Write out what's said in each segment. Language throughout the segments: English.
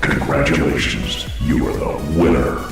Congratulations, you are the winner.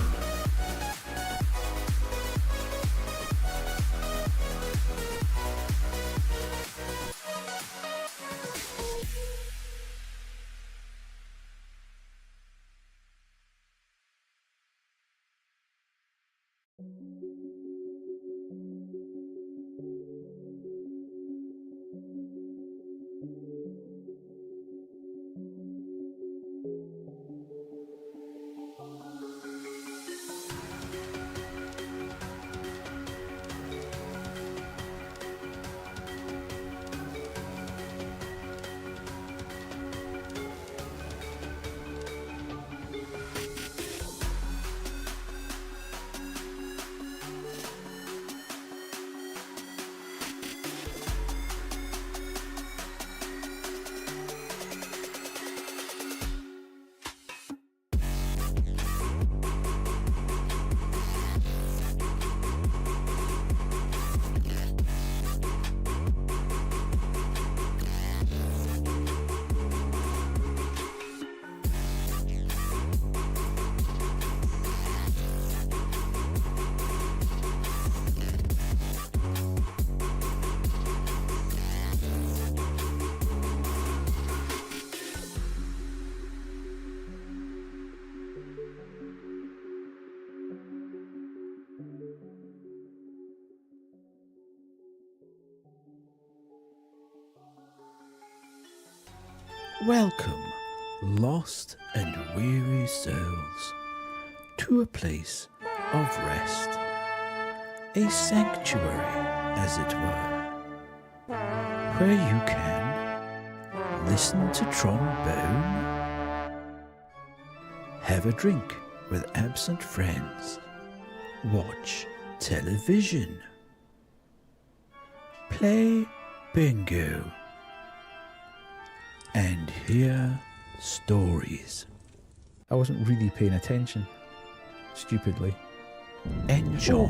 Welcome, lost and weary souls, to a place of rest, a sanctuary, as it were, where you can listen to trombone, have a drink with absent friends, watch television, play bingo, and hear stories. I wasn't really paying attention, stupidly. Enjoy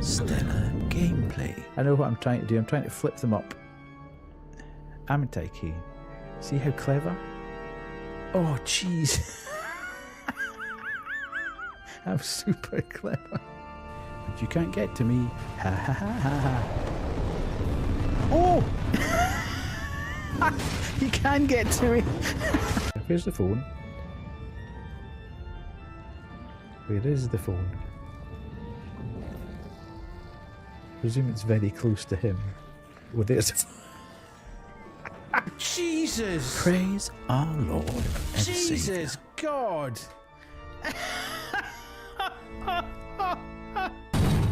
stellar gameplay. I know what I'm trying to do. I'm trying to flip them up. Amitai key. See how clever? Oh, jeez. I'm super clever. But you can't get to me. Ha ha ha ha ha. Oh! You can get to me. Where's the phone? Where is the phone? I presume it's very close to him. Well, there's the phone. Jesus! Praise our Lord and Jesus Savior. God!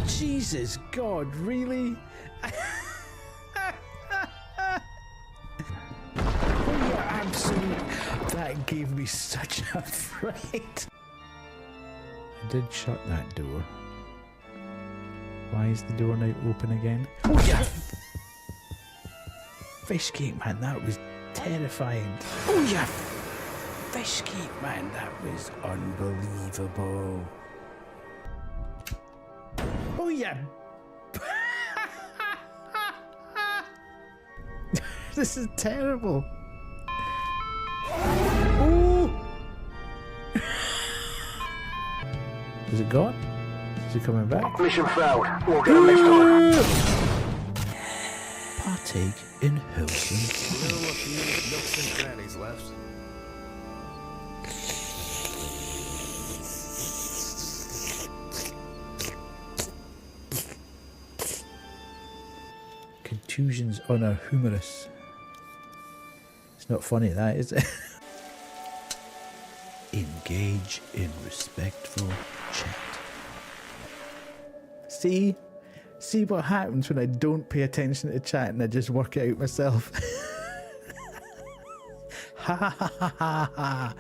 Jesus God, really? That gave me such a fright. I did shut that door. Why is the door now open again? Oh yeah! Fish cake, man, that was terrifying. Oh yeah! Fish cake, man, that was unbelievable. Oh yeah! This is terrible. Is it gone? Is it coming back? Mission failed. We'll get him next time. Partake in wholesome Still a few nooks and crannies left. contusions on a humerus. It's not funny, that, is it? Engage in respectful chat. See what happens when I don't pay attention to chat and I just work it out myself. Ha ha ha ha ha.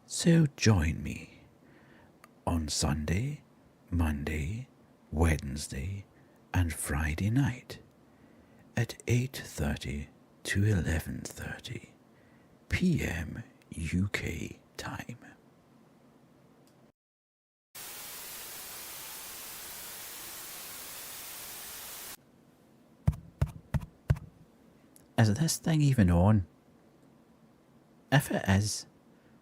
So join me on Sunday, Monday, Wednesday and Friday night at 8:30 to 11:30 p.m. UK time. Is this thing even on? If it is,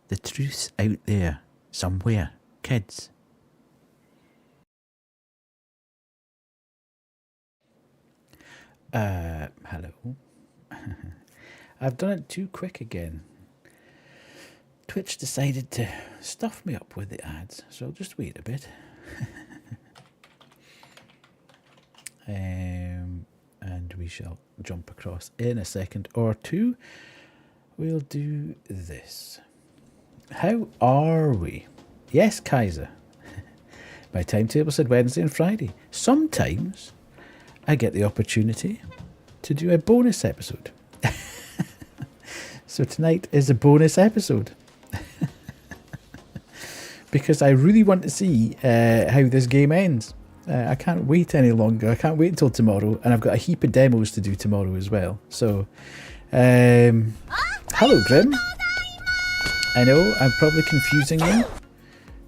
the truth's out there somewhere, kids. Hello. I've done it too quick again. Twitch decided to stuff me up with the ads, so I'll just wait a bit. And we shall jump across in a second or two. We'll do this. How are we? Yes, Kaiser. My timetable said Wednesday and Friday. Sometimes I get the opportunity to do a bonus episode. So tonight is a bonus episode. Because I really want to see how this game ends. I can't wait any longer. I can't wait until tomorrow. And I've got a heap of demos to do tomorrow as well. So, hello, Grim. I know, I'm probably confusing you.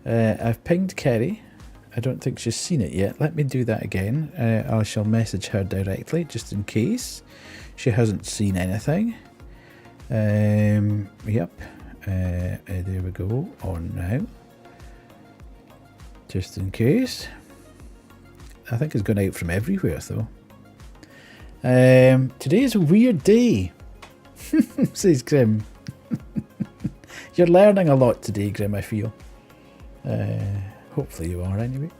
I've pinged Kerry. I don't think she's seen it yet. Let me do that again. I shall message her directly, just in case she hasn't seen anything. Yep. There we go. On now. Just in case. I think it's gone out from everywhere, though. Today is a weird day, says Grim. You're learning a lot today, Grim, I feel. Hopefully you are, anyway.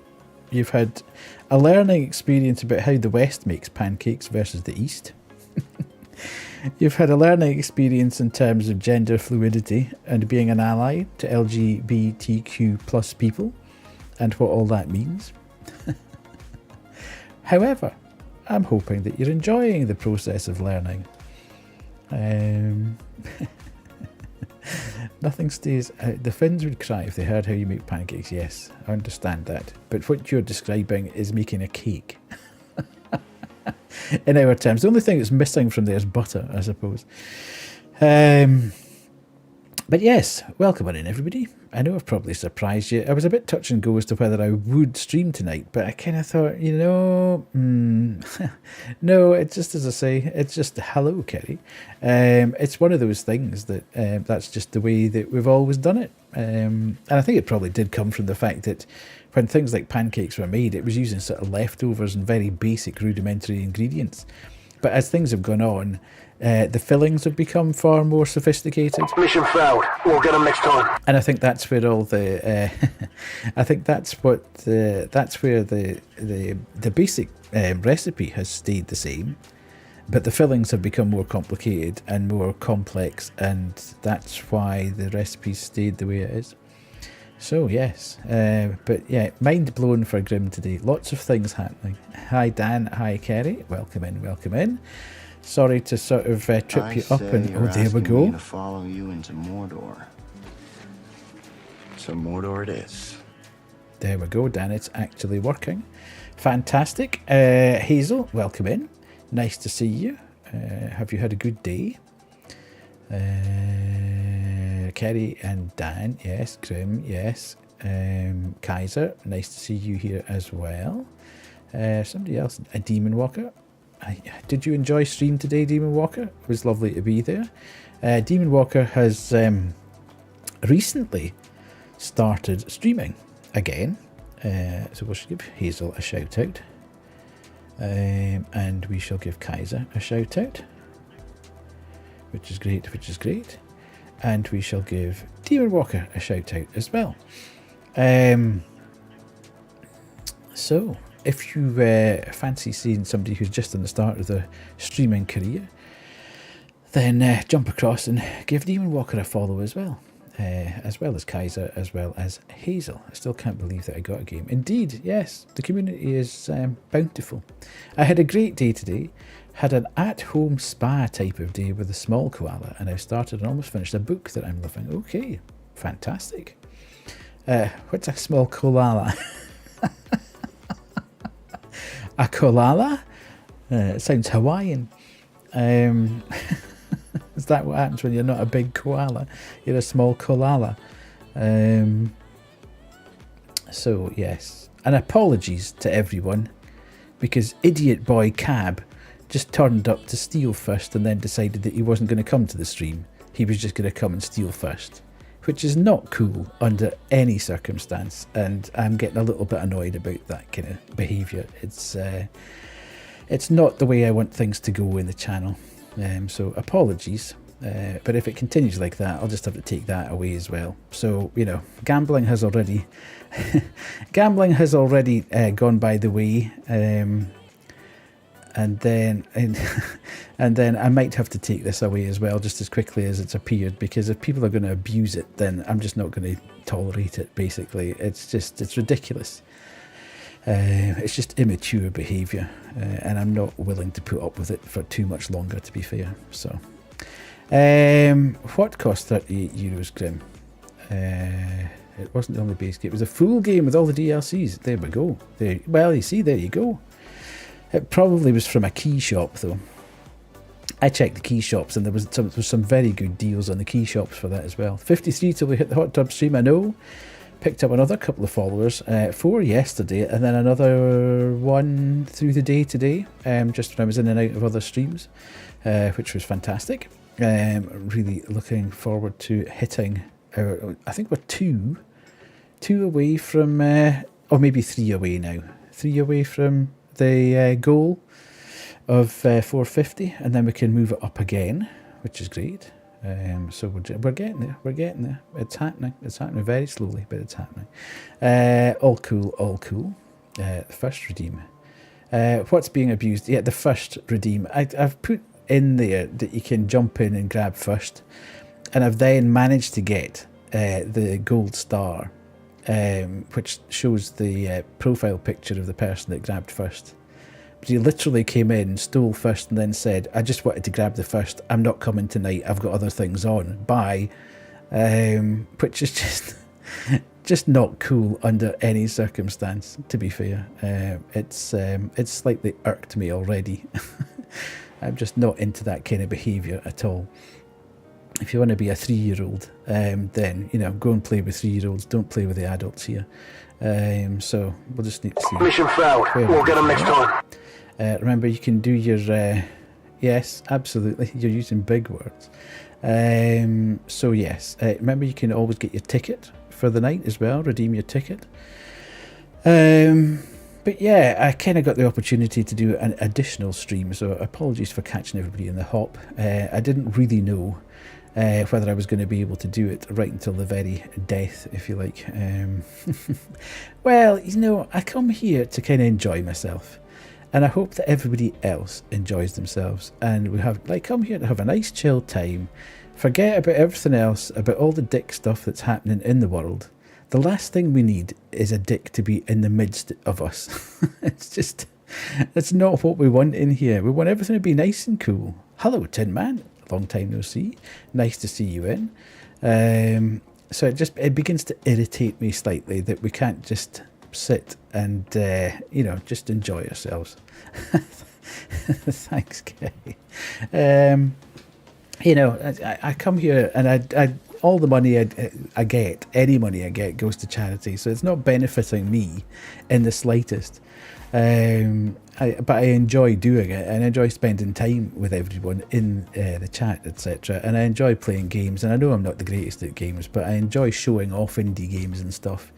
You've had a learning experience about how the West makes pancakes versus the East. You've had a learning experience in terms of gender fluidity and being an ally to LGBTQ plus people and what all that means. However, I'm hoping that you're enjoying the process of learning. Nothing stays out. The Finns would cry if they heard how you make pancakes. Yes, I understand that. But what you're describing is making a cake. In our terms. The only thing that's missing from there is butter, I suppose. But yes, welcome on in, everybody. I know I've probably surprised you. I was a bit touch and go as to whether I would stream tonight, but I kind of thought, you know, no, it's just, as I say, it's just hello, Kerry. It's one of those things that that's just the way that we've always done it. And I think it probably did come from the fact that when things like pancakes were made, it was using sort of leftovers and very basic rudimentary ingredients. But as things have gone on, the fillings have become far more sophisticated. Mission failed. We'll get them next time. And I think that's where all the, I think that's what that's where the basic recipe has stayed the same, but the fillings have become more complicated and more complex, and that's why the recipe stayed the way it is. So yes, but yeah, mind blown for Grim today. Lots of things happening. Hi Dan, hi Kerry. Welcome in, welcome in. Sorry to sort of trip you up, and oh, there we go. To follow you into Mordor. So Mordor it is. There we go, Dan. It's actually working. Fantastic. Hazel, welcome in. Nice to see you. Have you had a good day? Kerry and Dan, yes. Grim, yes. Kaiser, nice to see you here as well. Somebody else, a Demon Walker. Did you enjoy stream today, Demon Walker? It was lovely to be there. Demon Walker has recently started streaming again. So we should give Hazel a shout out. And we shall give Kaiser a shout out. Which is great, which is great. And we shall give Demon Walker a shout out as well. So, if you fancy seeing somebody who's just on the start of their streaming career, then jump across and give Demon Walker a follow as well as Kaiser, as well as Hazel. I still can't believe that I got a game. Indeed, yes, the community is bountiful. I had a great day today. Had an at-home spa type of day with a small koala, and I've started and almost finished a book that I'm loving. Okay, fantastic. What's a small koala? A koala? It sounds Hawaiian. Is that what happens when you're not a big koala? You're a small koala. So, yes. And apologies to everyone, because idiot boy Cab just turned up to steal first and then decided that he wasn't going to come to the stream. He was just going to come and steal first, which is not cool under any circumstance. And I'm getting a little bit annoyed about that kind of behaviour. It's not the way I want things to go in the channel. So apologies. But if it continues like that, I'll just have to take that away as well. So, you know, gambling has already gone by the way. And then I might have to take this away as well, just as quickly as it's appeared, because if people are going to abuse it, then I'm just not going to tolerate it. Basically, it's ridiculous. It's just immature behaviour, and I'm not willing to put up with it for too much longer, to be fair. So, what cost €38, Grim? It wasn't the only base game. It was a full game with all the DLCs. There we go. Well, you see, there you go. It probably was from a key shop, though. I checked the key shops, and there was some very good deals on the key shops for that as well. 53 till we hit the hot tub stream, I know. Picked up another couple of followers, 4 yesterday, and then another 1 through the day today, just when I was in and out of other streams, which was fantastic. Really looking forward to hitting our, I think we're two away from, or maybe 3 away now. 3 away from the goal of 450, and then we can move it up again, which is great. So we're getting there. It's happening very slowly, but it's happening. All cool. First redeem. What's being abused? Yeah, the first redeem. I've put in there that you can jump in and grab first, and I've then managed to get the gold star, which shows the profile picture of the person that grabbed first. But he literally came in, stole first, and then said, I just wanted to grab the first. I'm not coming tonight. I've got other things on. Bye. Which is just not cool under any circumstance, to be fair. It's slightly irked me already. I'm just not into that kind of behaviour at all. If you want to be a 3-year-old, then, you know, go and play with 3-year-olds. Don't play with the adults here. So we'll just need to see. Mission failed. We'll get them next time. Remember, you can do your... yes, absolutely. You're using big words. So yes, remember you can always get your ticket for the night as well. Redeem your ticket. But yeah, I kind of got the opportunity to do an additional stream, so apologies for catching everybody in the hop. I didn't really know whether I was going to be able to do it right until the very death, if you like. Well, you know, I come here to kind of enjoy myself, and I hope that everybody else enjoys themselves, and we have, like, come here to have a nice chill time, forget about everything else, about all the dick stuff that's happening in the world. The last thing we need is a dick to be in the midst of us. It's not what we want in here. We want everything to be nice and cool. Hello, Tin Man. Long time no see. Nice to see you in. So it begins to irritate me slightly that we can't just sit and, you know, just enjoy ourselves. Thanks, Kay. You know, I come here and I all the money I get, any money I get, goes to charity. So it's not benefiting me in the slightest. But I enjoy doing it, and I enjoy spending time with everyone in the chat, etc. And I enjoy playing games. And I know I'm not the greatest at games, but I enjoy showing off indie games and stuff.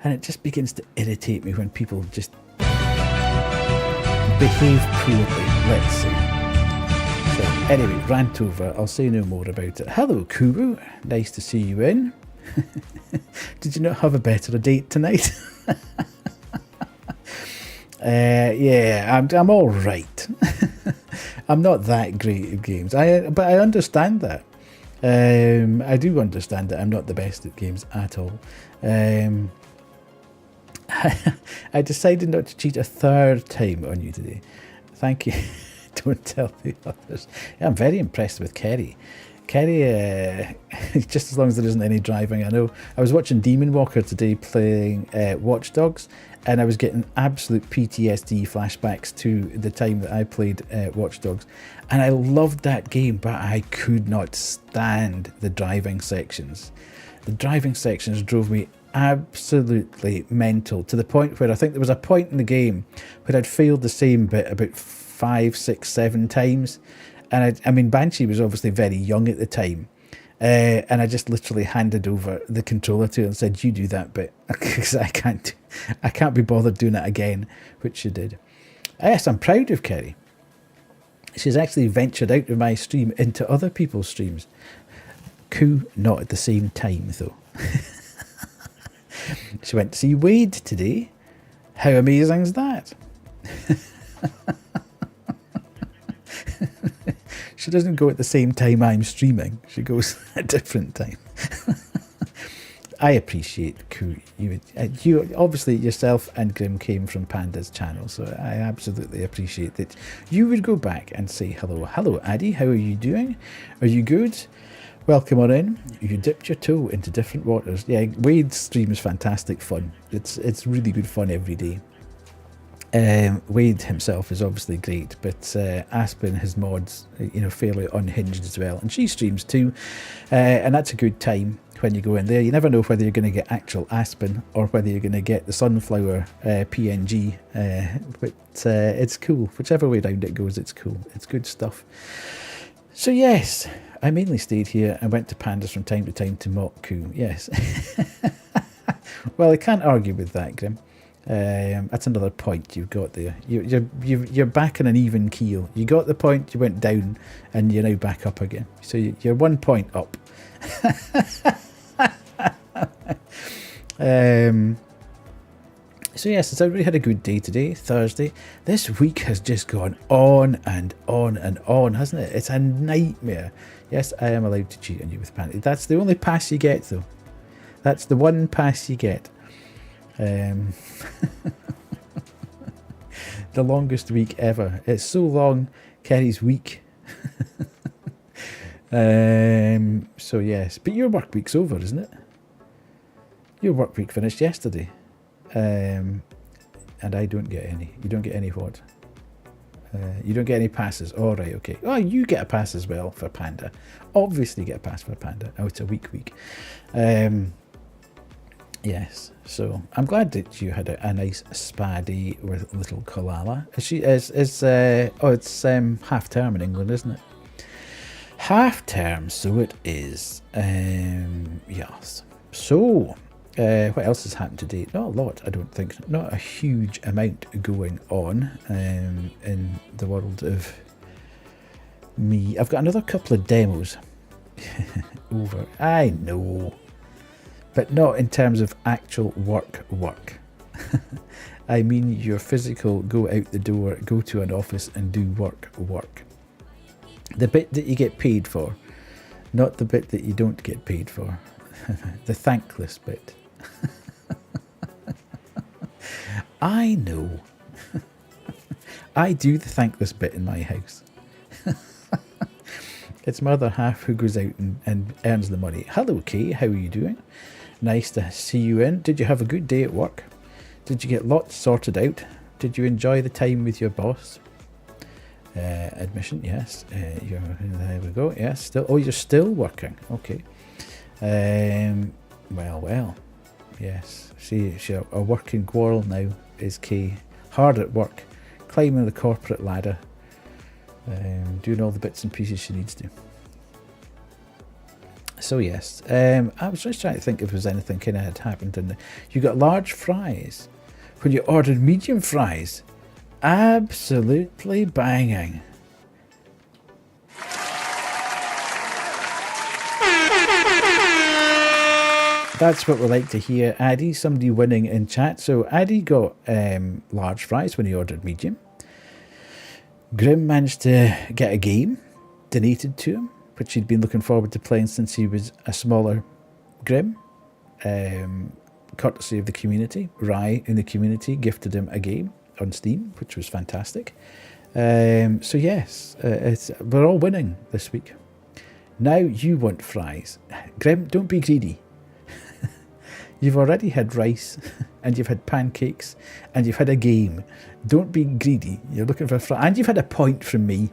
And it just begins to irritate me when people just behave poorly, let's say. So anyway, rant over. I'll say no more about it. Hello, Kubu. Nice to see you in. Did you not have a better date tonight? Yeah, I'm all right. I'm not that great at games. But I understand that. I do understand that I'm not the best at games at all. I decided not to cheat a third time on you today. Thank you. Don't tell the others. Yeah, I'm very impressed with Kerry. Kerry, just as long as there isn't any driving. I know I was watching Demon Walker today playing Watch Dogs, and I was getting absolute PTSD flashbacks to the time that I played Watch Dogs. And I loved that game, but I could not stand the driving sections. The driving sections drove me absolutely mental, to the point where I think there was a point in the game where I'd failed the same bit about 5, 6, 7 times. And I mean, Banshee was obviously very young at the time. And I just literally handed over the controller to her and said, you do that bit, because I can't be bothered doing it again, which she did. Yes, I'm proud of Kerry. She's actually ventured out of my stream into other people's streams. Cool, not at the same time though. She went to see Wade today. How amazing is that? She doesn't go at the same time I'm streaming. She goes at a different time. I appreciate you obviously yourself and Grim came from Panda's channel, so I absolutely appreciate that you would go back and say hello. Hello, Addy. How are you doing? Are you good? Welcome on in. You dipped your toe into different waters. Yeah, Wade's stream is fantastic fun. It's really good fun every day. Wade himself is obviously great, but Aspen, his mods, fairly unhinged as well, and she streams too, and that's a good time when you go in there. You never know whether you're going to get actual Aspen or whether you're going to get the sunflower PNG, but it's cool. Whichever way around it goes, it's cool. It's good stuff. So yes, I mainly stayed here and went to Pandas from time to time to mock Koo. Yes. Well, I can't argue with that, Grim. That's another point you've got there. You're back on an even keel. You got the point, you went down, and you're now back up again. So you're 1 point up. So yes, so everybody had a good day today, Thursday. This week has just gone on and on and on, hasn't it? It's a nightmare. Yes, I am allowed to cheat on you with Panty. That's the only pass you get, though. That's the one pass you get. The longest week ever. It's so long, Kerry's week. So yes, but your work week's over, isn't it? Your work week finished yesterday. And I don't get any. You don't get any what? You don't get any passes. All right, okay. Oh, you get a pass as well for Panda. Obviously, you get a pass for Panda. Oh, it's a week. Yes. So I'm glad that you had a nice spa day with little Kalala. It's half term in England, isn't it? Half term, so it is. Yes. So. What else has happened today? Not a lot, I don't think. Not a huge amount going on in the world of me. I've got another couple of demos over. I know. But not in terms of actual work. I mean your physical go out the door, go to an office and do work. The bit that you get paid for, not the bit that you don't get paid for. The thankless bit. I know. I do the thankless bit in my house. It's my other half who goes out and earns the money. Hello, Kay. How are you doing? Nice to see you in. Did you have a good day at work? Did you get lots sorted out? Did you enjoy the time with your boss? Admission, yes. There we go. Yes, still. Oh, you're still working. Okay. Well. Yes. See, a working quarrel now is Kay. Hard at work, climbing the corporate ladder, doing all the bits and pieces she needs to. So yes, I was just trying to think if there was anything kind of had happened in there. You got large fries when you ordered medium fries. Absolutely banging. That's what we like to hear, Addy. Somebody winning in chat. So Addy got large fries when he ordered medium. Grim managed to get a game donated to him, which he'd been looking forward to playing since he was a smaller Grim. Courtesy of the community. Rye in the community gifted him a game on Steam, which was fantastic. So yes, we're all winning this week. Now you want fries. Grim, don't be greedy. You've already had rice, and you've had pancakes, and you've had a game. Don't be greedy. You're looking for fries, and you've had a point from me.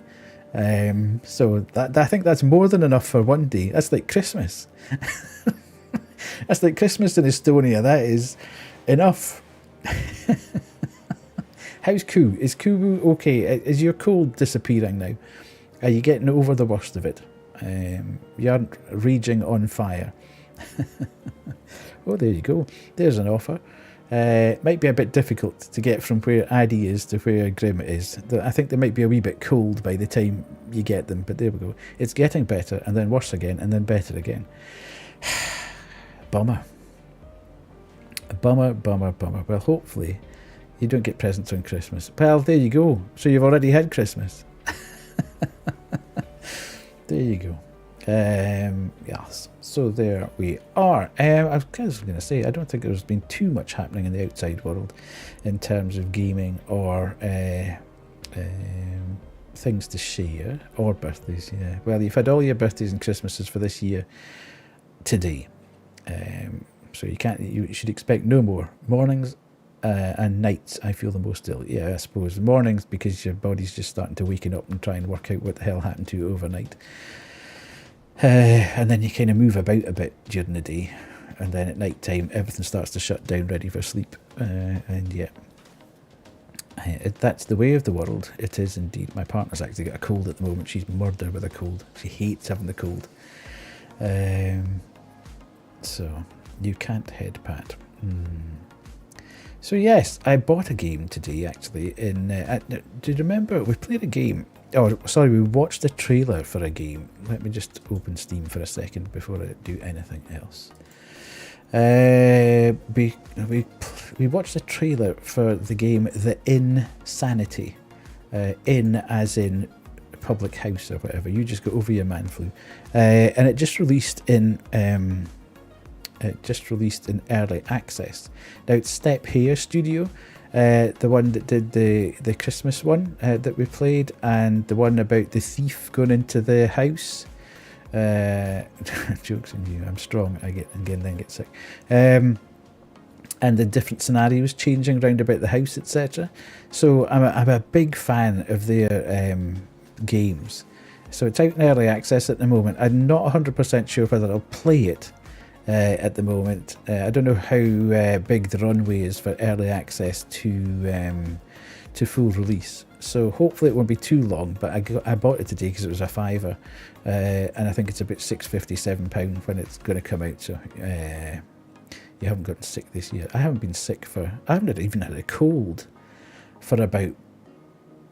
So I think that's more than enough for one day. That's like Christmas. That's like Christmas in Estonia. That is enough. How's Koo? Is Koo okay? Is your cold disappearing now? Are you getting over the worst of it? You aren't raging on fire. Oh, there you go. There's an offer. Might be a bit difficult to get from where Addy is to where Grim is. I think they might be a wee bit cold by the time you get them, but there we go. It's getting better, and then worse again, and then better again. Bummer. Bummer. Well, hopefully you don't get presents on Christmas. Well, there you go. So you've already had Christmas. There you go. Yes, so there we are. I was going to say, I don't think there's been too much happening in the outside world in terms of gaming or things to share, or birthdays. Yeah, well, you've had all your birthdays and Christmases for this year today, so you should expect no more mornings and nights. I feel the most ill. Yeah, I suppose mornings because your body's just starting to waken up and try and work out what the hell happened to you overnight. And then you kind of move about a bit during the day, and then at night time everything starts to shut down, ready for sleep. And yeah, that's the way of the world. It is indeed. My partner's actually got a cold at the moment. She's murdered with a cold. She hates having the cold. So you can't head pat. So yes, I bought a game today actually. Do you remember we played a game? Oh, sorry, we watched a trailer for a game. Let me just open Steam for a second before I do anything else. We watched a trailer for the game The Insanity. In as in public house or whatever. You just go over your man flu. And it just released in early access. Now it's Step Here Studio. The one that did the Christmas one that we played, and the one about the thief going into the house. Jokes on you, I'm strong, I then get sick. And the different scenarios changing round about the house, etc. So I'm a big fan of their games. So it's out in early access at the moment. I'm not 100% sure whether I'll play it at the moment. I don't know how big the runway is for early access to full release, so hopefully it won't be too long, but I bought it today because it was a £5, and I think it's about £6.57 when it's going to come out. So you haven't gotten sick this year. I haven't been sick I haven't even had a cold for about,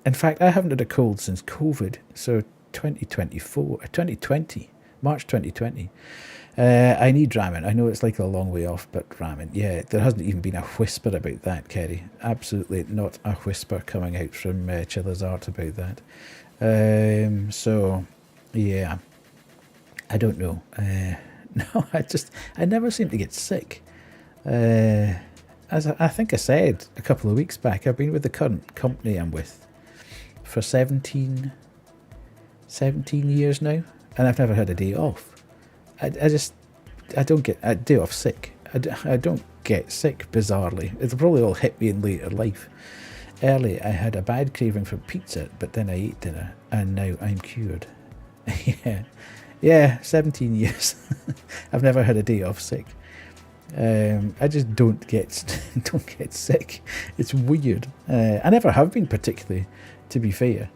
in fact I haven't had a cold since COVID, so 2020, March 2020. I need ramen. I know it's like a long way off, but ramen. Yeah, there hasn't even been a whisper about that, Kerry. Absolutely not a whisper coming out from Chiller's Art about that. So, yeah, I don't know. No, I never seem to get sick. As I think I said a couple of weeks back, I've been with the current company I'm with for 17 years now, and I've never had a day off. I don't get a day off sick. I don't get sick, bizarrely. It'll probably all hit me in later life. Early, I had a bad craving for pizza, but then I ate dinner, and now I'm cured. Yeah, 17 years. I've never had a day off sick. I just don't get sick. It's weird. I never have been particularly, to be fair.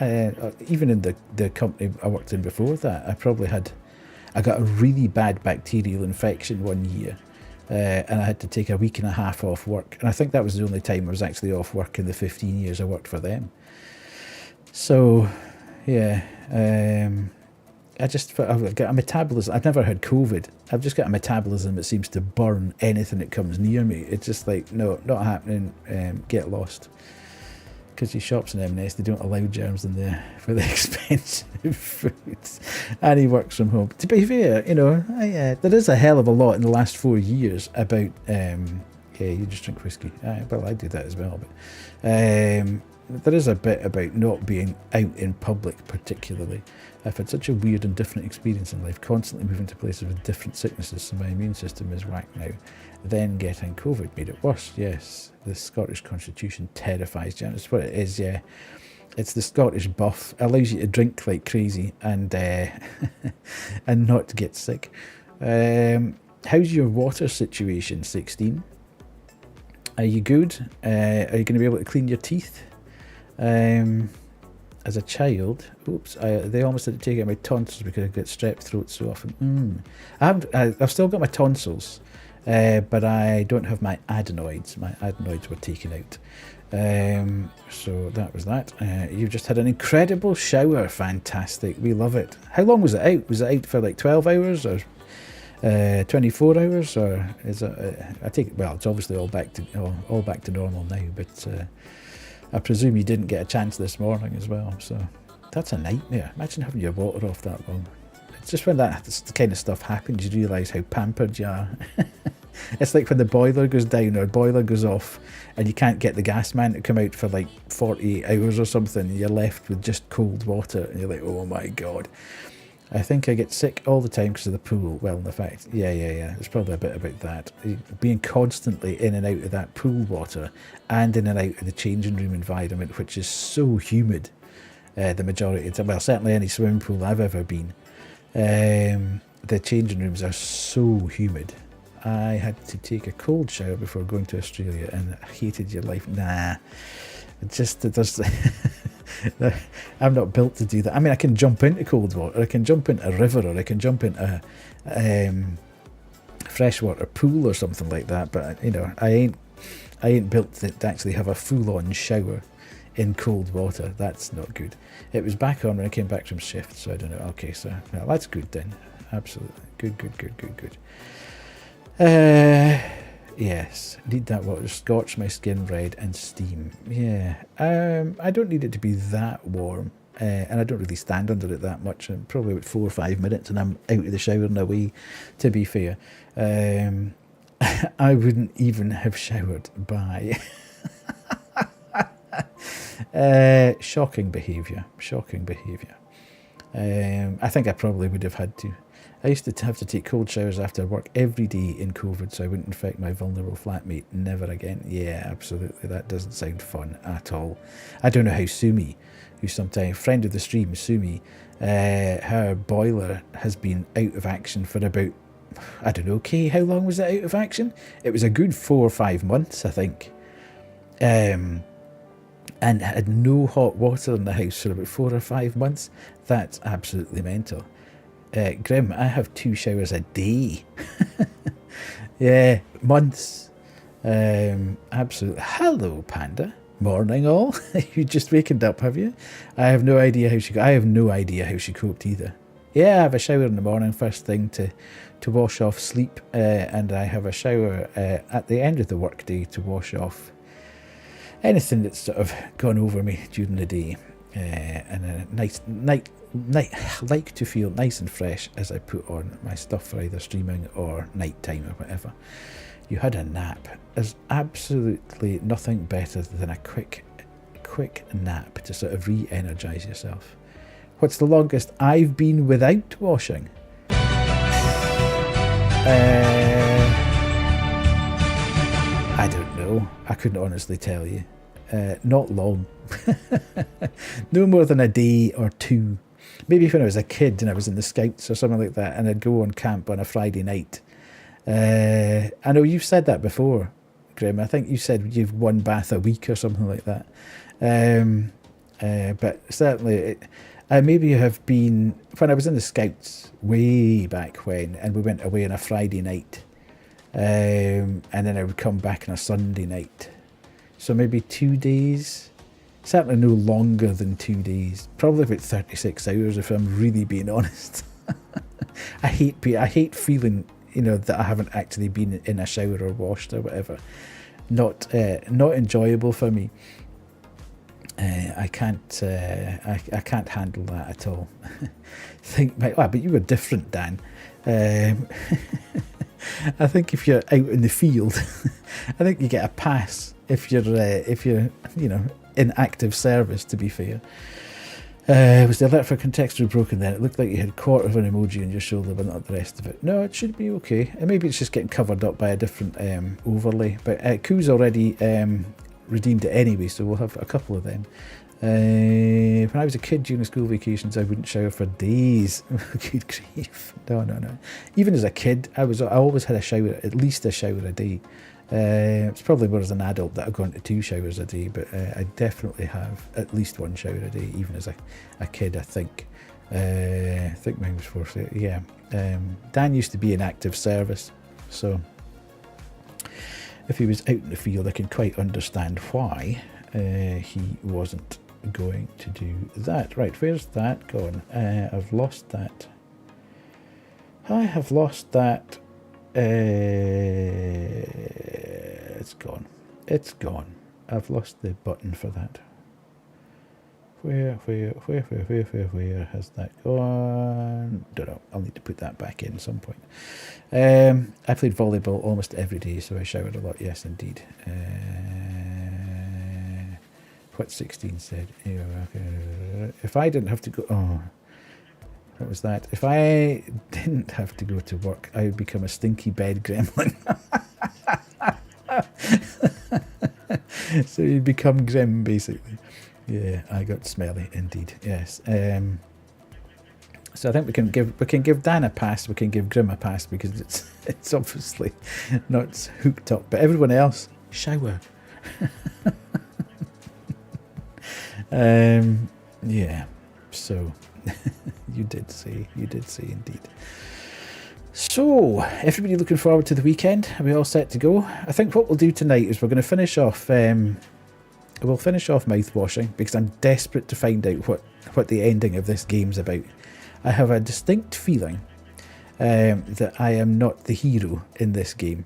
Even in the company I worked in before that, I got a really bad bacterial infection one year, and I had to take a week and a half off work, and I think that was the only time I was actually off work in the 15 years I worked for them. So yeah, I've got a metabolism. I've never had COVID. I've just got a metabolism that seems to burn anything that comes near me. It's just like, no, not happening. Get lost. Because your shops in M&S, they don't allow germs in there for the expensive foods. And he works from home. To be fair, there is a hell of a lot in the last 4 years about, you just drink whiskey. Well, I do that as well. But there is a bit about not being out in public particularly. I've had such a weird and different experience in life, constantly moving to places with different sicknesses, so my immune system is whacked now. Then getting COVID made it worse, yes. The Scottish Constitution terrifies you, and it's what it is, yeah. It's the Scottish buff. It allows you to drink like crazy and and not to get sick. How's your water situation, 16? Are you good? Are you going to be able to clean your teeth? As a child, oops, they almost had to take out my tonsils because I get strep throat so often. I've still got my tonsils, but I don't have my adenoids. My adenoids were taken out. So that was that. You've just had an incredible shower. Fantastic. We love it. How long was it out? Was it out for like 12 hours or 24 hours, or is it? I take it. Well, it's obviously all back to normal now. But I presume you didn't get a chance this morning as well. So that's a nightmare. Imagine having your water off that long. It's just when that kind of stuff happens, you realise how pampered you are. It's like when the boiler goes down or boiler goes off and you can't get the gas man to come out for like 48 hours or something. You're left with just cold water and you're like, oh my God. I think I get sick all the time because of the pool. Well, in fact, yeah. There's probably a bit about that. Being constantly in and out of that pool water and in and out of the changing room environment, which is so humid, the majority of the time. Well, certainly any swimming pool I've ever been. The changing rooms are so humid. I had to take a cold shower before going to Australia and I hated your life. Nah, it does. I'm not built to do that. I mean, I can jump into cold water, I can jump into a river, or I can jump into a freshwater pool or something like that. But you know, I ain't built to actually have a full-on shower in cold water. That's not good. It was back on when I came back from shift, so I don't know. Okay, so well, that's good then. Absolutely good. Yes, need that water. Scorch my skin red and steam. Yeah, I don't need it to be that warm, and I don't really stand under it that much. I'm probably about 4 or 5 minutes, and I'm out of the shower and away. To be fair, I wouldn't even have showered by. Shocking behaviour. I think I probably would have had to. I used to have to take cold showers after work every day in COVID so I wouldn't infect my vulnerable flatmate. Never again. Yeah, absolutely. That doesn't sound fun at all. I don't know how Sumi, who's sometimes friend of the stream, Sumi, her boiler has been out of action for about, I don't know, okay, how long was it out of action? It was a good 4 or 5 months, I think. And had no hot water in the house for about 4 or 5 months. That's absolutely mental. Grim, I have 2 showers a day. Yeah, months. Absolutely. Hello, Panda. Morning, all. You just wakened up, have you? I have no idea how she coped either. Yeah, I have a shower in the morning, first thing to wash off sleep, and I have a shower at the end of the workday to wash off anything that's sort of gone over me during the day, and a nice like to feel nice and fresh as I put on my stuff for either streaming or nighttime or whatever. You had a nap. There's absolutely nothing better than a quick nap to sort of re-energise yourself. What's the longest I've been without washing? I don't know. I couldn't honestly tell you. Not long. No more than a day or 2. Maybe when I was a kid and I was in the Scouts or something like that and I'd go on camp on a Friday night. I know you've said that before, Grim. I think you said you've 1 bath a week or something like that. But certainly, I maybe have been, when I was in the Scouts way back when, and we went away on a Friday night, and then I would come back on a Sunday night. So maybe 2 days. Certainly no longer than 2 days. Probably about 36 hours if I'm really being honest. I hate feeling, that I haven't actually been in a shower or washed or whatever. Not enjoyable for me. I can't handle that at all. But you were different, Dan. I think if you're out in the field, I think you get a pass. if you're you know, in active service, to be fair. Was the alert for contextually broken then? It looked like you had a quarter of an emoji on your shoulder, but not the rest of it. No, it should be okay. And maybe it's just getting covered up by a different overlay. But Koo's already redeemed it anyway, so we'll have a couple of them. When I was a kid during school vacations, I wouldn't shower for days. Good grief. No. Even as a kid, I always had a shower, at least a shower a day. It's probably more as an adult that I've gone to 2 showers a day, but I definitely have at least 1 shower a day, even as a kid, I think. I think mine was 4. Yeah. Dan used to be in active service, so if he was out in the field, I can quite understand why he wasn't going to do that. Right, where's that gone? I've lost that. I have lost that. It's gone. It's gone. I've lost the button for that. Where has that gone? Don't know. I'll need to put that back in at some point. I played volleyball almost every day, so I showered a lot. Yes, indeed. What 16 said. If I didn't have to go... Oh, what was that? If I didn't have to go to work, I would become a stinky bed gremlin. So you'd become grim, basically. Yeah, I got smelly, indeed. Yes. So I think we can give Dan a pass. We can give Grim a pass because it's obviously not hooked up. But everyone else, shower. Yeah. So you did say indeed. So everybody looking forward to the weekend? Are we all set to go? I think what we'll do tonight is we're going to finish off. We'll finish off Mouthwashing because I'm desperate to find out what the ending of this game's about. I have a distinct feeling that I am not the hero in this game.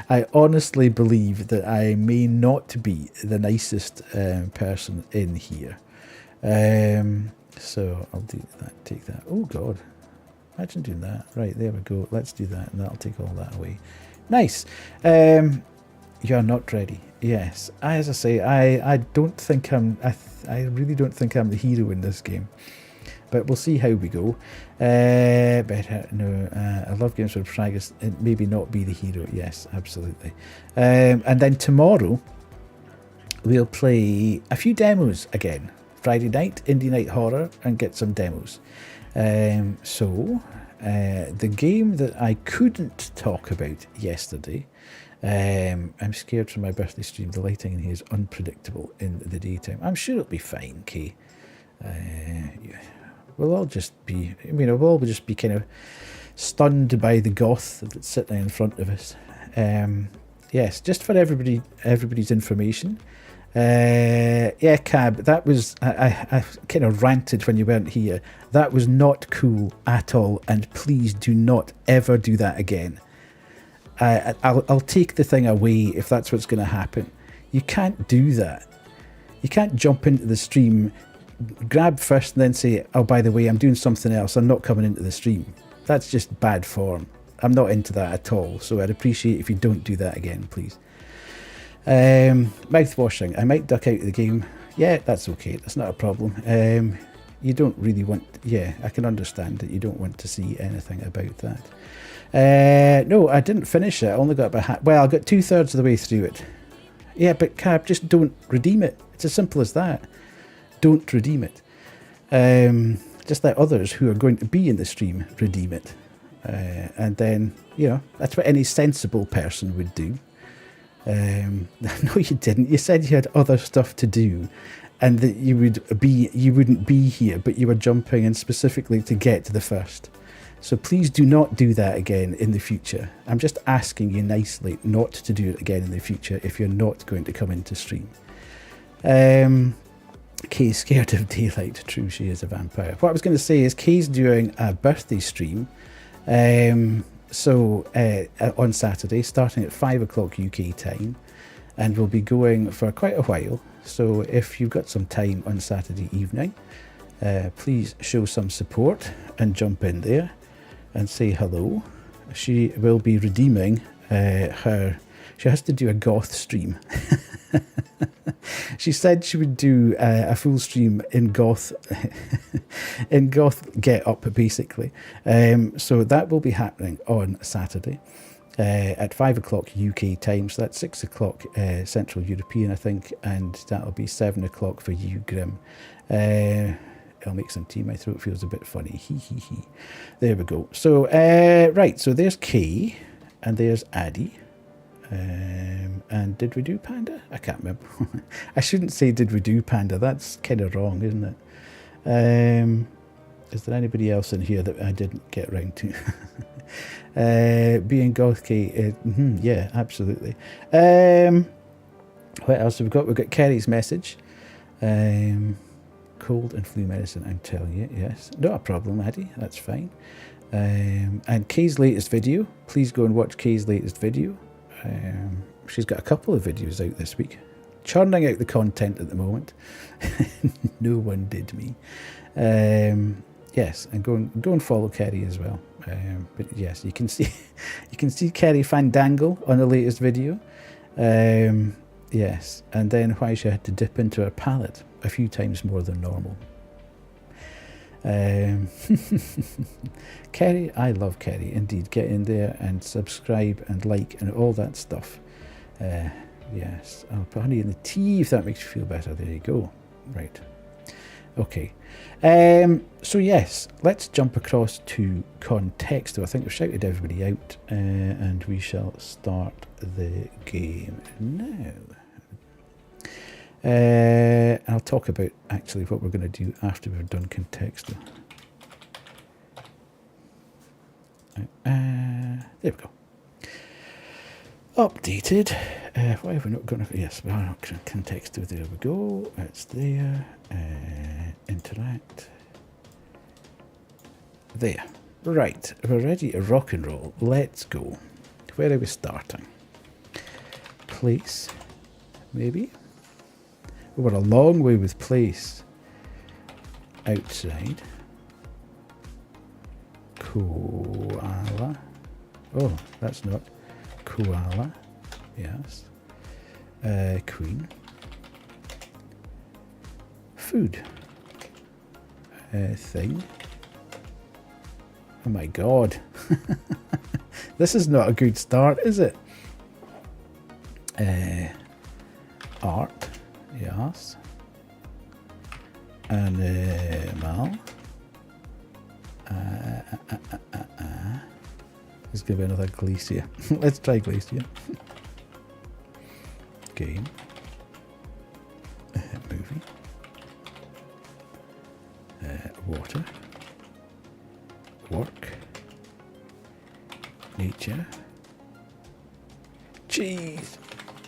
I honestly believe that I may not be the nicest person in here. So I'll do that. Take that. Oh God. Imagine doing that. Right, there we go. Let's do that, and that'll take all that away. Nice. You're not ready. Yes. As I say, I don't think I really don't think I'm the hero in this game. But we'll see how we go. Better. No, I love games where protagonist maybe not be the hero. Yes, absolutely. And then tomorrow, we'll play a few demos again. Friday night, Indie Night Horror, and get some demos. So, the game that I couldn't talk about yesterday, I'm scared for my birthday stream. The lighting in here is unpredictable in the daytime. I'm sure it'll be fine, Kay. Yeah. We'll all just be, we'll all just be kind of stunned by the goth that's sitting in front of us. Yes, just for everybody's information. Yeah, Cab, that was, I kind of ranted when you weren't here. That was not cool at all, and please do not ever do that again. I'll take the thing away if that's what's going to happen. You can't do that. You can't jump into the stream, grab first and then say, oh, by the way, I'm doing something else. I'm not coming into the stream. That's just bad form. I'm not into that at all. So I'd appreciate if you don't do that again, please. Mouthwashing. I might duck out of the game. Yeah, that's okay. That's not a problem. You don't really want... Yeah, I can understand that you don't want to see anything about that. No, I didn't finish it. I only got about well, I got 2/3 of the way through it. Yeah, but Cab, just don't redeem it. It's as simple as that. Don't redeem it. Just let others who are going to be in the stream redeem it. And then, that's what any sensible person would do. No, you didn't. You said you had other stuff to do and that you wouldn't be here, but you were jumping in specifically to get to the first. So please do not do that again in the future. I'm just asking you nicely not to do it again in the future if you're not going to come into stream. Kay's scared of daylight. True, she is a vampire. What I was going to say is Kay's doing a birthday stream. So on Saturday, starting at 5 o'clock UK time, and we'll be going for quite a while. So if you've got some time on Saturday evening, please show some support and jump in there and say hello. She will be redeeming She has to do a goth stream. She said she would do a full stream in goth, in goth get up basically. So that will be happening on Saturday at 5 o'clock UK time. So that's 6 o'clock Central European, I think, and that'll be 7 o'clock for you, Grim. I'll make some tea. My throat feels a bit funny. Hee hee hee. There we go. So right. So there's Kay, and there's Addy. And did we do Panda? I can't remember. I shouldn't say did we do Panda. That's kind of wrong, isn't it? Is there anybody else in here that I didn't get round to? Being Goth K, yeah, absolutely. What else have we got? We've got Kerry's message. Cold and flu medicine, I'm telling you, yes. Not a problem, Addy, that's fine. And Kay's latest video. Please go and watch Kay's latest video. She's got a couple of videos out this week, churning out the content at the moment. No one did me. Yes, and go and follow Kerry as well. But yes, you can see Kerry Fandangle on the latest video. Yes, and then why she had to dip into her palette a few times more than normal. Kerry, I love Kerry, indeed. Get in there and subscribe and like and all that stuff. Yes, I'll put honey in the tea if that makes you feel better. There you go. Right. Okay. So yes, let's jump across to Contexto. I think we've shouted everybody out, and we shall start the game now. I'll talk about actually what we're going to do after we've done Contexto. There we go. Updated. Why have we not gone? Yes, we are not Contexto. There we go. It's there. Interact. There. Right. We're ready to rock and roll. Let's go. Where are we starting? Place. Maybe. We're a long way with place. Outside. Koala. Oh, that's not. Koala. Yes. Queen. Food. Thing. Oh my god. This is not a good start, is it? Art. Yes. Animal. Let's give it another glacier. Let's try glacier. Game. Movie. Water. Work. Nature. Jeez.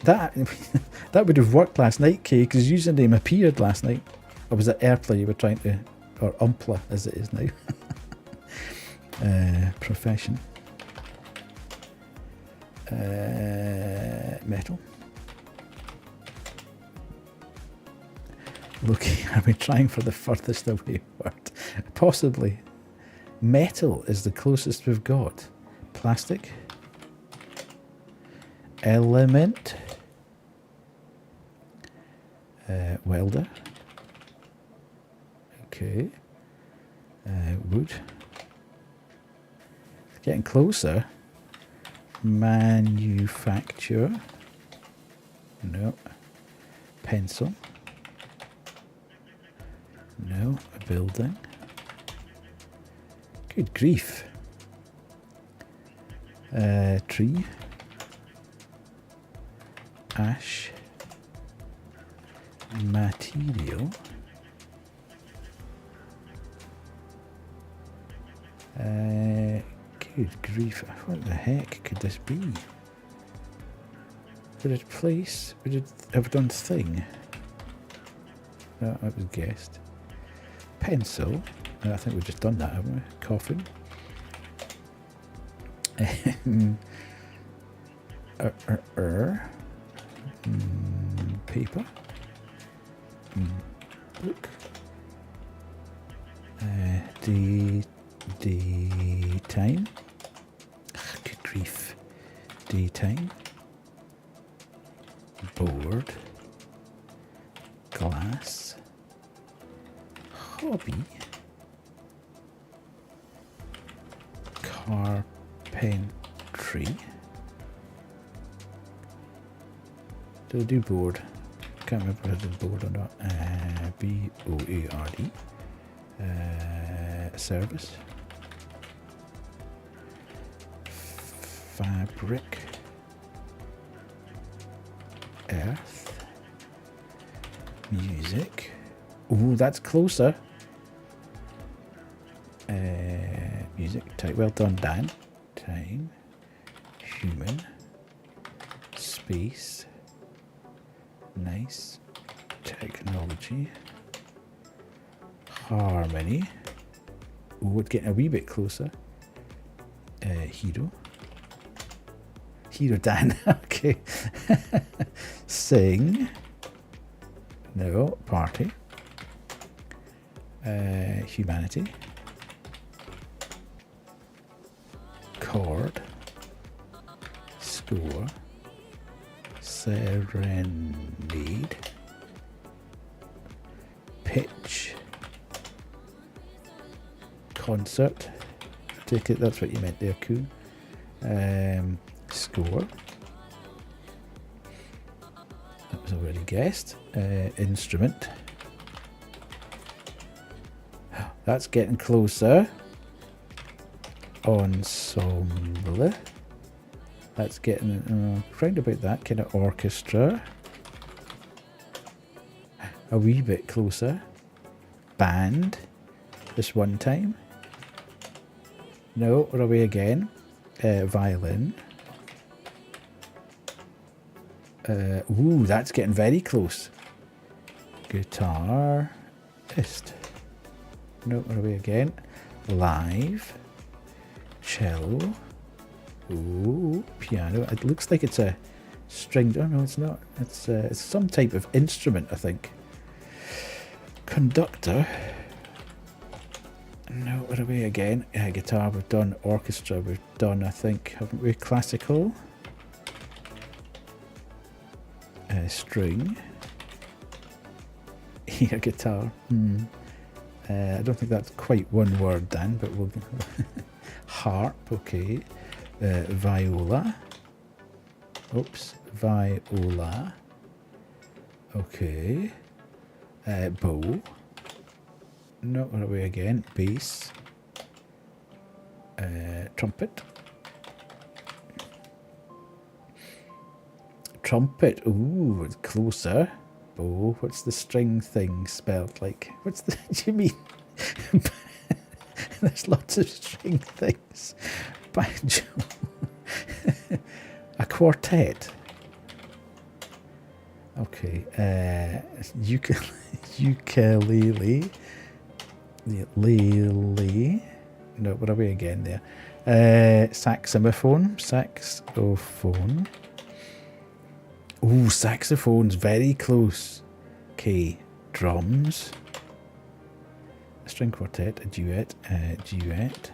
That would have worked last night, Kay, because your username appeared last night. Or was it Airplay you were trying to, or Umpla as it is now. Profession. Metal. Look, are we trying for the furthest away word? Possibly. Metal is the closest we've got. Plastic. Element. Welder. Okay. Wood. Getting closer. Manufacture. No. Pencil. No. A building. Good grief. Tree. Ash. Material. Good grief. What the heck could this be? Would it place? Would it have done thing? No, that was guessed. Pencil. I think we've just done that, haven't we? Coffin. Paper. Book. Daytime. Good grief. Daytime. board, glass, hobby, carpentry. Did I do board? Can't remember if I did board or not. B-O-A-R-D. Service. Fabric. Earth. Music. Ooh, that's closer. Music. Type. Well done, Dan. Time. Human. Space. Nice. Technology. Harmony. Ooh, it's getting a wee bit closer. Hero. Hero Dan. Okay. Sing. No. Party. Humanity. Chord. Score. Serenade. Pitch. Concert. I take it that's what you meant there, Coon. Score. That was already guessed. Instrument. That's getting closer. Ensemble. That's getting round about that kind of orchestra. A wee bit closer. Band. This one time. No, we're away again. Violin. Ooh, that's getting very close. Guitarist. No, we're away again. Live. Cello. Ooh, piano. It looks like it's a stringed. Oh no, it's not. It's some type of instrument, I think. Conductor. No, we're away again. Guitar, we've done. Orchestra, we've done, I think. Haven't we? Classical. String. Air guitar. I don't think that's quite one word, Dan, but we'll... Harp, okay. Viola. Oops. Viola. Okay. Bow. No, where are we again? Bass. Trumpet. Trumpet. Ooh, it's closer. Oh, what's the string thing spelled like? What's the... do you mean? There's lots of string things. Banjo. A quartet. Okay. Ukulele. Lele. No, where are we again there? Saxophone. Saxophone. Ooh, saxophone's very close. Okay. Drums. A string quartet. A duet. Duet.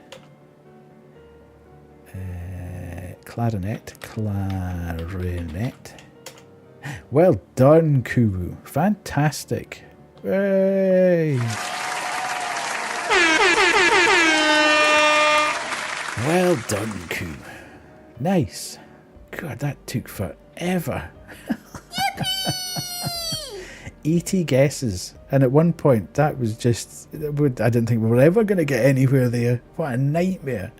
Clarinet. Clarinet. Well done, Kubu. Fantastic. Hey. Well done, Kubu. Nice. God, that took forever. 80 guesses. And at one point, that was just... I didn't think we were ever going to get anywhere there. What a nightmare.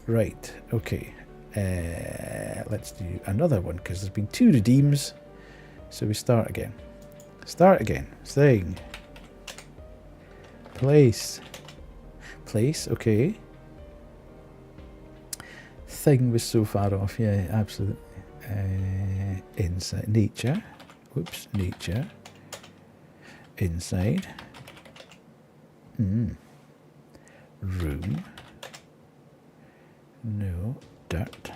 Right, okay. Let's do another one, because there's been 2 redeems. So we start again. Start again. Thing. Place. Place, okay. Thing was so far off. Yeah, absolutely. Inside. Nature. Whoops. Nature. Inside. Room. No. Dirt.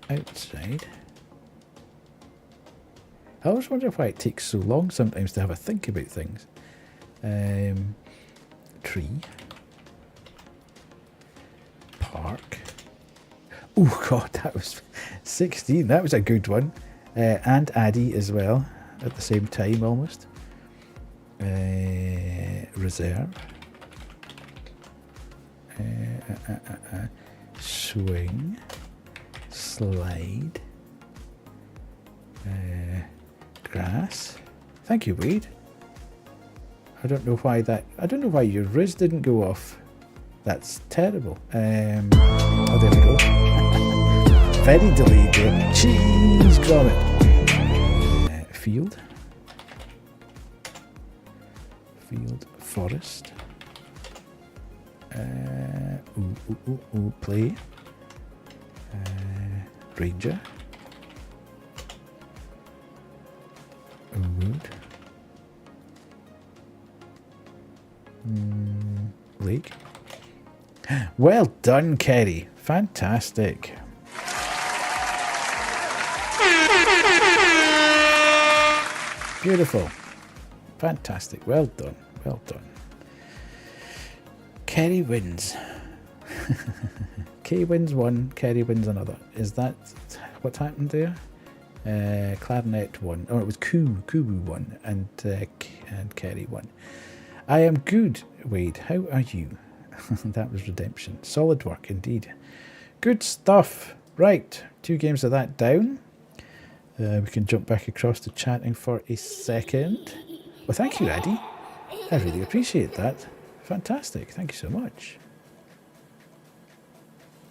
Outside. I always wonder why it takes so long sometimes to have a think about things. Tree. Park. Oh God, that was 16, that was a good one. And Addy as well, at the same time almost. Reserve. Swing. Slide. Grass. Thank you, Wade. I don't know why your Riz didn't go off. That's terrible. Oh, there we go. Very delayed there. Cheese grommet. Field. Field. Forest. Play. Ranger. Wood. Lake. Well done, Kerry. Fantastic. Beautiful. Fantastic. Well done. Well done. Kerry wins. Kay wins one, Kerry wins another. Is that what happened there? Clarinet won. Oh, it was Kubu won, and Kerry won. I am good, Wade. How are you? That was redemption. Solid work indeed. Good stuff. Right, 2 games of that down. We can jump back across to chatting for a second. Well, thank you, Eddie. I really appreciate that. Fantastic. Thank you so much.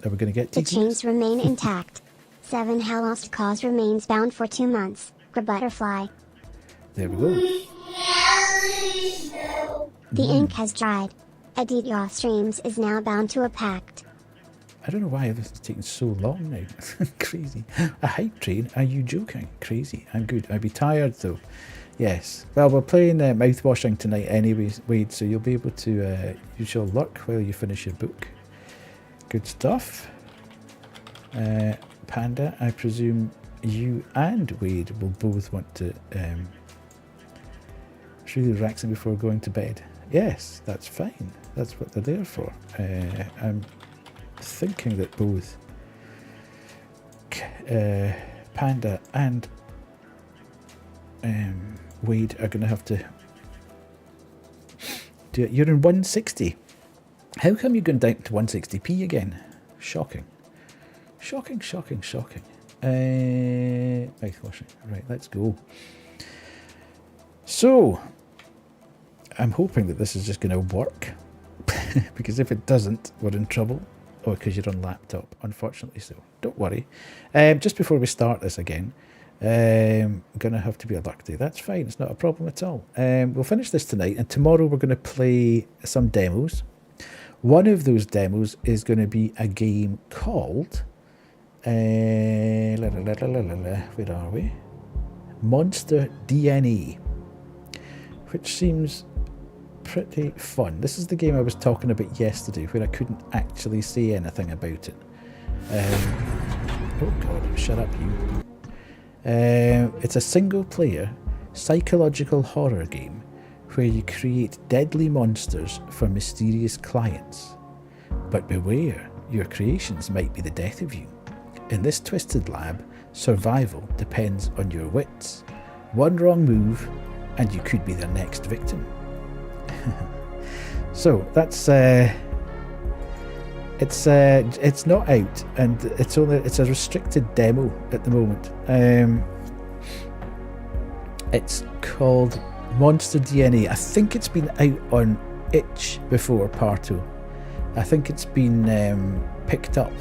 Are we going to get The TTs? chains remain intact. 7 Lost Cause remains bound for 2 months. Butterfly. There we go. The ink has dried. Edit Your Streams is now bound to a pact. I don't know why this is taking so long now. Crazy. A hype train? Are you joking? Crazy. I'm good. I'd be tired though. Yes. Well, we're playing Mouthwashing tonight anyways, Wade, so you'll be able to use your luck while you finish your book. Good stuff. Panda, I presume you and Wade will both want to through the relaxing before going to bed. Yes, that's fine. That's what they're there for. I'm thinking that both Panda and Wade are going to have to do it. You're in 160. How come you're going down to 160p again? Shocking. Shocking, shocking, shocking. Mouthwashing. Right, let's go. So, I'm hoping that this is just going to work. Because if it doesn't, we're in trouble. Oh, because you're on laptop. Unfortunately so. Don't worry. Just before we start this again, I'm going to have to be a luck day. That's fine. It's not a problem at all. We'll finish this tonight. And tomorrow we're going to play some demos. One of those demos is going to be a game called... where are we? Monster DNA. Which seems pretty fun. This is the game I was talking about yesterday where I couldn't actually say anything about it. Oh god, shut up you. It's a single player psychological horror game where you create deadly monsters for mysterious clients. But beware, your creations might be the death of you. In this twisted lab, survival depends on your wits. One wrong move and you could be their next victim. So that's it's not out, and it's a restricted demo at the moment. It's called Monster DNA. I think it's been out on itch before, Parto. I think it's been picked up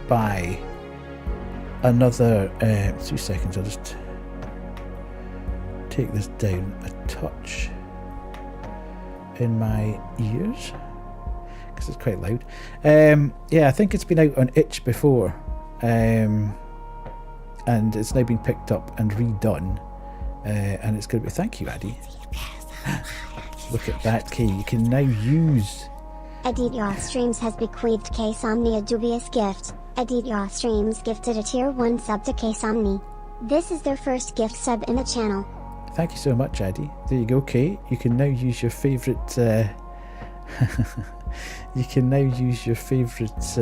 by another 2 seconds. I'll just take this down a touch in my ears because it's quite loud. Yeah, I think it's been out on itch before, and it's now been picked up and redone, and it's going to be... Thank you, Addy. Look at that, Kay. You can now use... Edit Your Streams has bequeathed K-Somni a dubious gift. Edit Your Streams gifted a tier 1 sub to K-Somni. This is their first gift sub in the channel. Thank you so much, Addy. There you go, Kay. You can now use your favourite... you can now use your favourite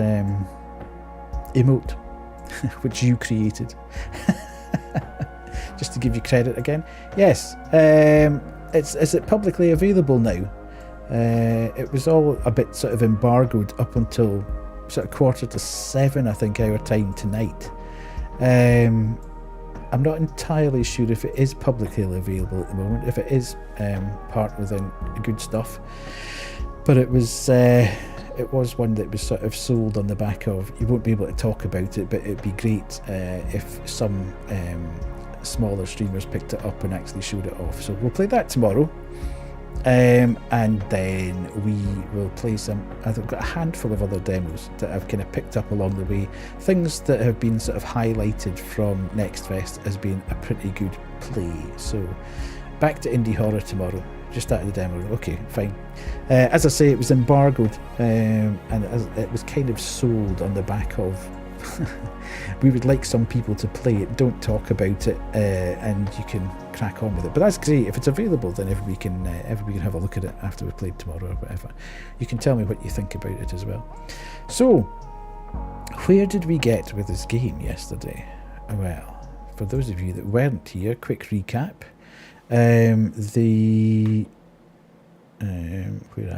emote. which you created. Just to give you credit again. Yes, is it publicly available now? It was all a bit sort of embargoed up until sort of 6:45, I think, our time tonight. I'm not entirely sure if it is publicly available at the moment. If it is, part of the good stuff, but it was one that was sort of sold on the back of, you won't be able to talk about it, but it'd be great if some smaller streamers picked it up and actually showed it off. So we'll play that tomorrow. And then we will play some. I've got a handful of other demos that I've kind of picked up along the way. Things that have been sort of highlighted from Next Fest as being a pretty good play. So back to indie horror tomorrow. Just started the demo. Okay, fine. As I say, it was embargoed, and it was kind of sold on the back of we would like some people to play it, don't talk about it, and you can crack on with it. But that's great. If it's available, then everybody can have a look at it after we've played tomorrow or whatever. You can tell me what you think about it as well. So, where did we get with this game yesterday? Well, for those of you that weren't here, quick recap. Where am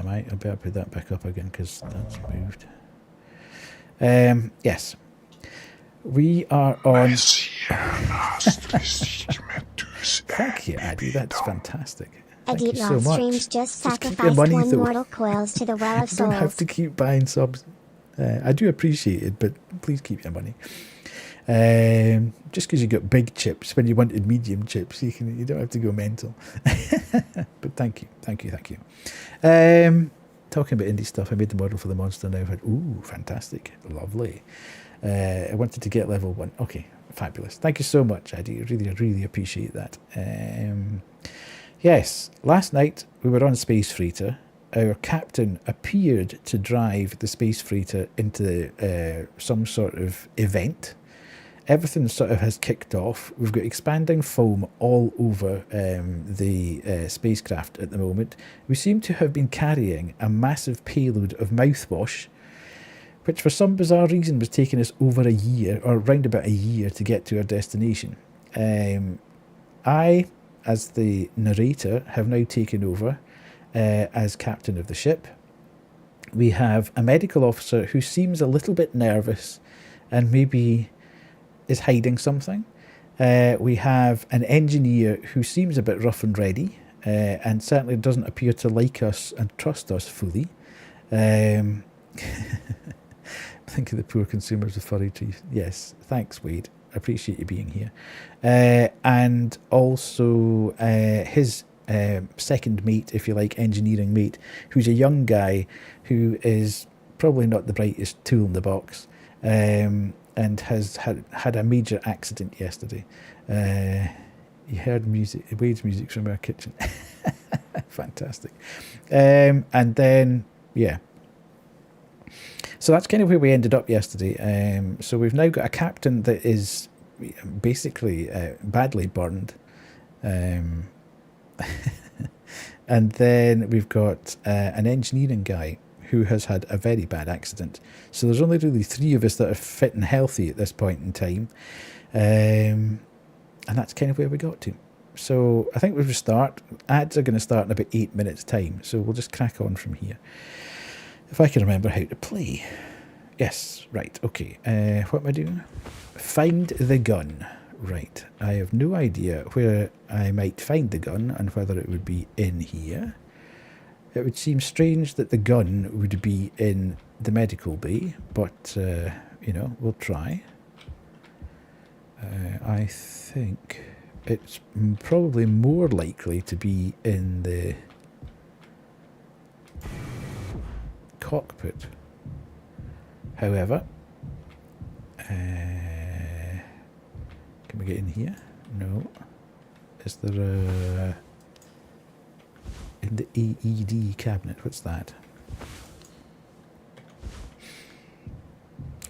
I? I better put that back up again because that's moved. Yes. We are on... Thank you, Addy. That's fantastic. Thank you so much. Streams just sacrificed one mortal coils to the well of souls. You don't have to keep buying subs. I do appreciate it, but please keep your money. Just because you got big chips when you wanted medium chips, you don't have to go mental. But thank you. Talking about indie stuff, I made the model for the monster now. I went, ooh, fantastic, lovely. I wanted to get level 1. Okay, fabulous. Thank you so much, I do really appreciate that. Yes, last night we were on Space Freighter. Our captain appeared to drive the Space Freighter into some sort of event. Everything sort of has kicked off. We've got expanding foam all over the spacecraft at the moment. We seem to have been carrying a massive payload of mouthwash, which for some bizarre reason was taking us over a year, or around about a year, to get to our destination. I, as the narrator, have now taken over as captain of the ship. We have a medical officer who seems a little bit nervous and maybe is hiding something. We have an engineer who seems a bit rough and ready, and certainly doesn't appear to like us and trust us fully. Think of the poor consumers of furry trees. Yes, thanks, Wade. I appreciate you being here. And also his second mate, if you like, engineering mate, who's a young guy who is probably not the brightest tool in the box, and has had a major accident yesterday. You heard music, Wade's music from our kitchen. Fantastic. And then, yeah. So that's kind of where we ended up yesterday. So we've now got a captain that is basically badly burned. And then we've got an engineering guy who has had a very bad accident. So there's only really 3 of us that are fit and healthy at this point in time. And that's kind of where we got to. So I think we'll start. Ads are going to start in about 8 minutes time. So we'll just crack on from here. If I can remember how to play. Yes, right, okay. What am I doing? Find the gun. Right, I have no idea where I might find the gun and whether it would be in here. It would seem strange that the gun would be in the medical bay, but, you know, we'll try. I think it's probably more likely to be in the cockpit. However, can we get in here? No. Is there a... in the AED cabinet? What's that?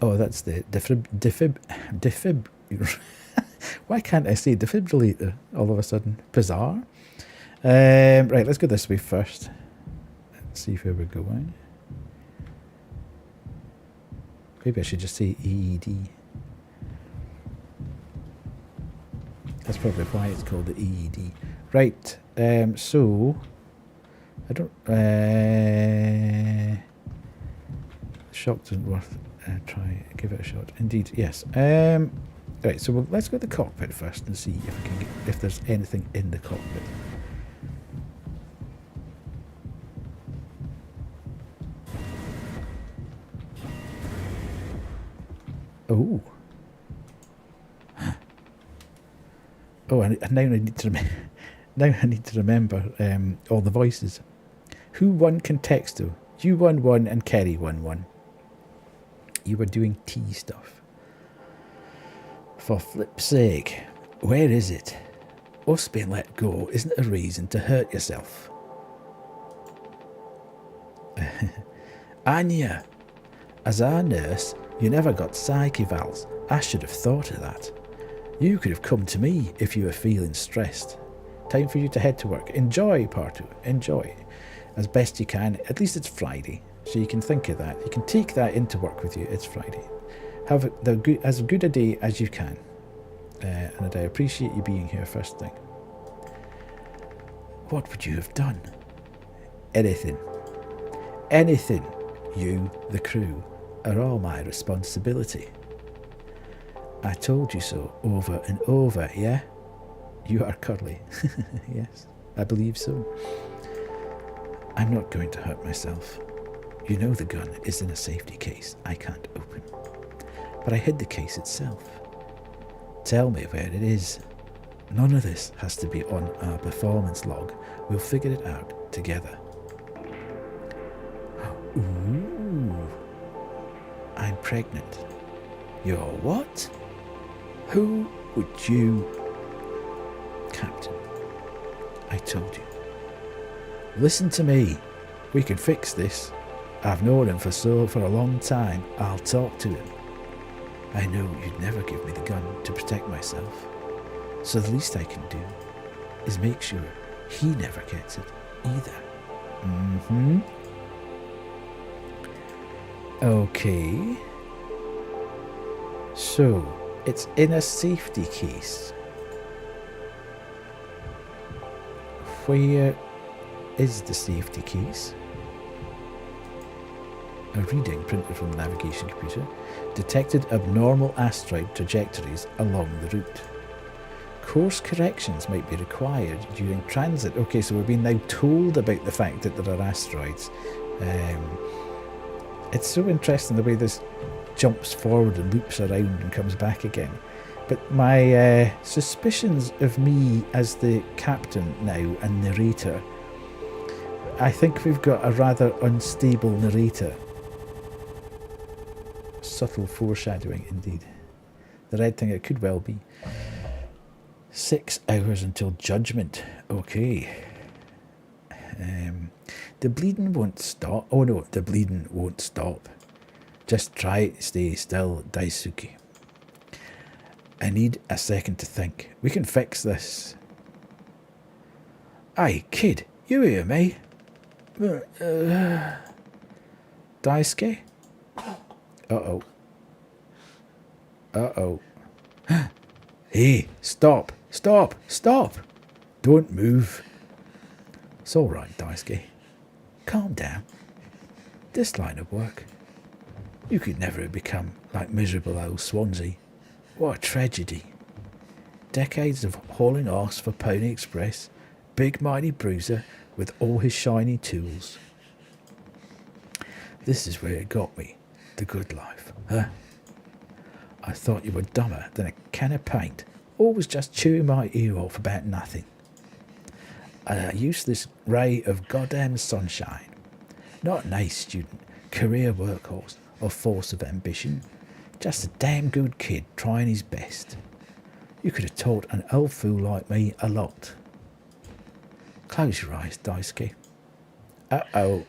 Oh, that's the defib. Why can't I say defibrillator all of a sudden? Bizarre. Right, let's go this way first. Let's see where we're going. Maybe I should just say AED. That's probably why it's called the EED. Right, so I don't shock doesn't worth try give it a shot. Indeed, yes. Right, so let's go to the cockpit first and see if we can get, if there's anything in the cockpit. Oh. Oh, and now I need to remember all the voices. Who won Contexto? You won one and Kerry won one. You were doing tea stuff. For flip's sake, where is it? Us being let go isn't a reason to hurt yourself. Anya, as our nurse, you never got psych evals. I should have thought of that. You could have come to me if you were feeling stressed. Time for you to head to work. Enjoy, Partu. Enjoy. As best you can. At least it's Friday. So you can think of that. You can take that into work with you. It's Friday. Have as good a day as you can. And I appreciate you being here first thing. What would you have done? Anything. Anything. You, the crew, are all my responsibility. I told you so over and over, yeah? You are Curly. Yes, I believe so. I'm not going to hurt myself. You know the gun is in a safety case I can't open. But I hid the case itself. Tell me where it is. None of this has to be on our performance log. We'll figure it out together. Ooh. I'm pregnant. You're what? Who would you... Captain, I told you. Listen to me. We can fix this. I've known him for a long time. I'll talk to him. I know you'd never give me the gun to protect myself. So the least I can do is make sure he never gets it either. Mm-hmm. Okay. So, it's in a safety case. Where is the safety case? A reading printed from the navigation computer detected abnormal asteroid trajectories along the route. Course corrections might be required during transit. Okay, so we're being now told about the fact that there are asteroids. It's so interesting the way this jumps forward and loops around and comes back again. But my suspicions of me as the captain now and narrator, I think we've got a rather unstable narrator. Subtle foreshadowing indeed. The red thing, it could well be. 6 hours until judgment. Okay. The bleeding won't stop. Oh no, the bleeding won't stop. Just try to stay still, Daisuke. I need a second to think. We can fix this. Aye, kid, you hear me? Daisuke? Uh-oh. Uh-oh. Hey, stop, stop, stop. Don't move. It's all right, Daisuke. Calm down. This line of work, you could never become like miserable old Swansea. What a tragedy. Decades of hauling arse for Pony Express, big mighty bruiser with all his shiny tools. This is where it got me, the good life, huh? I thought you were dumber than a can of paint, always just chewing my ear off about nothing. A useless ray of goddamn sunshine. Not an ace student, career workhorse, or force of ambition. Just a damn good kid trying his best. You could have taught an old fool like me a lot. Close your eyes, Daisuke. Uh-oh.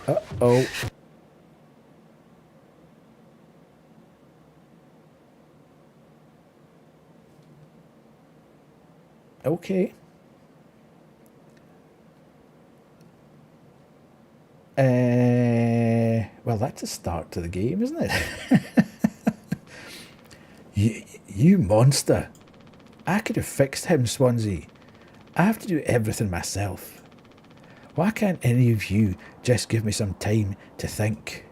Uh-oh. Okay. Well, that's a start to the game, isn't it? You monster. I could have fixed him, Swansea. I have to do everything myself. Why can't any of you just give me some time to think?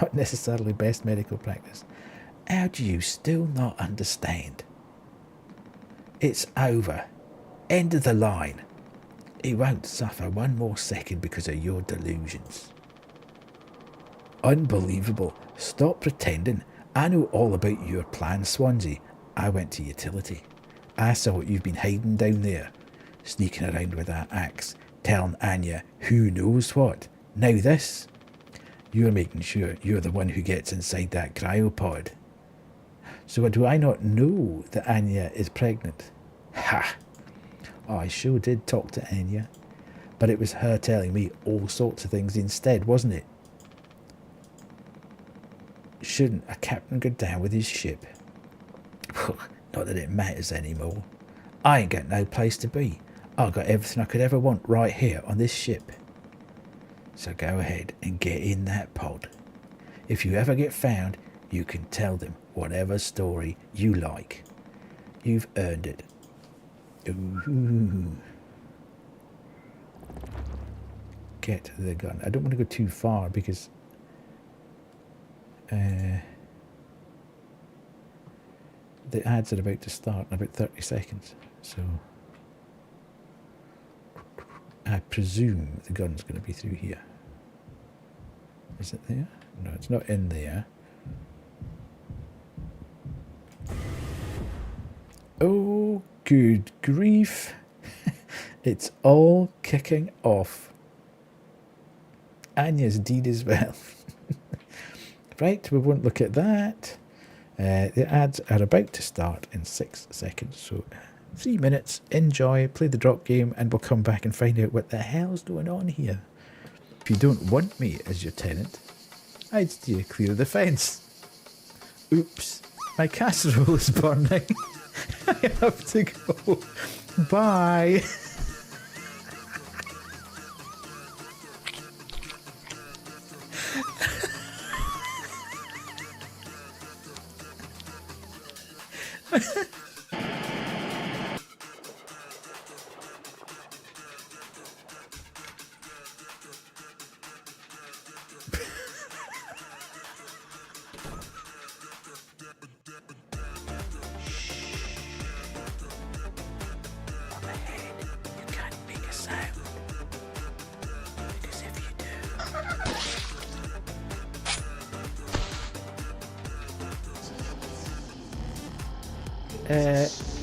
Not necessarily best medical practice. How do you still not understand? It's over. End of the line. He won't suffer one more second because of your delusions. Unbelievable. Stop pretending. I know all about your plan, Swansea. I went to utility. I saw what you've been hiding down there. Sneaking around with that axe, telling Anya who knows what. Now this. You're making sure you're the one who gets inside that cryopod. So do I not know that Anya is pregnant? Ha! Oh, I sure did talk to Anya. But it was her telling me all sorts of things instead, wasn't it? Shouldn't a captain go down with his ship? Not that it matters anymore. I ain't got no place to be. I've got everything I could ever want right here on this ship. So go ahead and get in that pod. If you ever get found, you can tell them whatever story you like. You've earned it. Ooh. Get the gun. I don't want to go too far because the ads are about to start in about 30 seconds. So I presume the gun's going to be through here. Is it there? No, it's not in there. Oh, good grief. It's all kicking off. Anya's deed as well. Right, we won't look at that. The ads are about to start in 6 seconds. So 3 minutes, enjoy, play the drop game, and we'll come back and find out what the hell's going on here. If you don't want me as your tenant, I'd steer clear of the fence. Oops, my casserole is burning. I have to go. Bye.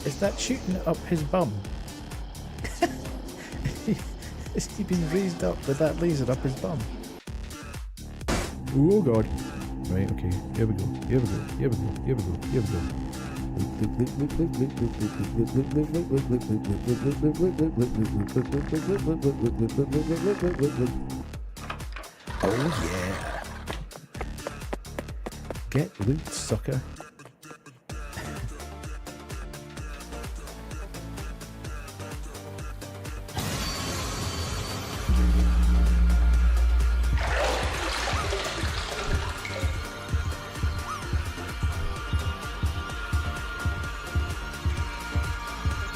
Is that shooting up his bum? Has he been raised up with that laser up his bum? Oh god. Right, okay. Here we go. Here we go. Here we go. Here we go. Here we go. Oh yeah. Get loot, sucker.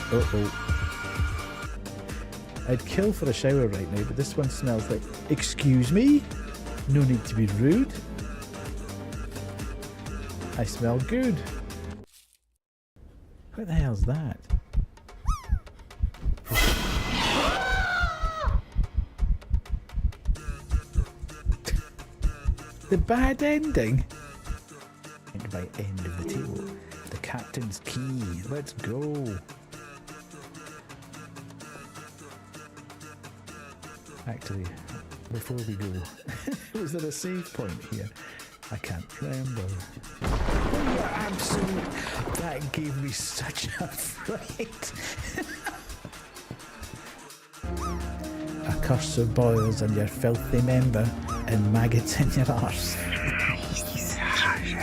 Uh-oh. I'd kill for a shower right now, but this one smells like... Excuse me? No need to be rude. I smell good. What the hell's that? The bad ending? And by end of the table, the captain's key. Let's go. Actually, before we go, was there a save point here? I can't remember. Oh, you're absolute... That gave me such a fright. A curse of boils on your filthy member and maggots in your arse.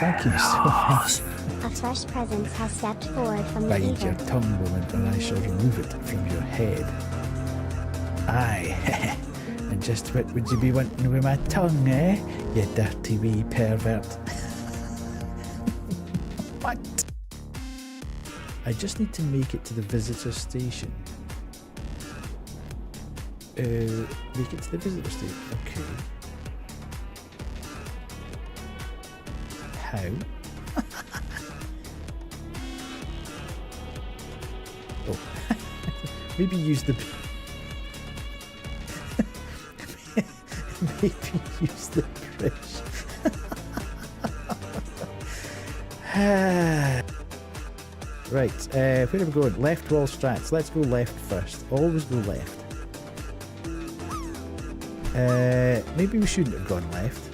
Thank you so much. A fresh presence has stepped forward from the Bide leader. your tongue, woman, and I shall remove it from your head. Aye, And just what would you be wanting with my tongue, eh? You dirty wee pervert. What? I just need to make it to the visitor station. Make it to the visitor station. Okay. How? Oh. Maybe use the... Maybe use the bridge. Right, where are we going? Left wall strats. Let's go left first. Always go left. Maybe we shouldn't have gone left.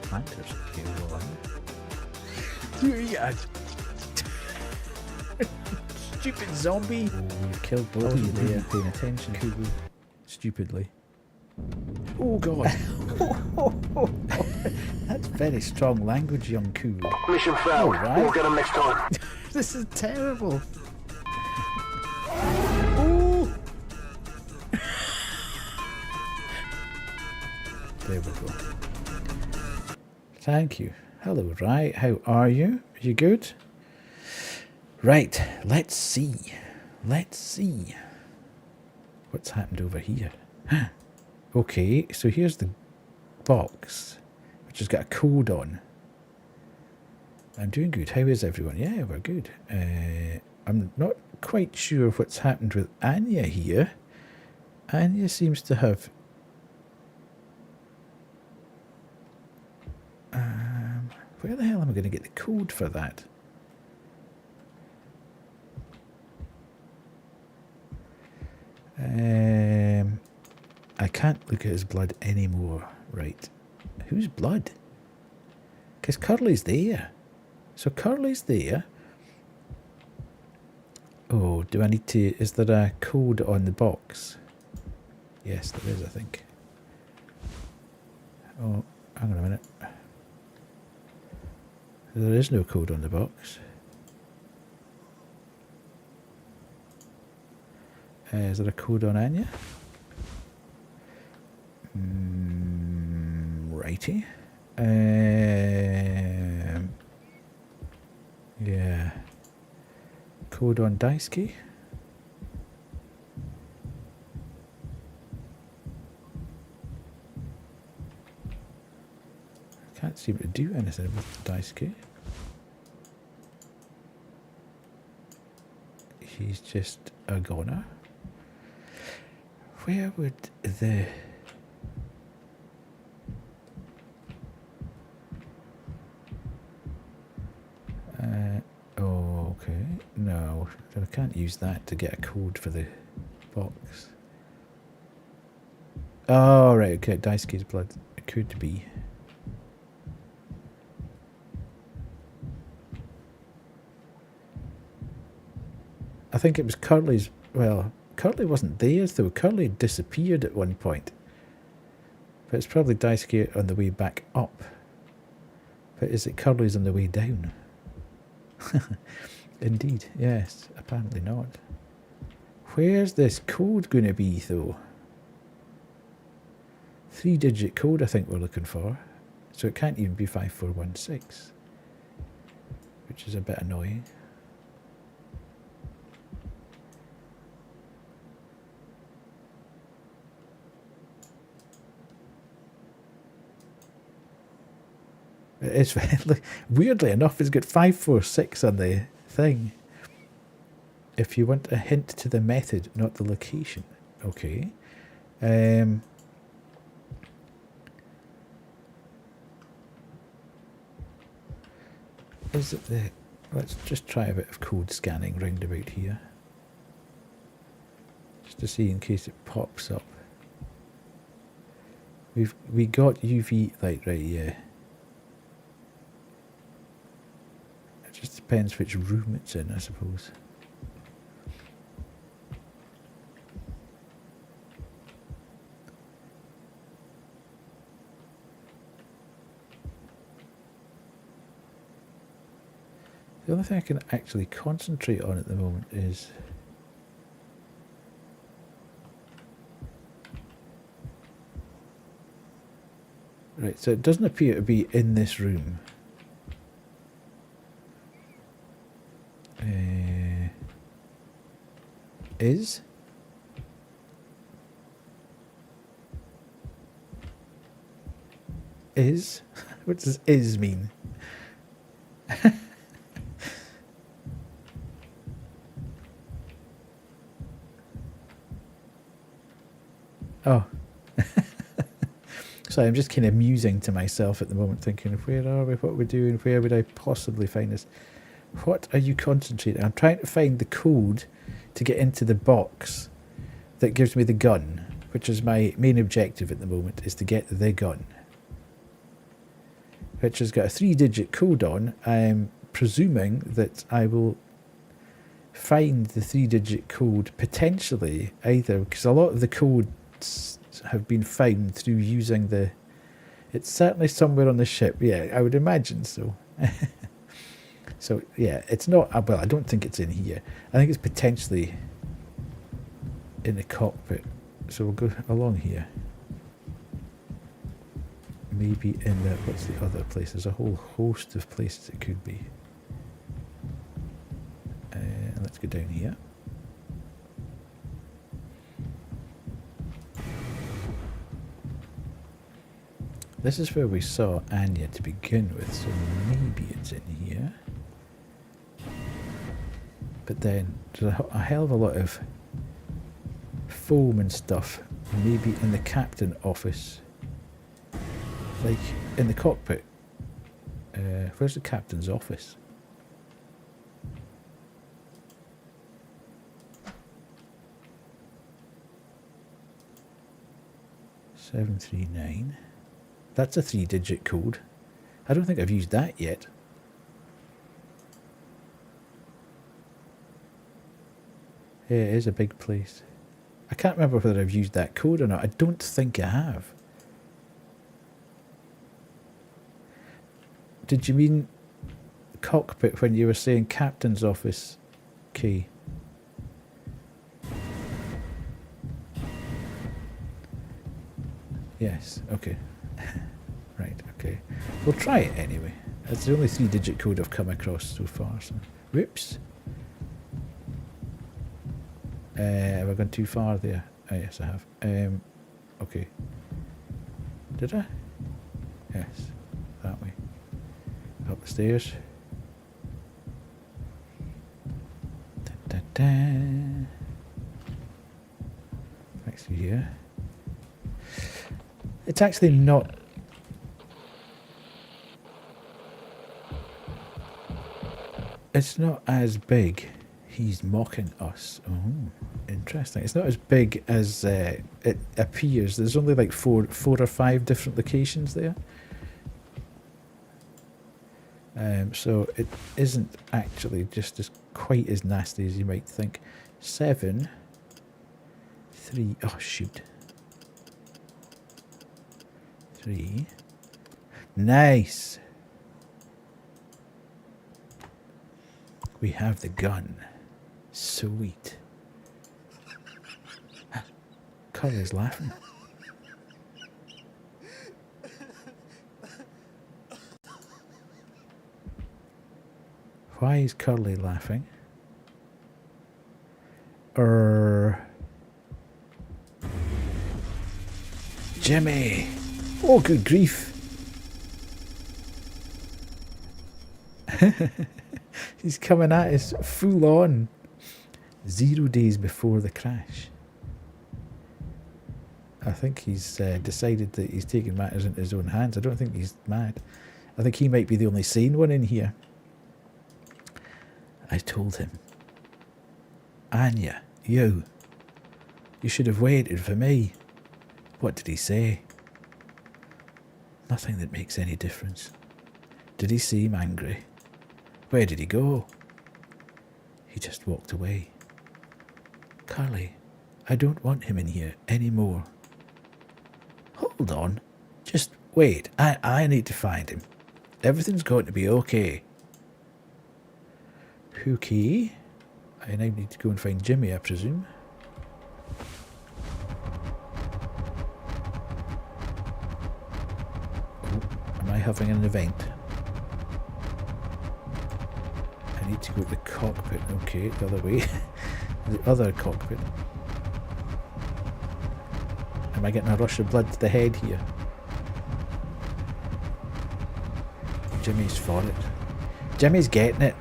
Planters. Okay, go on. Stupid zombie! Oh, you killed both of you there. Paying attention. Cool. Stupidly. Oh god. That's very strong language, young Cool. Mission failed. Right. We'll get him next time. This is terrible. Oh. There we go. Thank you. Hello, right? How are you? Are you good? Right, let's see. Let's see. What's happened over here? Okay, so here's the box, which has got a code on. I'm doing good. How is everyone? Yeah, we're good. I'm not quite sure what's happened with Anya here. Anya seems to have... where the hell am I going to get the code for that? I can't look at his blood anymore. Right. Whose blood? Because Curly's there. So Curly's there. Oh, do I need to... Is there a code on the box? Yes, there is, I think. Oh, hang on a minute. There is no code on the box. Is there a code on Anya? Righty. Yeah. Code on Daisuke. Can't seem to do anything with Daisuke. He's just a goner. Where would the... oh, okay. No, I can't use that to get a code for the box. Oh, right, okay, Daisuke's blood. It could be. I think it was Curly's... Well, Curly wasn't there, though. Curly disappeared at one point. But it's probably Daisuke on the way back up. But is it Curly's on the way down? Indeed, yes. Apparently not. Where's this code going to be, though? 3-digit code, I think we're looking for. So it can't even be 5416. Which is a bit annoying. It's weirdly enough, it's got 546 on the thing. If you want a hint to the method, not the location. Okay. Is it the... Let's just try a bit of code scanning round about here. Just to see in case it pops up. We got UV... Right, yeah. Just depends which room it's in, I suppose. The only thing I can actually concentrate on at the moment is Right, so it doesn't appear to be in this room. Is? Is? What does is mean? Oh. Sorry, I'm just kind of musing to myself at the moment, thinking, where are we, what are we doing, where would I possibly find this? What are you concentrating? I'm trying to find the code to get into the box that gives me the gun, which is my main objective at the moment, is to get the gun. Which has got a 3-digit code on. I'm presuming that I will find the 3-digit code potentially either, because a lot of the codes have been found through using the... It's certainly somewhere on the ship, yeah, I would imagine so. So, yeah, it's not... Well, I don't think it's in here. I think it's potentially in the cockpit. So we'll go along here. Maybe in the... What's the other place? There's a whole host of places it could be. Let's go down here. This is where we saw Anya to begin with, so maybe it's in here. But then there's a hell of a lot of foam and stuff, maybe in the captain office. Like in the cockpit. Where's the captain's office? $739. That's a 3-digit code. I don't think I've used that yet. Yeah, it is a big place. I can't remember whether I've used that code or not. I don't think I have. Did you mean cockpit when you were saying captain's office key? Yes, okay. Right, okay. We'll try it anyway. It's the only 3-digit code I've come across so far. So. Whoops. Have I gone too far there? Oh, yes, I have. Okay. Did I? Yes, that way. Up the stairs. Da, da, da. Back through here. It's actually not... It's not as big. He's mocking us. Oh, interesting. It's not as big as it appears. There's only like four or five different locations there. So it isn't actually just as quite as nasty as you might think. 7, 3. Oh shoot. 3. Nice. We have the gun. Sweet. Curly's laughing. Why is Curly laughing? Jimmy! Oh, good grief. He's coming at us full on. 0 days before the crash. I think he's decided that he's taking matters into his own hands. I don't think he's mad. I think he might be the only sane one in here. I told him, Anya, you should have waited for me. What did he say? Nothing that makes any difference. Did he seem angry? Where did he go? He just walked away. Carly, I don't want him in here anymore. Hold on. Just wait. I need to find him. Everything's going to be okay. Okay. I now need to go and find Jimmy, I presume. Am I having an event? I need to go to the cockpit. Okay, the other way. The other cockpit. Am I getting a rush of blood to the head here? Jimmy's for it. Jimmy's getting it.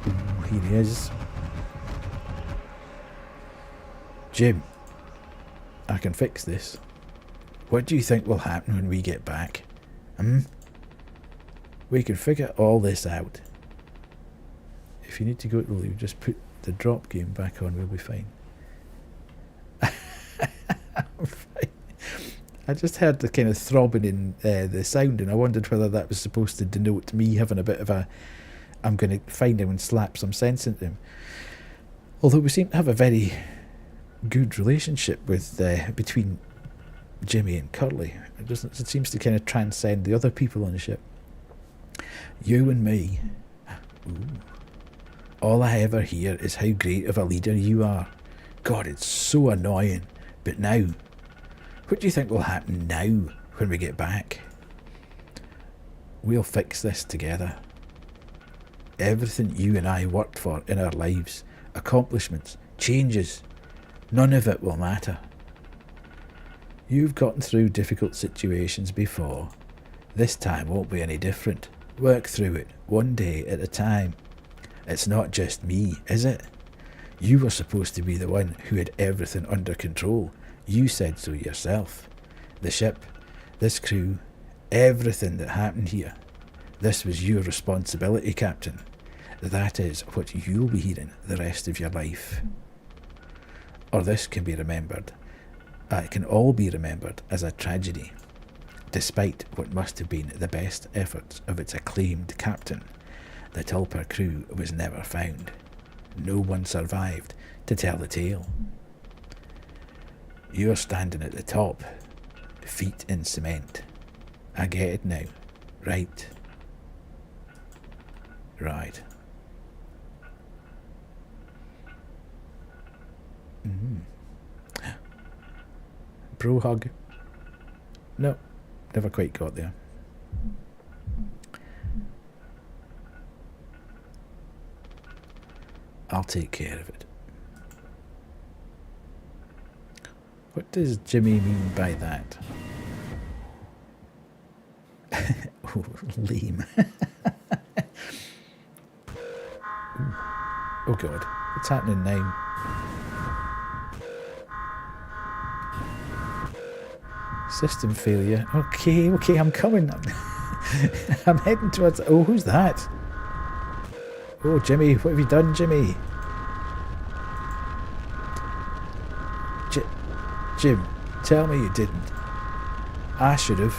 Ooh, here he is. Jim, I can fix this. What do you think will happen when we get back? We can figure all this out. If you need to go to the loo, just put the drop game back on, we'll be fine. I'm fine. I just heard the kind of throbbing in the sound, and I wondered whether that was supposed to denote me having a bit of a, I'm going to find him and slap some sense into him. Although we seem to have a very good relationship with between Jimmy and Curly. It seems to kind of transcend the other people on the ship. You and me. Ooh. All I ever hear is how great of a leader you are. God, it's so annoying. But now, what do you think will happen now when we get back? We'll fix this together. Everything you and I worked for in our lives, accomplishments, changes, none of it will matter. You've gotten through difficult situations before. This time won't be any different. Work through it, one day at a time. It's not just me, is it? You were supposed to be the one who had everything under control. You said so yourself. The ship, this crew, everything that happened here. This was your responsibility, Captain. That is what you'll be hearing the rest of your life. Or this can be remembered. It can all be remembered as a tragedy, despite what must have been the best efforts of its acclaimed captain. The Tulper crew was never found. No one survived to tell the tale. You're standing at the top, feet in cement. I get it now. Right. Right. Bro hug. No, never quite got there. I'll take care of it. What does Jimmy mean by that? Oh, lame. Oh God, what's happening now? System failure. Okay, I'm coming. I'm heading towards... Oh, who's that? Oh, Jimmy, what have you done, Jimmy? Jim, tell me you didn't. I should have.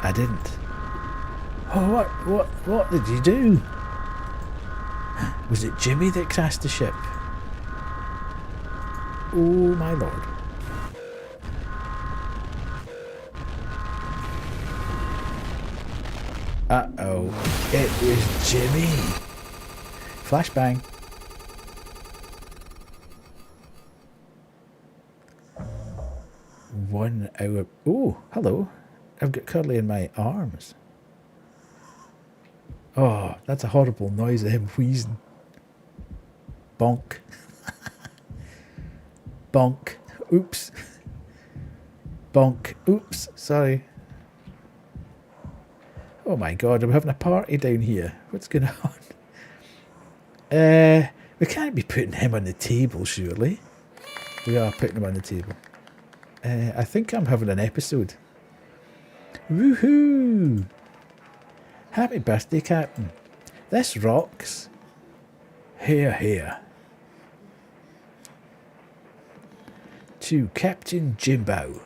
I didn't. Oh, what did you do? Was it Jimmy that crashed the ship? Oh, my lord. Uh-oh. It was Jimmy. Flashbang. One hour. Oh, hello. I've got Curly in my arms. Oh, that's a horrible noise of him wheezing. Bonk. Bonk. Oops. Bonk. Oops. Sorry. Oh my God, we're having a party down here. What's going on? We can't be putting him on the table, surely. We are putting him on the table. I think I'm having an episode. Woohoo! Happy birthday, Captain. This rocks. Hear, hear. To Captain Jimbo.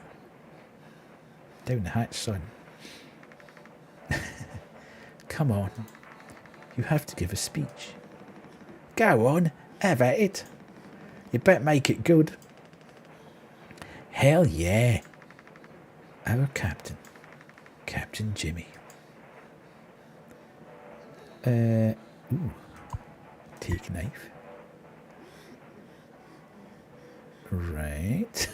Down the hatch, son. Come on. You have to give a speech. Go on, have at it. You better make it good. Hell yeah. Our captain, Captain Jimmy. Ooh. Take knife. Right.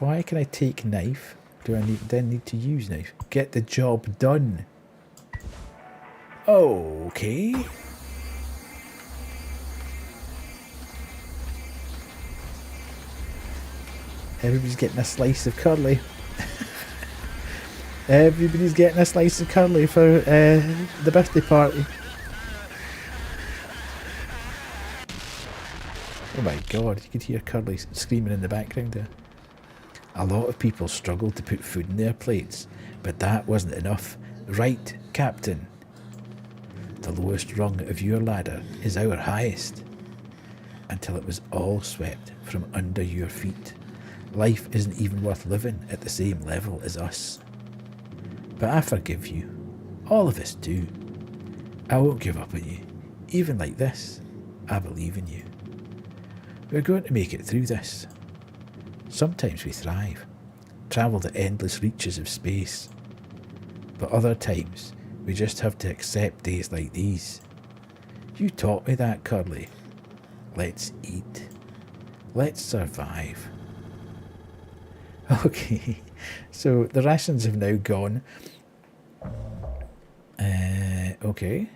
Why can I take knife? Do I then need to use knife? Get the job done. Okay. Everybody's getting a slice of curly. Everybody's getting a slice of curly for the birthday party. Oh my god, you could hear Curly screaming in the background there. A lot of people struggle to put food in their plates, but that wasn't enough. Right, Captain. The lowest rung of your ladder is our highest. Until it was all swept from under your feet. Life isn't even worth living at the same level as us. But I forgive you. All of us do. I won't give up on you. Even like this, I believe in you. We're going to make it through this. Sometimes we thrive, travel the endless reaches of space. But other times, we just have to accept days like these. You taught me that, Curly. Let's eat. Let's survive. Okay, so the rations have now gone. Okay.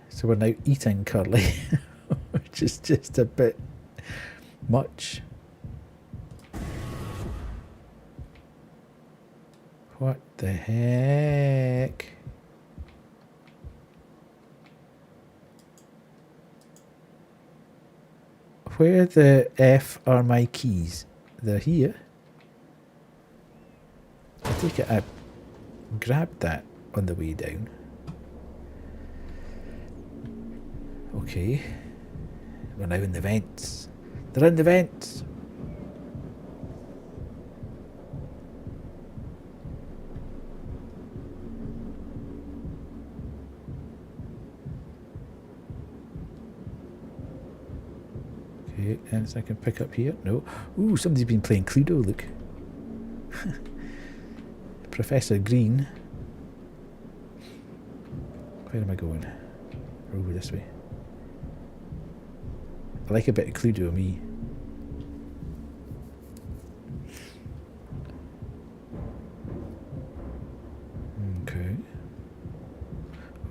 So we're now eating Curly, which is just a bit much. What the heck? Where the F are my keys? They're here. I take it I grabbed that on the way down. Okay. We're now in the vents. They're in the vents. Okay, anything I can pick up here? No. Ooh, somebody's been playing Cluedo, look. Professor Green. Where am I going? Over this way. I like a bit of Cluedo, me. Okay.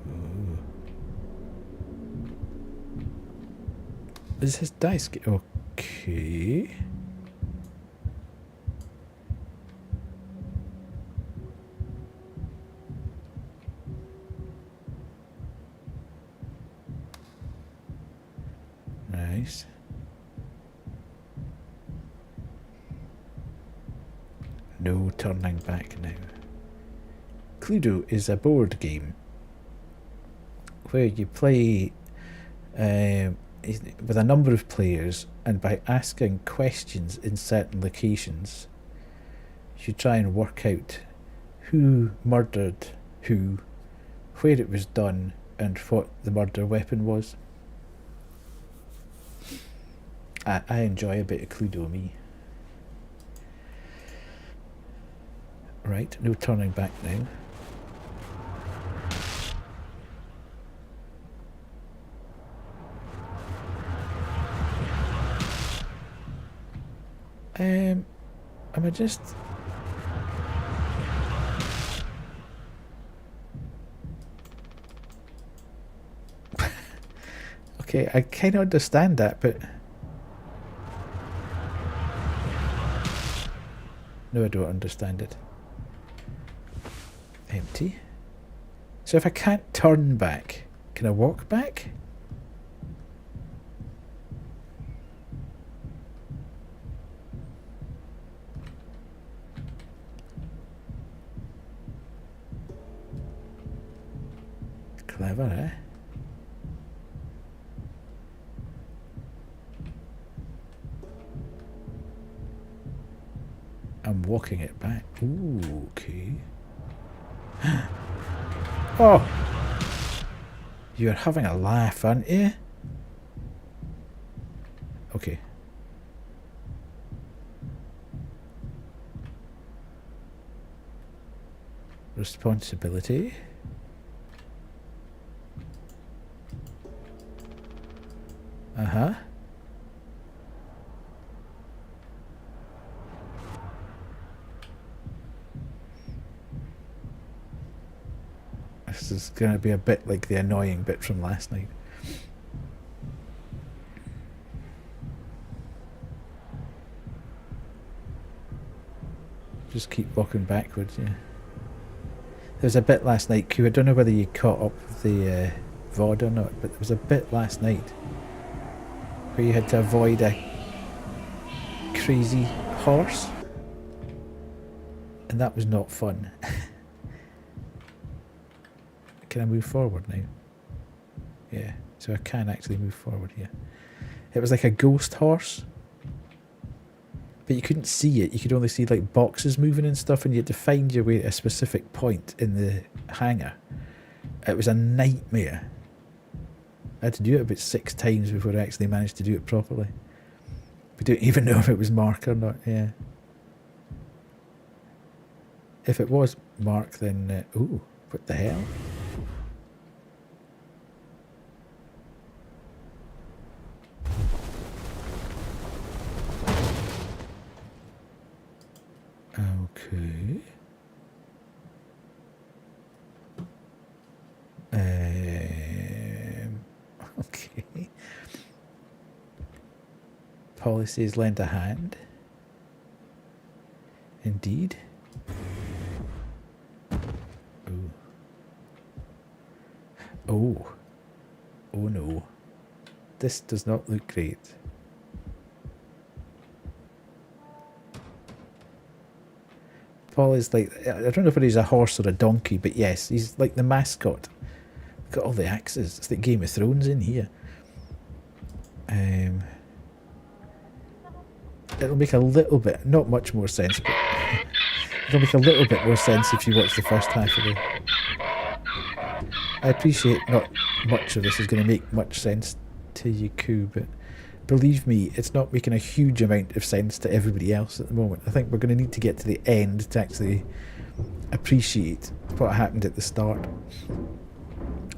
Ooh. Is his dice? Okay. Nice. No turning back now. Cluedo is a board game where you play with a number of players, and by asking questions in certain locations, you try and work out who murdered who, where it was done, and what the murder weapon was. I enjoy a bit of Cluedo, me. Right, no turning back now. Am I just... Okay, I kind of understand that, but... No, I don't understand it. Empty. So if I can't turn back, can I walk back? Clever, eh? I'm walking it back. Ooh, okay. Oh! You're having a laugh, aren't you? Okay. Responsibility. Uh-huh. is going to be a bit like the annoying bit from last night. Just keep walking backwards, yeah. There was a bit last night, Q, I don't know whether you caught up with the VOD or not, but there was a bit last night where you had to avoid a crazy horse. And that was not fun. Can I move forward now? Yeah, so I can actually move forward here. It was like a ghost horse. But you couldn't see it, you could only see like boxes moving and stuff, and you had to find your way to a specific point in the hangar. It was a nightmare. I had to do it about 6 times before I actually managed to do it properly. We don't even know if it was Mark or not, yeah. If it was Mark, then... ooh, what the hell? Okay. Okay. Policies lend a hand. Indeed. Oh. Oh. Oh no. This does not look great. Paul is like, I don't know if he's a horse or a donkey, but yes, he's like the mascot. Got all the axes. It's like Game of Thrones in here. It'll make a little bit, not much more sense, but it'll make a little bit more sense if you watch the first half of it. I appreciate not much of this is going to make much sense to you, Koo, but believe me, it's not making a huge amount of sense to everybody else at the moment. I think we're going to need to get to the end to actually appreciate what happened at the start.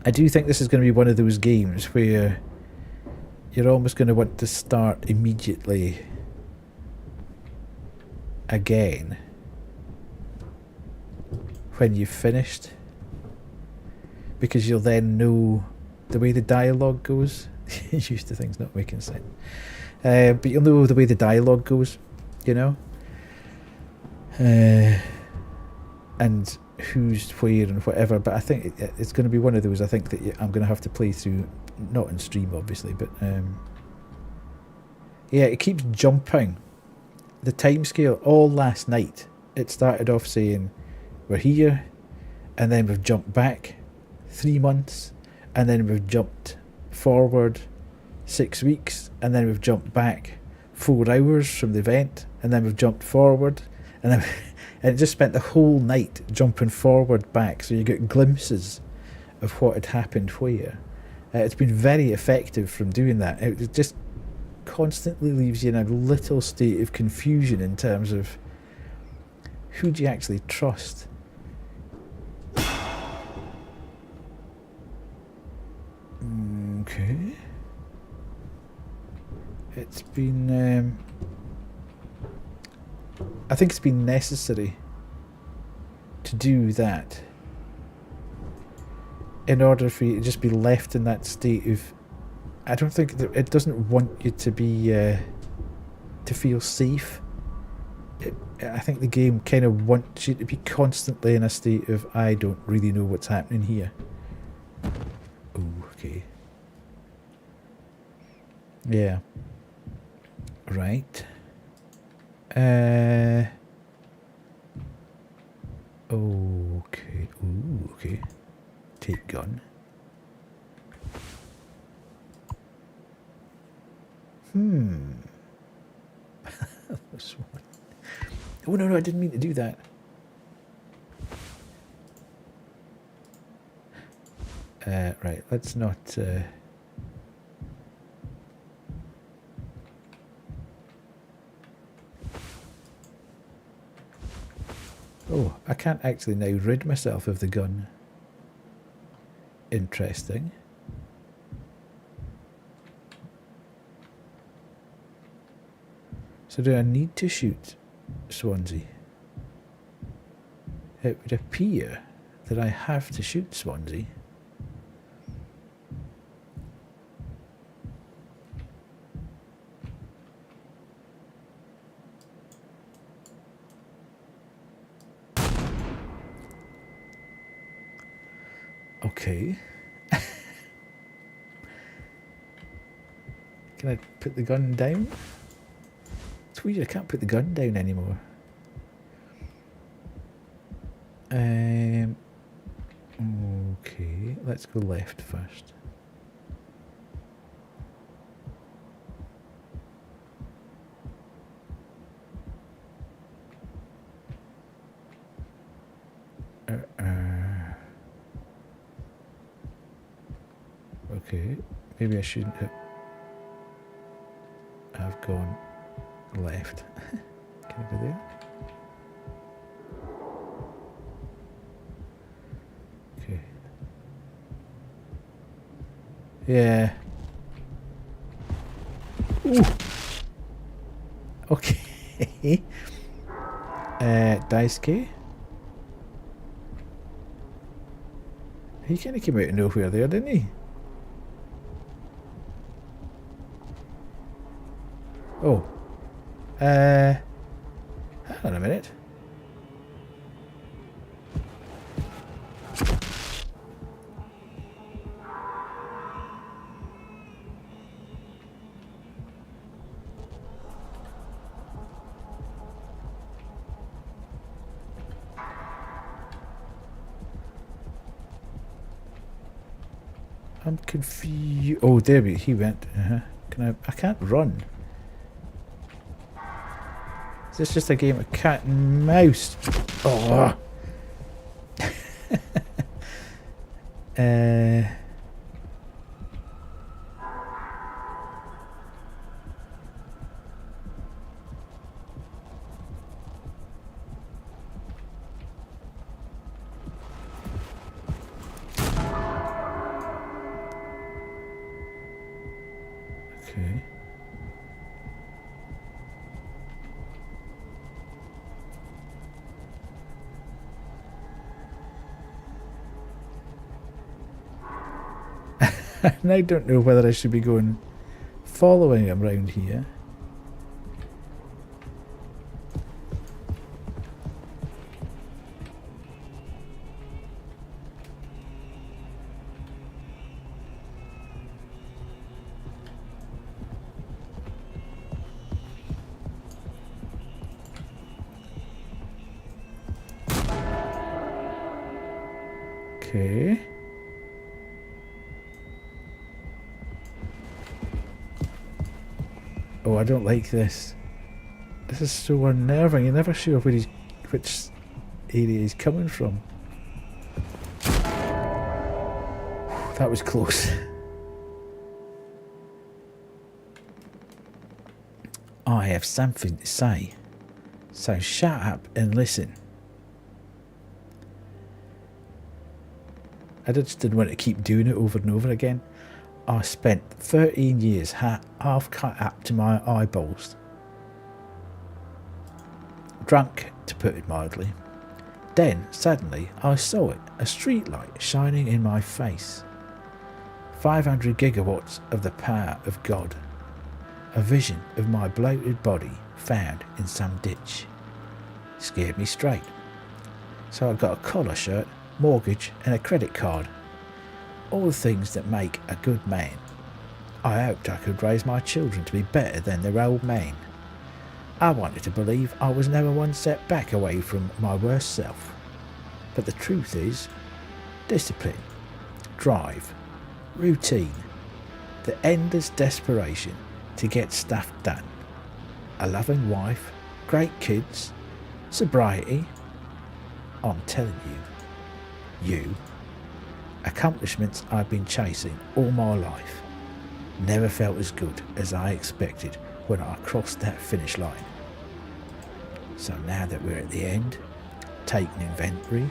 I do think this is going to be one of those games where you're almost going to want to start immediately again when you've finished, because you'll then know the way the dialogue goes. Used to things not making sense, but you'll know the way the dialogue goes, you know, and who's where and whatever. But I think it's going to be one of those, I think, that I'm going to have to play through, not on stream obviously, but yeah, it keeps jumping the timescale. All last night it started off saying we're here, and then we've jumped back 3 months, and then we've jumped forward 6 weeks, and then we've jumped back 4 hours from the event, and then we've jumped forward, and then and it just spent the whole night jumping forward back, so you get glimpses of what had happened where. It's been very effective from doing that. It just constantly leaves you in a little state of confusion in terms of who do you actually trust. Okay. It's been I think it's been necessary to do that in order for you to just be left in that state of, I don't think that it doesn't want you to be to feel safe. I think the game kind of wants you to be constantly in a state of, I don't really know what's happening here. Oh, okay. Yeah. Right. Okay. Ooh, okay. Take gun. This one. Oh no, I didn't mean to do that. Right, let's not oh, I can't actually now rid myself of the gun. Interesting. So do I need to shoot Swansea? It would appear that I have to shoot Swansea. Okay. Can I put the gun down? It's weird, I can't put the gun down anymore. Okay, let's go left first. Okay, maybe I shouldn't have gone left. Can I go there? Okay. Yeah. Ooh. Okay. Daisuke. He kind of came out of nowhere there, didn't he? Oh. Hang on a minute. I'm confused. Oh, there he went. I can't run. Is this just a game of cat and mouse? Oh. Okay. And I don't know whether I should be going following him around here. Okay. Oh, I don't like this. This is so unnerving. You're never sure where which area he's coming from. That was close. I have something to say. So shut up and listen. I just didn't want to keep doing it over and over again. I spent 13 years half cut up to my eyeballs. Drunk, to put it mildly. Then, suddenly, I saw it, a street light shining in my face. 500 gigawatts of the power of God. A vision of my bloated body found in some ditch. Scared me straight. So I got a collar shirt, mortgage and a credit card. All the things that make a good man. I hoped I could raise my children to be better than their old man. I wanted to believe I was never one step back away from my worst self. But the truth is, discipline, drive, routine, the endless desperation to get stuff done. A loving wife, great kids, sobriety. I'm telling you, accomplishments I've been chasing all my life, never felt as good as I expected when I crossed that finish line. So now that we're at the end, taking inventory,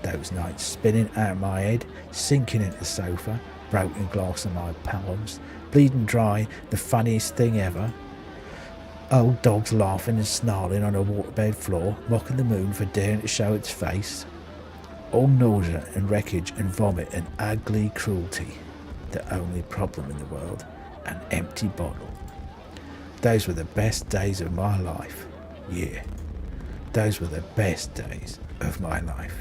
those nights spinning out of my head, sinking into the sofa, broken glass on my palms, bleeding dry, the funniest thing ever, old dogs laughing and snarling on a waterbed floor, mocking the moon for daring to show its face, all nausea and wreckage and vomit and ugly cruelty, the only problem in the world, an empty bottle. Those were the best days of my life. Yeah, those were the best days of my life.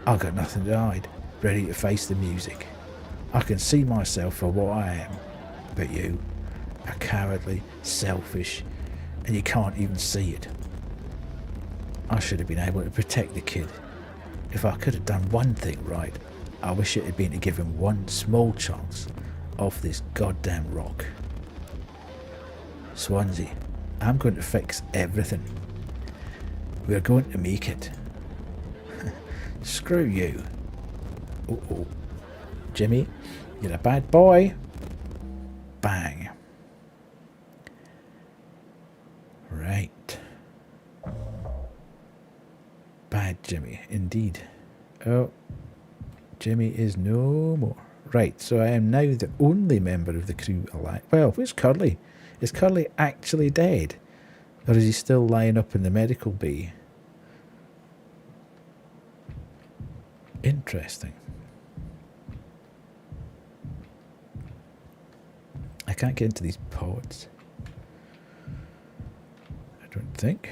I got nothing to hide. ready to face the music. I can see myself for what I am, but you are cowardly, selfish, and you can't even see it. I should have been able to protect the kid. If I could have done one thing right, I wish it had been to give him one small chance off this goddamn rock. Swansea, I'm going to fix everything. We're going to make it. Screw you. Uh-oh. Jimmy, you're a bad boy. Bang. Right. Bad Jimmy, indeed. Oh, Jimmy is no more. Right, so I am now the only member of the crew alive. Well, where's Curly? Is Curly actually dead? Or is he still lying up in the medical bay? Interesting. I can't get into these pods. I don't think.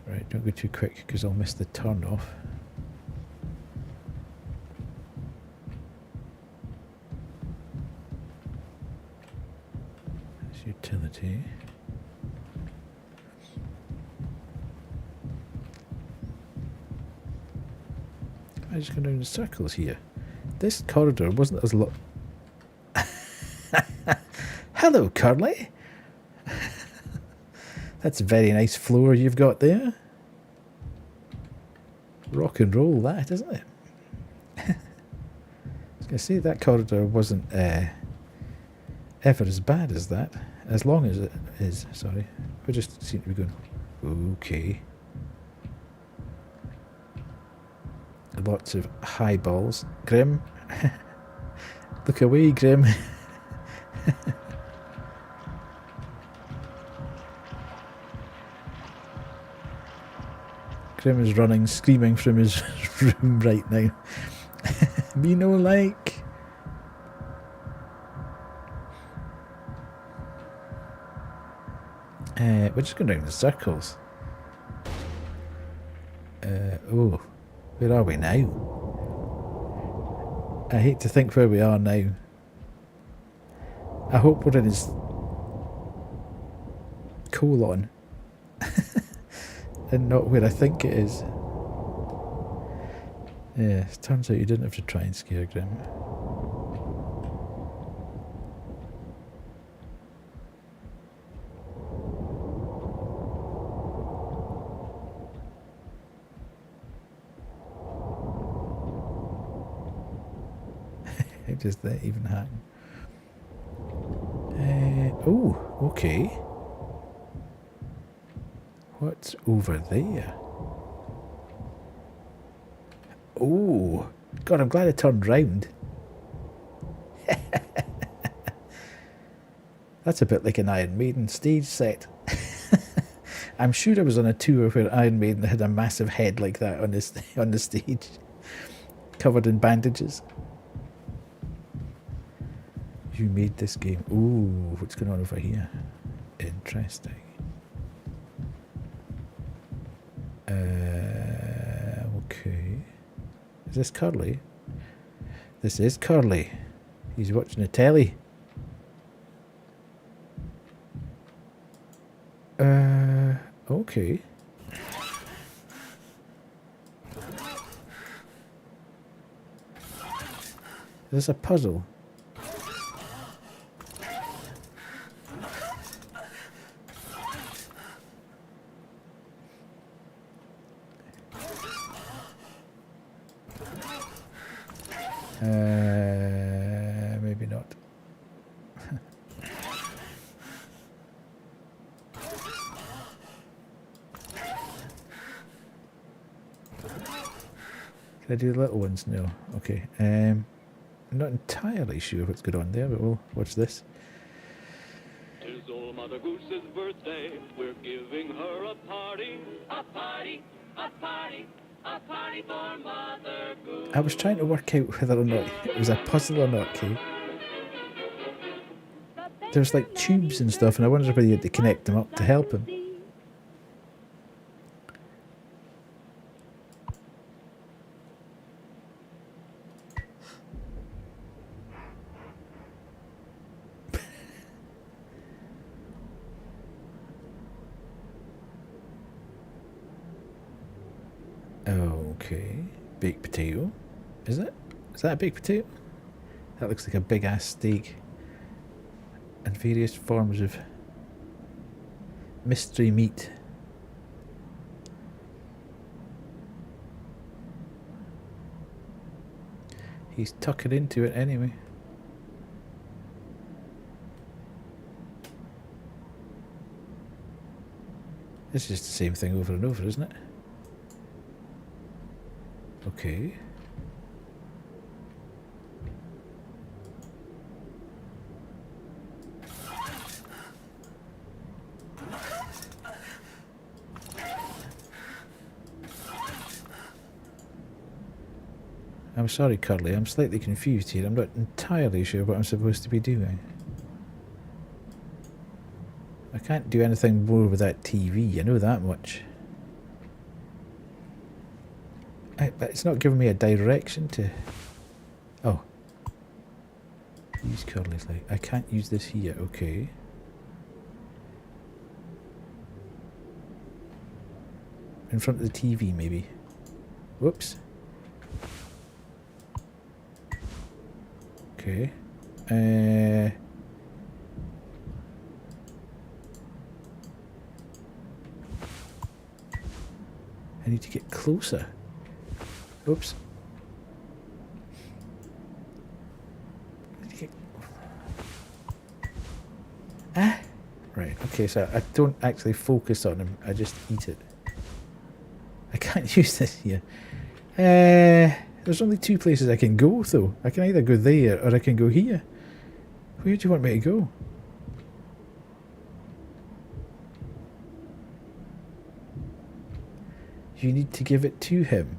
Right, don't go too quick because I'll miss the turn off. There's utility. I just go down in circles here. This corridor wasn't as long. Hello, Curly. That's a very nice floor you've got there. Rock and roll, that, isn't it? I was going to say that corridor wasn't ever as bad as that. As long as it is, sorry. We just seem to be going, okay. Lots of high balls. Grim. Look away, Grim. Grim is running, screaming from his room right now. Me no like. We're just going round in circles. Oh, where are we now? I hate to think where we are now. I hope we're in his colon. And not where I think it is. Yeah, it turns out you didn't have to try and scare Grim. How does that even happen? Oh, okay. What's over there? Oh, God, I'm glad I turned round. That's a bit like an Iron Maiden stage set. I'm sure I was on a tour where Iron Maiden had a massive head like that on the stage, covered in bandages. You made this game. Ooh, what's going on over here? Interesting. Okay. Is this Curly? This is Curly. He's watching the telly. Okay. Is this a puzzle? Maybe not. Can I do the little ones? No. Okay. I'm not entirely sure what's going on there, but we'll watch this. Tis old Mother Goose's birthday. We're giving her a party. A party. A party. A party for Mother Goose. I was trying to work out whether or not it was a puzzle or not, okay? There's like tubes and stuff, and I wondered whether you had to connect them up to help him. Okay. Baked potato. Is it? Is that a baked potato? That looks like a big ass steak. And various forms of mystery meat. He's tucking into it anyway. It's just the same thing over and over, isn't it? Okay. I'm sorry, Curly, I'm slightly confused here. I'm not entirely sure what I'm supposed to be doing. I can't do anything more with that TV, I know that much. But it's not giving me a direction to... Oh. Use Curly's light. I can't use this here, okay. In front of the TV, maybe. Whoops. Okay. I need to get closer. Oops. Ah! Right, okay, so I don't actually focus on him, I just eat it. I can't use this here. There's only two places I can go, though. I can either go there, or I can go here. Where do you want me to go? You need to give it to him.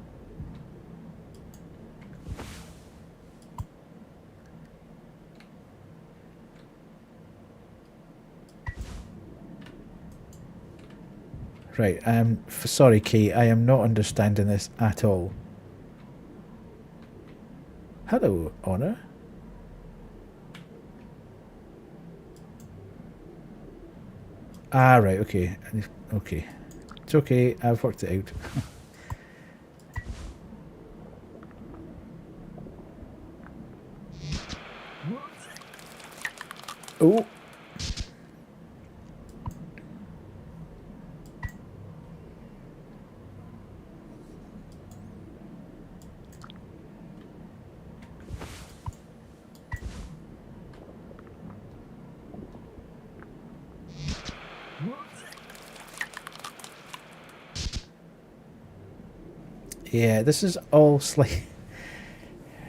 Right, sorry Kate, I am not understanding this at all. Hello, Honor. Ah, right, okay. Okay. It's okay, I've worked it out. Oh! Yeah, this is all slight.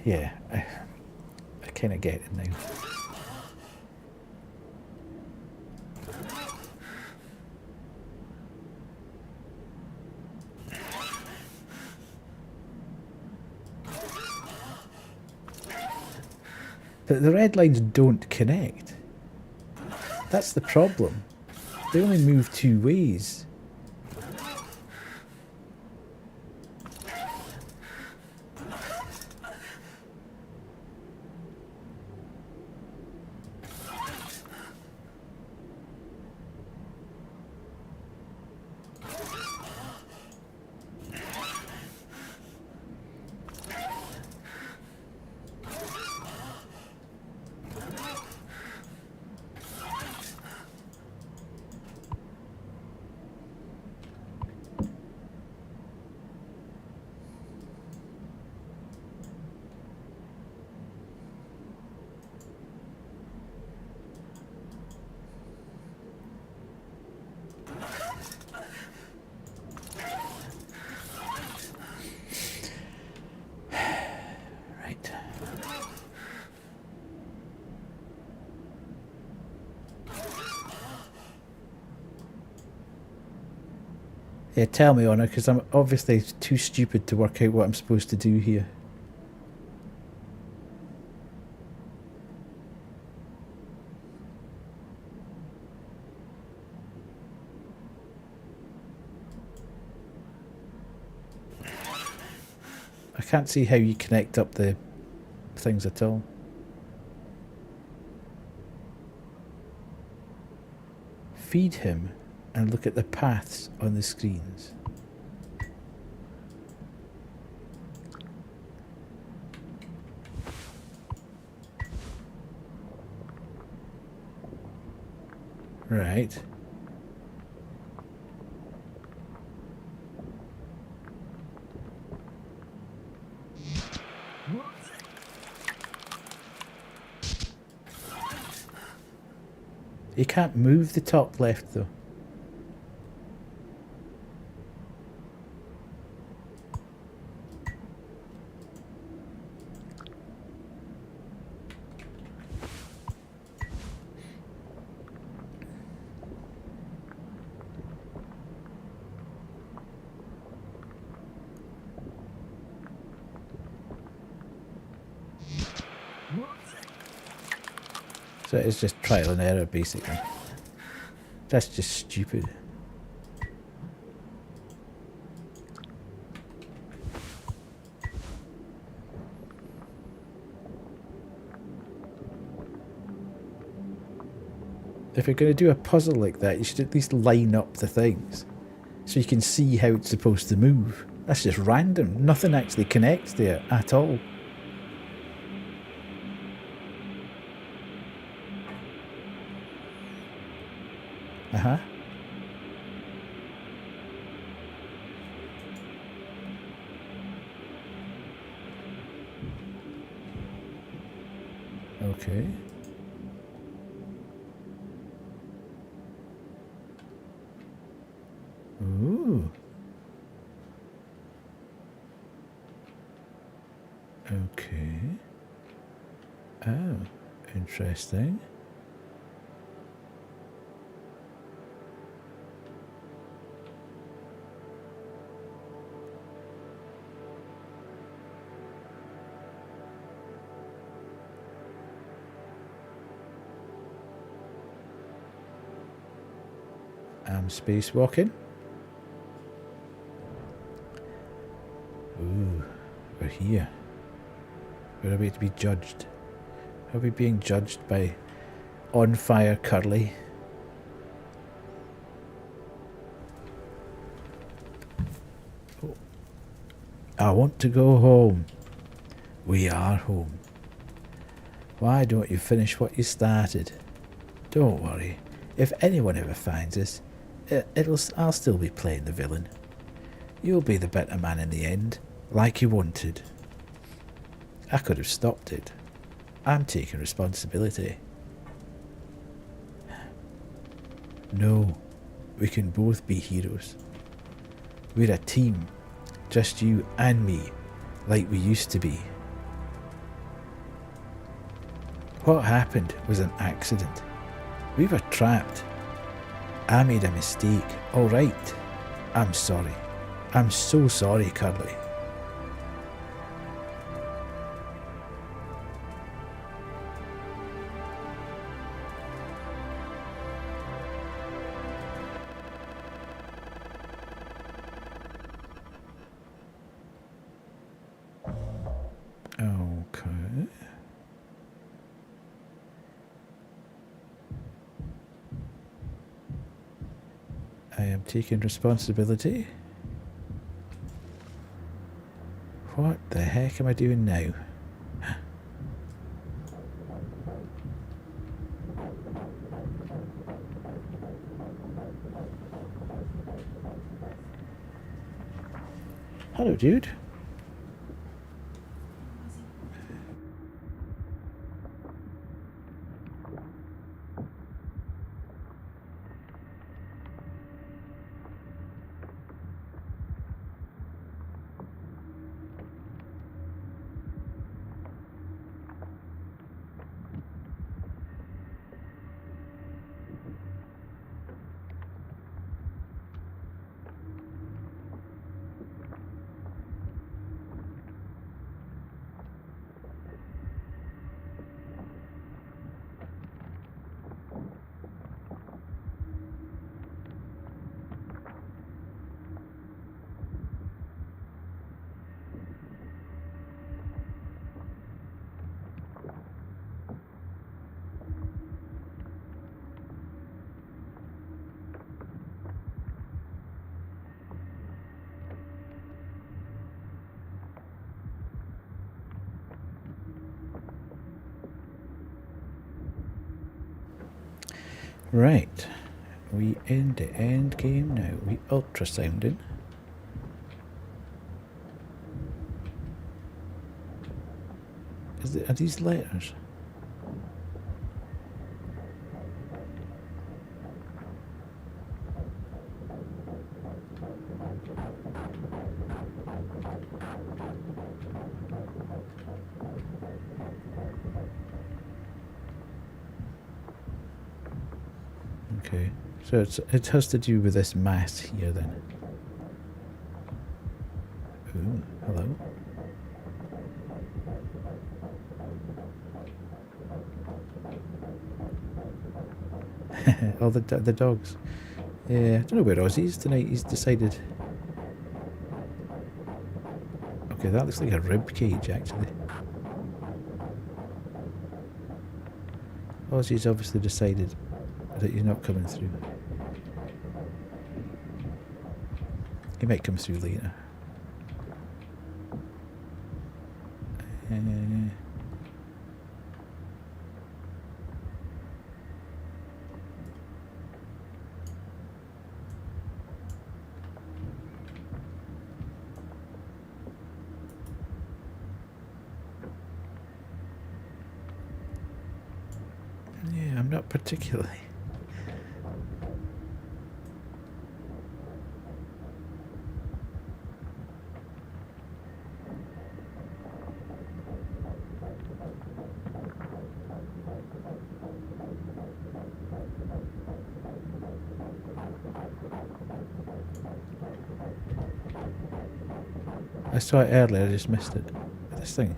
Yeah, I kind of get it now. But the red lines don't connect. That's the problem. They only move two ways. Yeah, tell me, Honor, because I'm obviously too stupid to work out what I'm supposed to do here. I can't see how you connect up the things at all. Feed him and look at the paths on the screens. Right. You can't move the top left though. So it's just trial and error basically. That's just stupid. If you're going to do a puzzle like that, you should at least line up the things so you can see how it's supposed to move. That's just random. Nothing actually connects there at all. Uh-huh. Okay. Ooh. Okay. Oh, interesting. I'm spacewalking. Ooh, we're here. We're about to be judged. Are we being judged by On Fire Curly? Oh. I want to go home. We are home. Why don't you finish what you started? Don't worry. If anyone ever finds us, I'll still be playing the villain. You'll be the better man in the end, like you wanted. I could have stopped it. I'm taking responsibility. No, we can both be heroes. We're a team, just you and me, like we used to be. What happened was an accident. We were trapped. I made a mistake, alright. I'm sorry. I'm so sorry, Curly. Okay. I am taking responsibility. What the heck am I doing now? Hello, dude. Right. We in the end game now. We ultrasounding. Are these letters? Okay, so it has to do with this mass here then. Ooh, hello. Oh, the dogs. Yeah, I don't know where Ozzy is tonight. He's decided. Okay, that looks like a rib cage actually. Ozzy's obviously decided that he's not coming through. He might come through later. Yeah, I'm not particularly. I saw it earlier, I just missed it. This thing.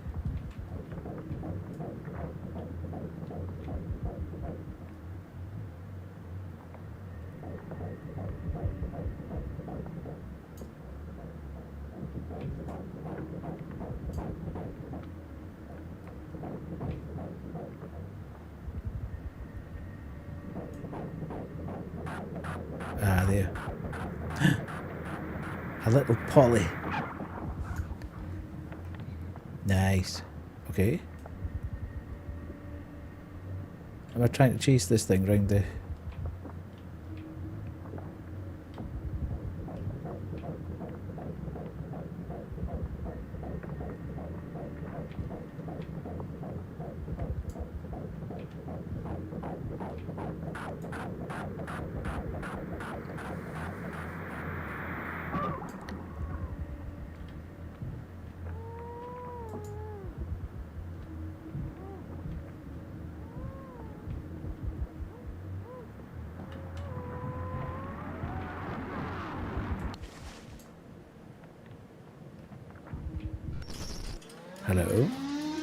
Ah, there. A little Polly. Nice. Okay. Am I trying to chase this thing round the... Hello?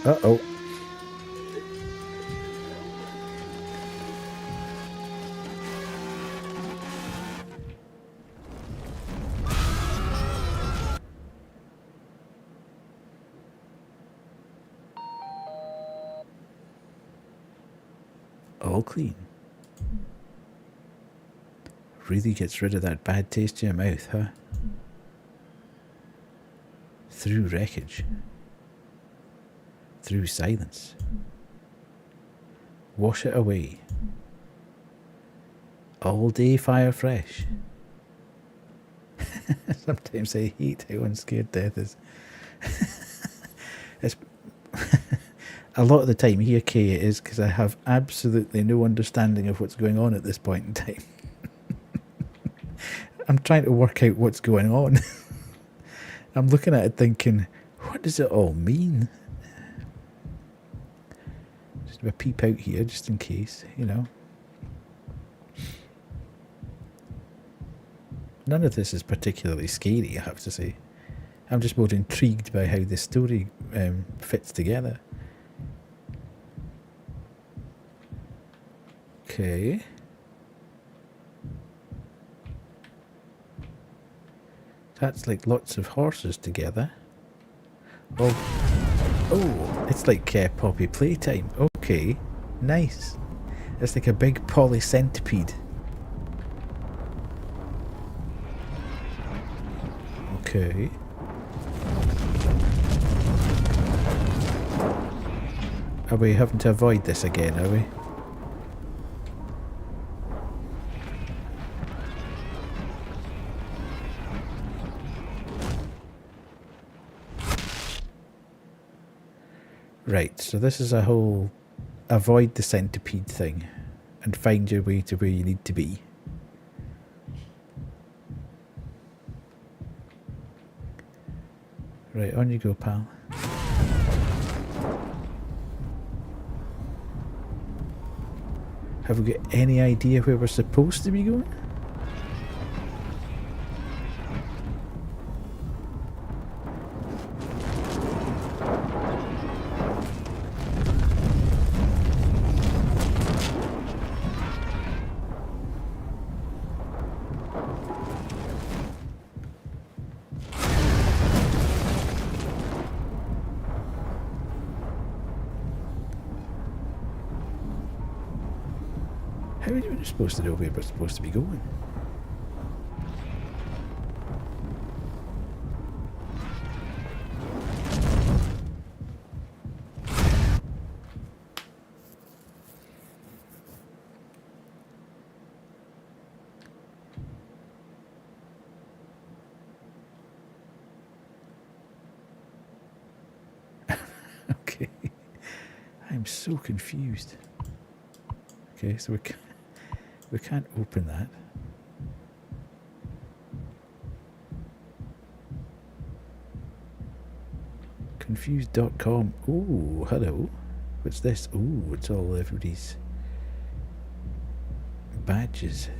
Uh-oh. All clean. Really gets rid of that bad taste in your mouth, huh? Through wreckage. Through silence. Wash it away. All day fire fresh. Sometimes I hate how unscared death is. It's a lot of the time here, Kay, it is because I have absolutely no understanding of what's going on at this point in time. I'm trying to work out what's going on. I'm looking at it thinking, what does it all mean? Just a peep out here just in case, you know. None of this is particularly scary, I have to say. I'm just more intrigued by how this story fits together. Okay. That's like lots of horses together. Oh, it's like Poppy playtime. Okay, nice. It's like a big polycentripede. Okay. Are we having to avoid this again, are we? Right, so this is a whole avoid the centipede thing and find your way to where you need to be. Right, on you go, pal. Have we got any idea where we're supposed to be going? How are you supposed to know where we're supposed to be going? Okay. I'm so confused. Okay, so we can't open that. Confused.com. Oh, hello. What's this? Oh, it's all everybody's badges.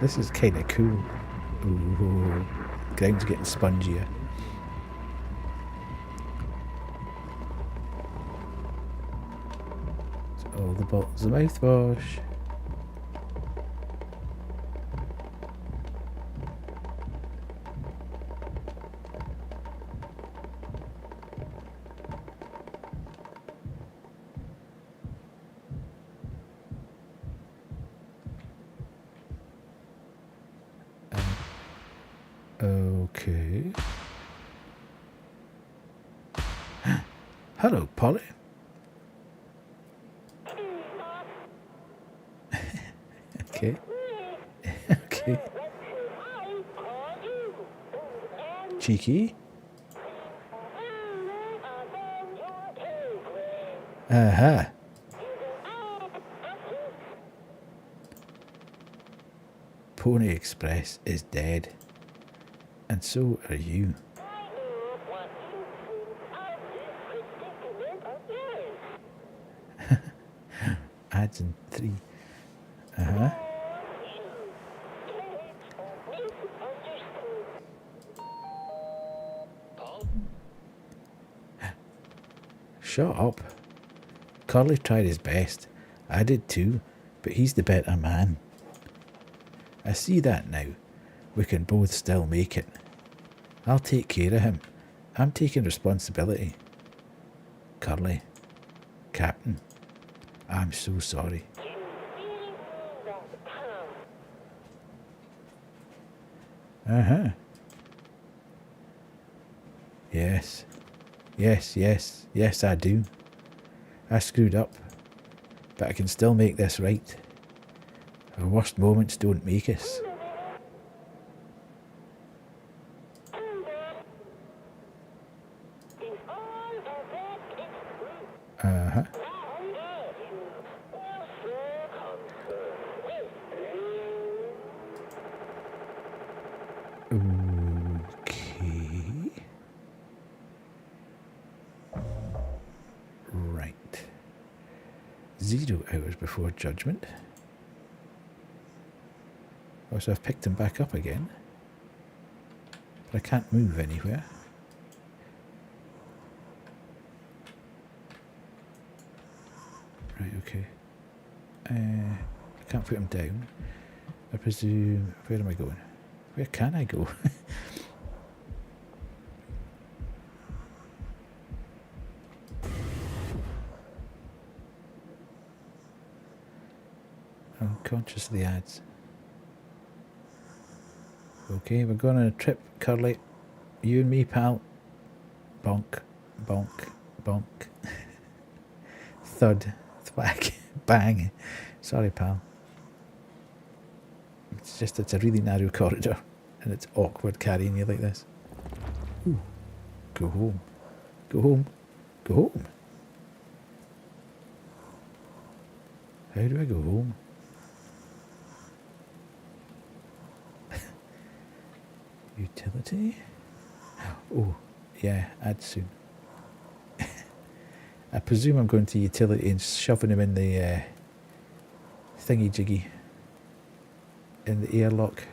This is kind of cool. Ooh, ground's getting spongier. So all the bottles of mouthwash. Okay. Hello, Polly. Okay. Okay. Cheeky. Uh-huh. Pony Express is dead. And so are you. Ads in 3. Uh-huh. Shut up. Curly tried his best. I did too, but he's the better man. I see that now. We can both still make it. I'll take care of him. I'm taking responsibility. Curly. Captain. I'm so sorry. Uh-huh. Yes. Yes, yes, yes, I do. I screwed up. But I can still make this right. Our worst moments don't make us. Uh-huh. Okay. Right. 0 hours before judgment. Oh, so I've picked him back up again. But I can't move anywhere. Right, okay. I can't put him down. I presume... Where am I going? Where can I go? I'm conscious of the ads. Okay, we're going on a trip, Curly. You and me, pal. Bonk, bonk, bonk. Thud, thwack, bang. Sorry, pal. It's just, it's a really narrow corridor and it's awkward carrying you like this. Ooh. Go home. Go home. Go home. How do I go home? Utility? Oh, yeah, add soon. I presume I'm going to utility and shoving him in the thingy-jiggy. In the airlock.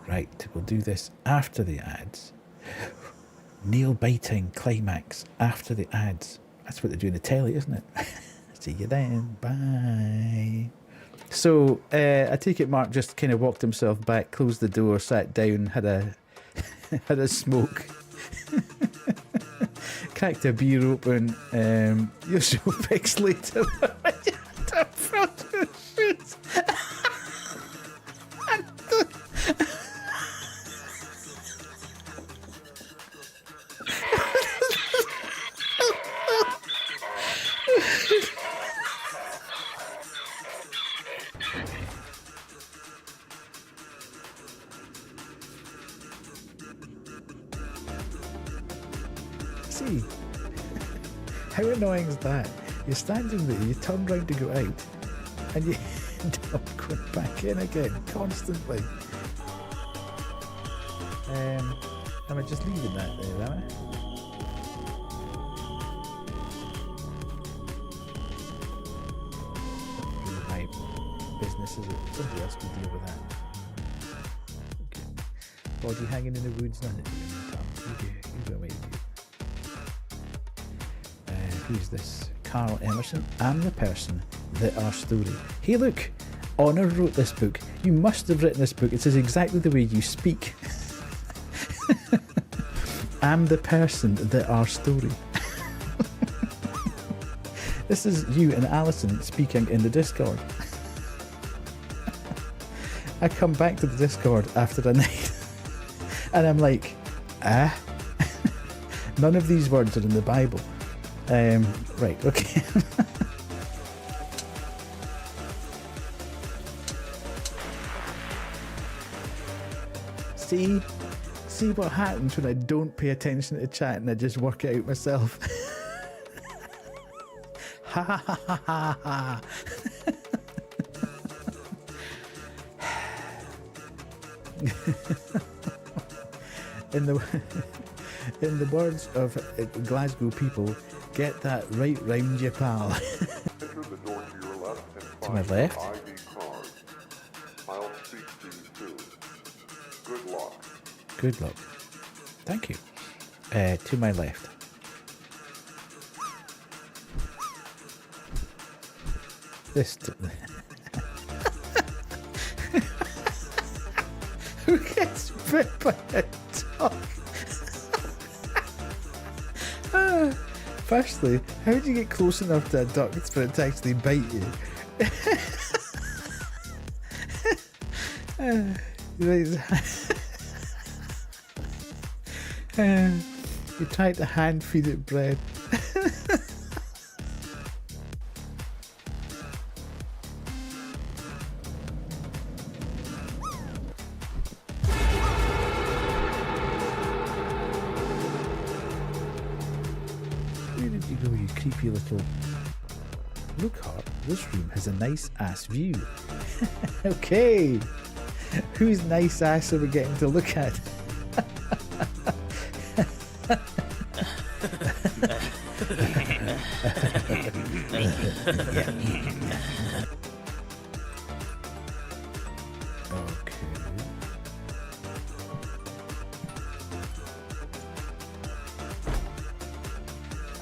Right, we'll do this after the ads. Nail-biting climax after the ads. That's what they do in the telly, isn't it? See you then. Bye. So, I take it Mark just kind of walked himself back, closed the door, sat down, had a had a smoke. Cracked a beer open. You're so pixelated. See, how annoying is that? You're standing there, you turn round to go out, and you end up going back in again constantly. Am I just leaving that there, am I? Really my business, is it? Somebody else can deal with that. Okay. Body hanging in the woods, none of you. You go away. Who's this? Carl Emerson. I'm the person that our story. Hey look, Honor wrote this book. You must have written this book. It says exactly the way you speak. I'm the person that our story. This is you and Alison speaking in the Discord. I come back to the Discord after a night and I'm like, none of these words are in the Bible. Right, okay. See what happens when I don't pay attention to chat and I just work it out myself. Ha ha ha ha ha ha. In the words of Glasgow people, get that right round you, pal. Enter the door to your left and To my find left? ID card. I'll speak to you soon. Good luck. Good luck. Thank you. To my left. This. Who gets bit by a dog? Firstly, how do you get close enough to a duck for it to actually bite you? You tried to hand feed it bread. Where did you go, you creepy little... Look, Hart, this room has a nice ass view. Okay, whose nice ass are we getting to look at?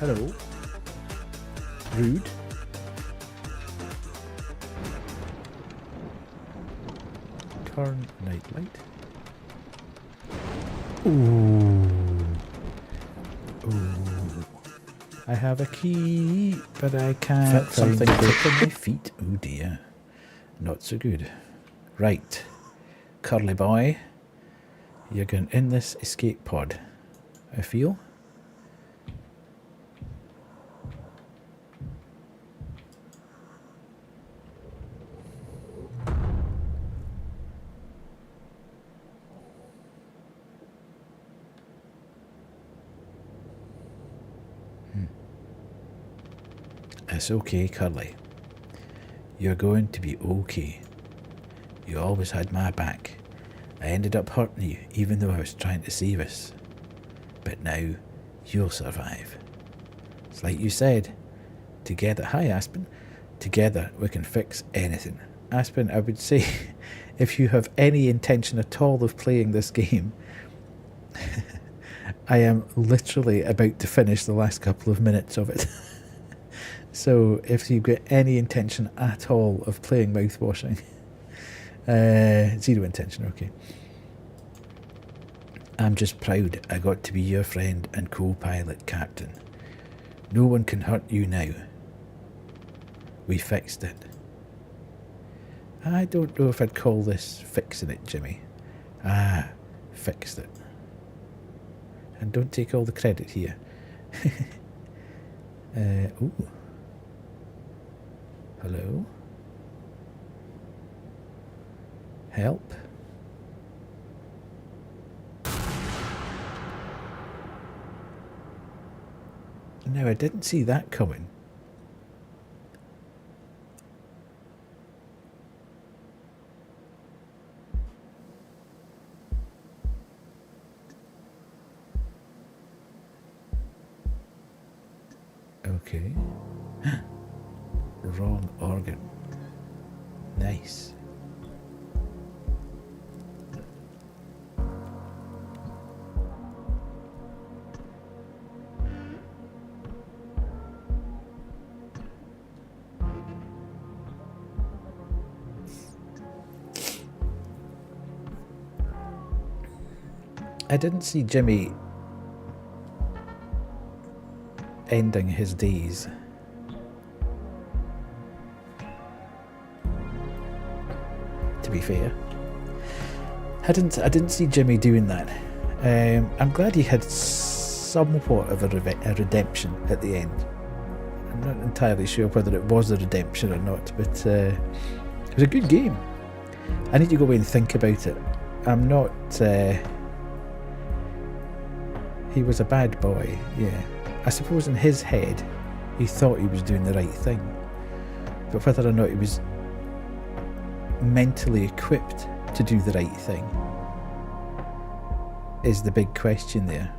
Hello. Rude. Turn nightlight. Ooh. Ooh. I have a key, but I can't find something on my feet. Oh dear. Not so good. Right. Curly boy. You're going in this escape pod, I feel. It's okay, Curly. You're going to be okay. You always had my back. I ended up hurting you, even though I was trying to save us. But now, you'll survive. It's like you said. Together, hi Aspen. Together, we can fix anything. Aspen, I would say, if you have any intention at all of playing this game, I am literally about to finish the last couple of minutes of it. So if you've got any intention at all of playing Mouthwashing, zero intention, okay. I'm just proud I got to be your friend and co-pilot captain. No one can hurt you now. We fixed it. I don't know if I'd call this fixing it, Jimmy. Ah, fixed it. And don't take all the credit here. Ooh. Hello? Help? No, I didn't see that coming. Okay. Wrong organ. Nice. I didn't see Jimmy ending his days. To be fair, I didn't see Jimmy doing that. I'm glad he had somewhat of a redemption at the end. I'm not entirely sure whether it was a redemption or not, but it was a good game. I need to go away and think about it. I'm not. He was a bad boy, yeah. I suppose in his head, he thought he was doing the right thing. But whether or not he was mentally equipped to do the right thing is the big question there.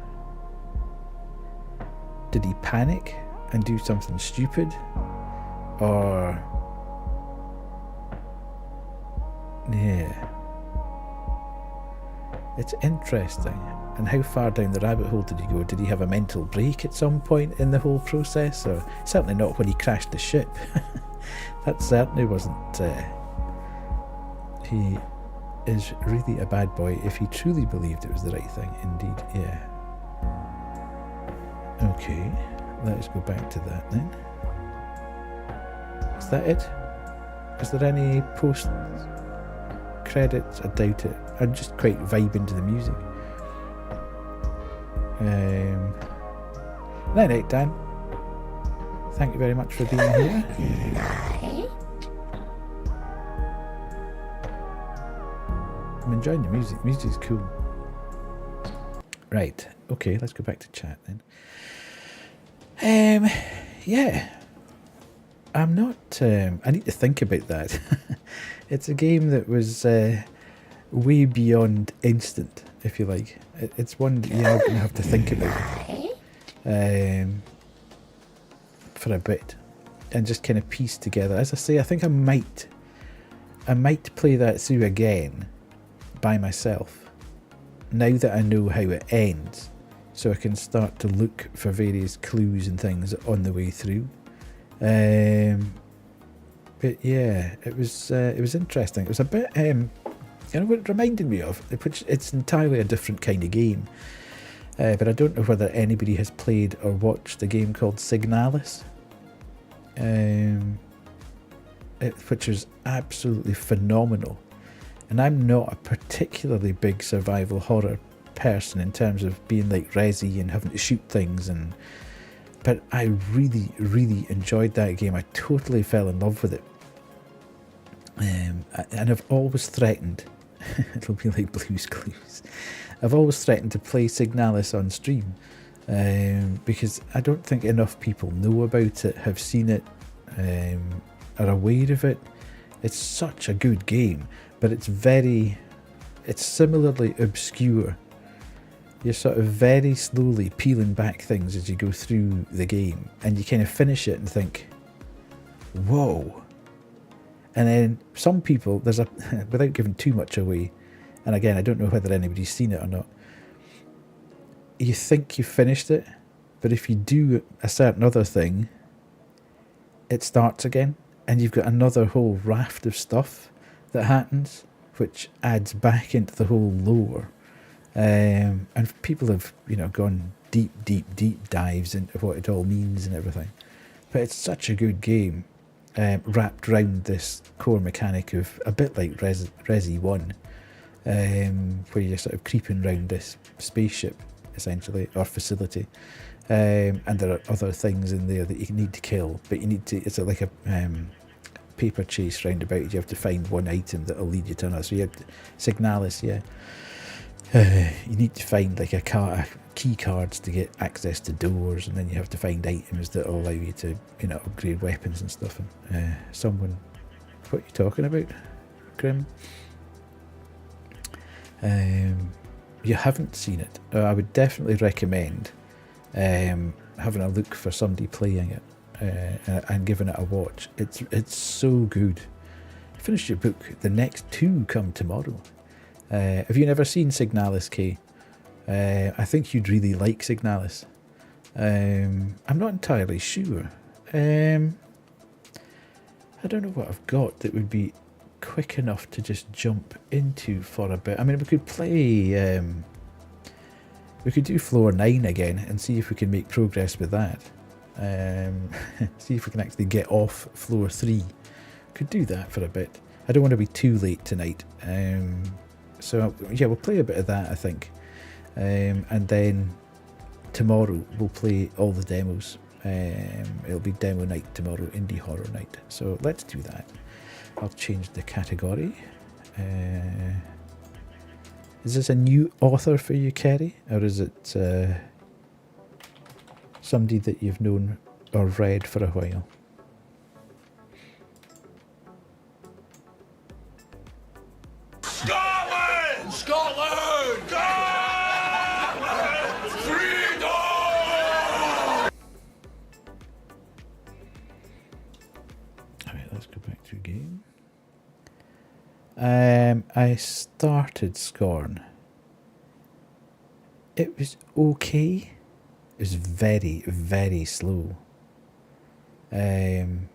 Did he panic and do something stupid? Or... yeah. It's interesting. And how far down the rabbit hole did he go? Did he have a mental break at some point in the whole process? Or certainly not when he crashed the ship. That certainly wasn't... he is really a bad boy if he truly believed it was the right thing. Indeed, yeah. Okay, let's go back to that then. Is that it? Is there any post credits? I doubt it. I'm just quite vibing to the music. Night, Dan. Thank you very much for being here. I'm enjoying the music. The music's cool. Right. Okay, let's go back to chat then. Yeah. I'm not... I need to think about that. It's a game that was way beyond instant, if you like. It's one that you're going to have to think about for a bit and just kind of piece together. As I say, I think I might play that through again by myself now that I know how it ends, so I can start to look for various clues and things on the way through. But yeah, it was interesting. It was a bit, you know what it reminded me of, which it's entirely a different kind of game. But I don't know whether anybody has played or watched a game called Signalis, which is absolutely phenomenal. And I'm not a particularly big survival horror person in terms of being like Resi and having to shoot things, but I really, really enjoyed that game. I totally fell in love with it. And I've always threatened, it'll be like Blue's Clues, I've always threatened to play Signalis on stream, because I don't think enough people know about it, have seen it, are aware of it. It's such a good game, but it's similarly obscure. You're sort of very slowly peeling back things as you go through the game, and you kind of finish it and think, whoa. And then some people, without giving too much away, and again, I don't know whether anybody's seen it or not, you think you've finished it, but if you do a certain other thing, it starts again, and you've got another whole raft of stuff that happens, which adds back into the whole lore. And people have, gone deep dives into what it all means and everything. But it's such a good game, wrapped around this core mechanic of a bit like Resi 1, where you're sort of creeping around this spaceship, essentially, or facility. And there are other things in there that you need to kill, but it's like a paper chase roundabout. You have to find one item that will lead you to another. So you have Signalis, yeah. You need to find like key cards to get access to doors, and then you have to find items that will allow you to, upgrade weapons and stuff. And what are you talking about, Grim? You haven't seen it. I would definitely recommend having a look for somebody playing it and giving it a watch. It's so good. Finish your book. The next 2 come tomorrow. Have you never seen Signalis, Kay? I think you'd really like Signalis. I'm not entirely sure. I don't know what I've got that would be quick enough to just jump into for a bit. I mean, we could play... we could do floor 9 again and see if we can make progress with that. See if we can actually get off floor 3. Could do that for a bit. I don't want to be too late tonight. So yeah, we'll play a bit of that, I think. And then tomorrow we'll play all the demos. It'll be demo night tomorrow, indie horror night. So let's do that. I'll change the category. Is this a new author for you, Kerry? Or is it somebody that you've known or read for a while? Scotland! Scotland! Scotland! Freedom! Alright, let's go back to game. I started Scorn. It was okay. It was very, very slow. And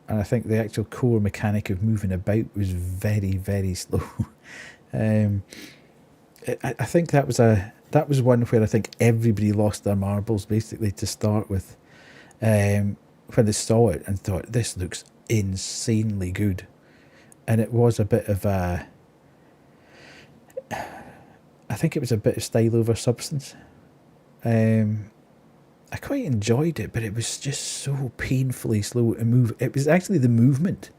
I think the actual core mechanic of moving about was very, very slow. I think that was one where I think everybody lost their marbles basically to start with. When they saw it and thought, this looks insanely good. And it was a bit of a... I think it was a bit of style over substance. I quite enjoyed it, but it was just so painfully slow to move. It was actually the movement.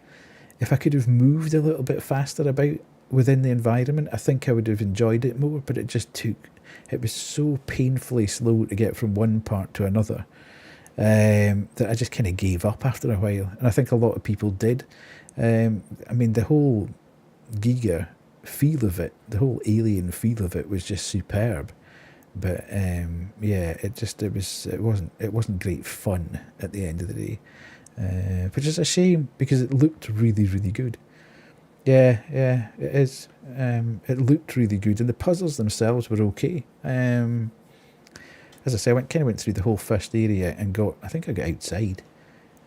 If I could have moved a little bit faster about within the environment, I think I would have enjoyed it more, but it was so painfully slow to get from one part to another, that I just kind of gave up after a while. And I think a lot of people did. I mean, the whole Giga feel of it, the whole alien feel of it was just superb. But yeah, it wasn't great fun at the end of the day, which is a shame because it looked really, really good. Yeah, it is. It looked really good, and the puzzles themselves were okay. As I say, I went through the whole first area and I think I got outside,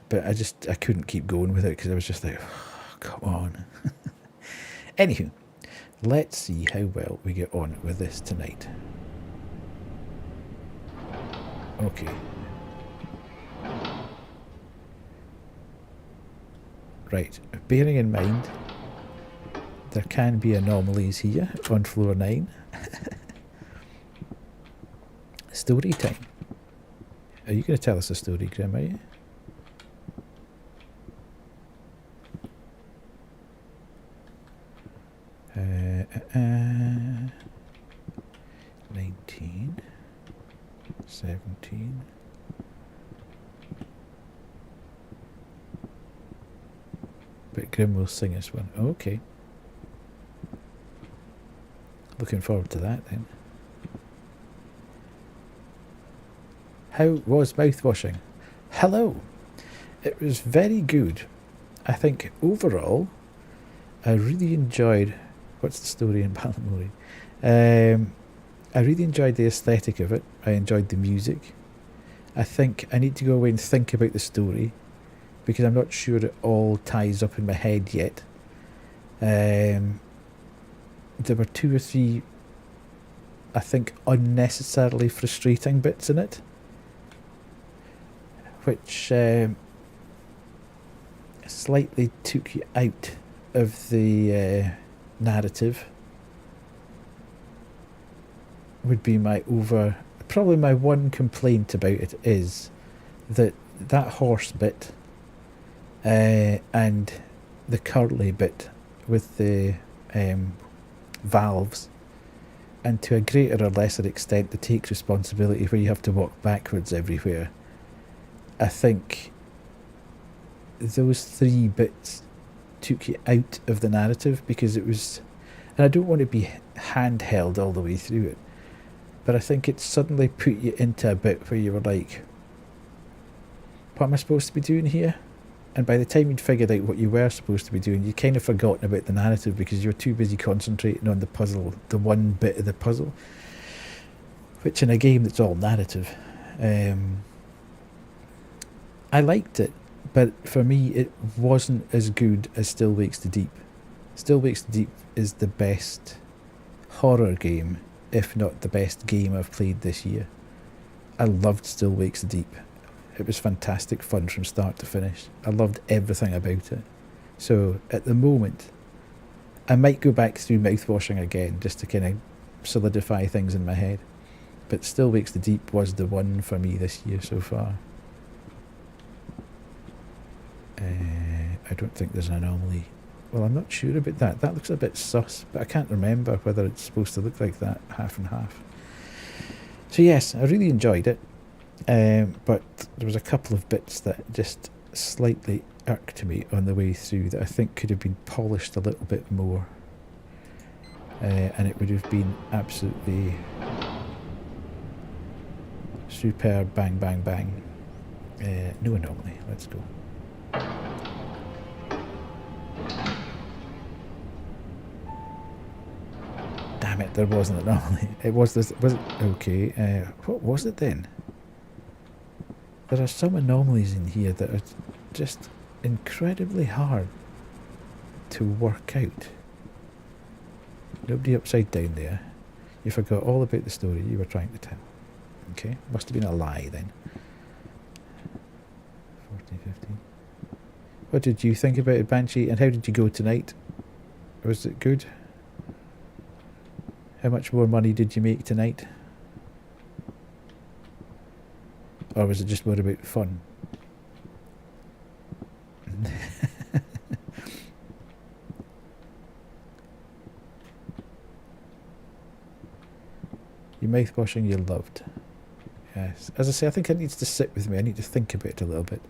but I couldn't keep going with it because I was just like, oh, come on. Anywho, Let's see how well we get on with this tonight. Okay. Right, bearing in mind there can be anomalies here on floor 9. Story time. Are you going to tell us a story, Grim, are you? Uh, 19, 17. But Grim will sing us one. Okay. Looking forward to that then. How was Mouthwashing? Hello. It was very good. I think overall, I really enjoyed... What's the story in Ballamore? I really enjoyed the aesthetic of it. I enjoyed the music. I think I need to go away and think about the story, because I'm not sure it all ties up in my head yet. There were 2 or 3, I think, unnecessarily frustrating bits in it, which slightly took you out of the narrative. Would be probably my one complaint about it is that horse bit and the curly bit with the valves, and to a greater or lesser extent the take responsibility where you have to walk backwards everywhere. I think those 3 bits took you out of the narrative, because it was, and I don't want to be handheld all the way through it, but I think it suddenly put you into a bit where you were like, what am I supposed to be doing here? And by the time you'd figured out what you were supposed to be doing, you'd kind of forgotten about the narrative because you were too busy concentrating on the puzzle, the one bit of the puzzle, which in a game that's all narrative. I liked it, but for me it wasn't as good as Still Wakes the Deep. Still Wakes the Deep is the best horror game, if not the best game I've played this year. I loved Still Wakes the Deep. It was fantastic fun from start to finish. I loved everything about it. So at the moment, I might go back through Mouthwashing again just to kind of solidify things in my head. But Still Wakes the Deep was the one for me this year so far. I don't think there's an anomaly. Well, I'm not sure about that. That looks a bit sus, but I can't remember whether it's supposed to look like that, half and half. So yes, I really enjoyed it. But there was a couple of bits that just slightly irked me on the way through that I think could have been polished a little bit more, and it would have been absolutely superb. Bang bang bang. No anomaly. Let's go. Damn it, there wasn't an anomaly. It was this. Was it okay? What was it then? There are some anomalies in here that are just incredibly hard to work out. Nobody upside down there. You forgot all about the story you were trying to tell. Okay, must have been a lie then. 14, 15. What did you think about it, Banshee, and how did you go tonight? Was it good? How much more money did you make tonight? Or was it just more about fun? Your Mouthwashing you loved. Yes. As I say, I think it needs to sit with me. I need to think about it a little bit.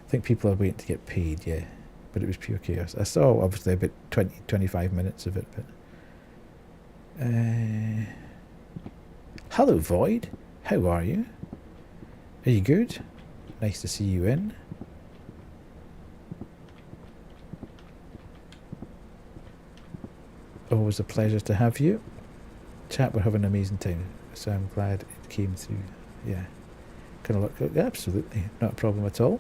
I think people are waiting to get paid, yeah. But it was pure chaos. I saw obviously about 20-25 minutes of it, but... Hello, Void. How are you? Are you good? Nice to see you in. Always a pleasure to have you. Chat, we're having an amazing time, so I'm glad it came through. Yeah. Can I look? Absolutely. Not a problem at all.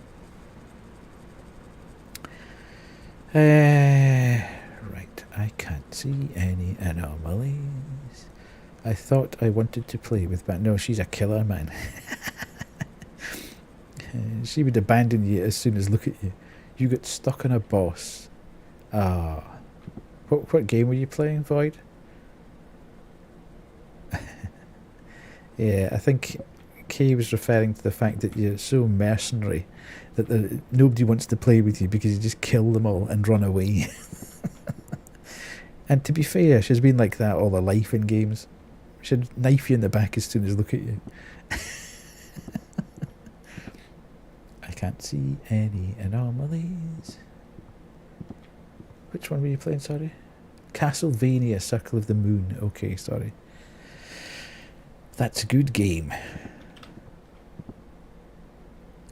Right, I can't See any anomalies? I thought I wanted to play with, but no, she's a killer, man. She would abandon you as soon as look at you. You got stuck on a boss. Ah. What game were you playing, Void? Yeah, I think Kay was referring to the fact that you're so mercenary that nobody wants to play with you because you just kill them all and run away. And to be fair, she's been like that all her life in games. She'd knife you in the back as soon as look at you. I can't see any anomalies. Which one were you playing, sorry? Castlevania Circle of the Moon. Okay, sorry. That's a good game.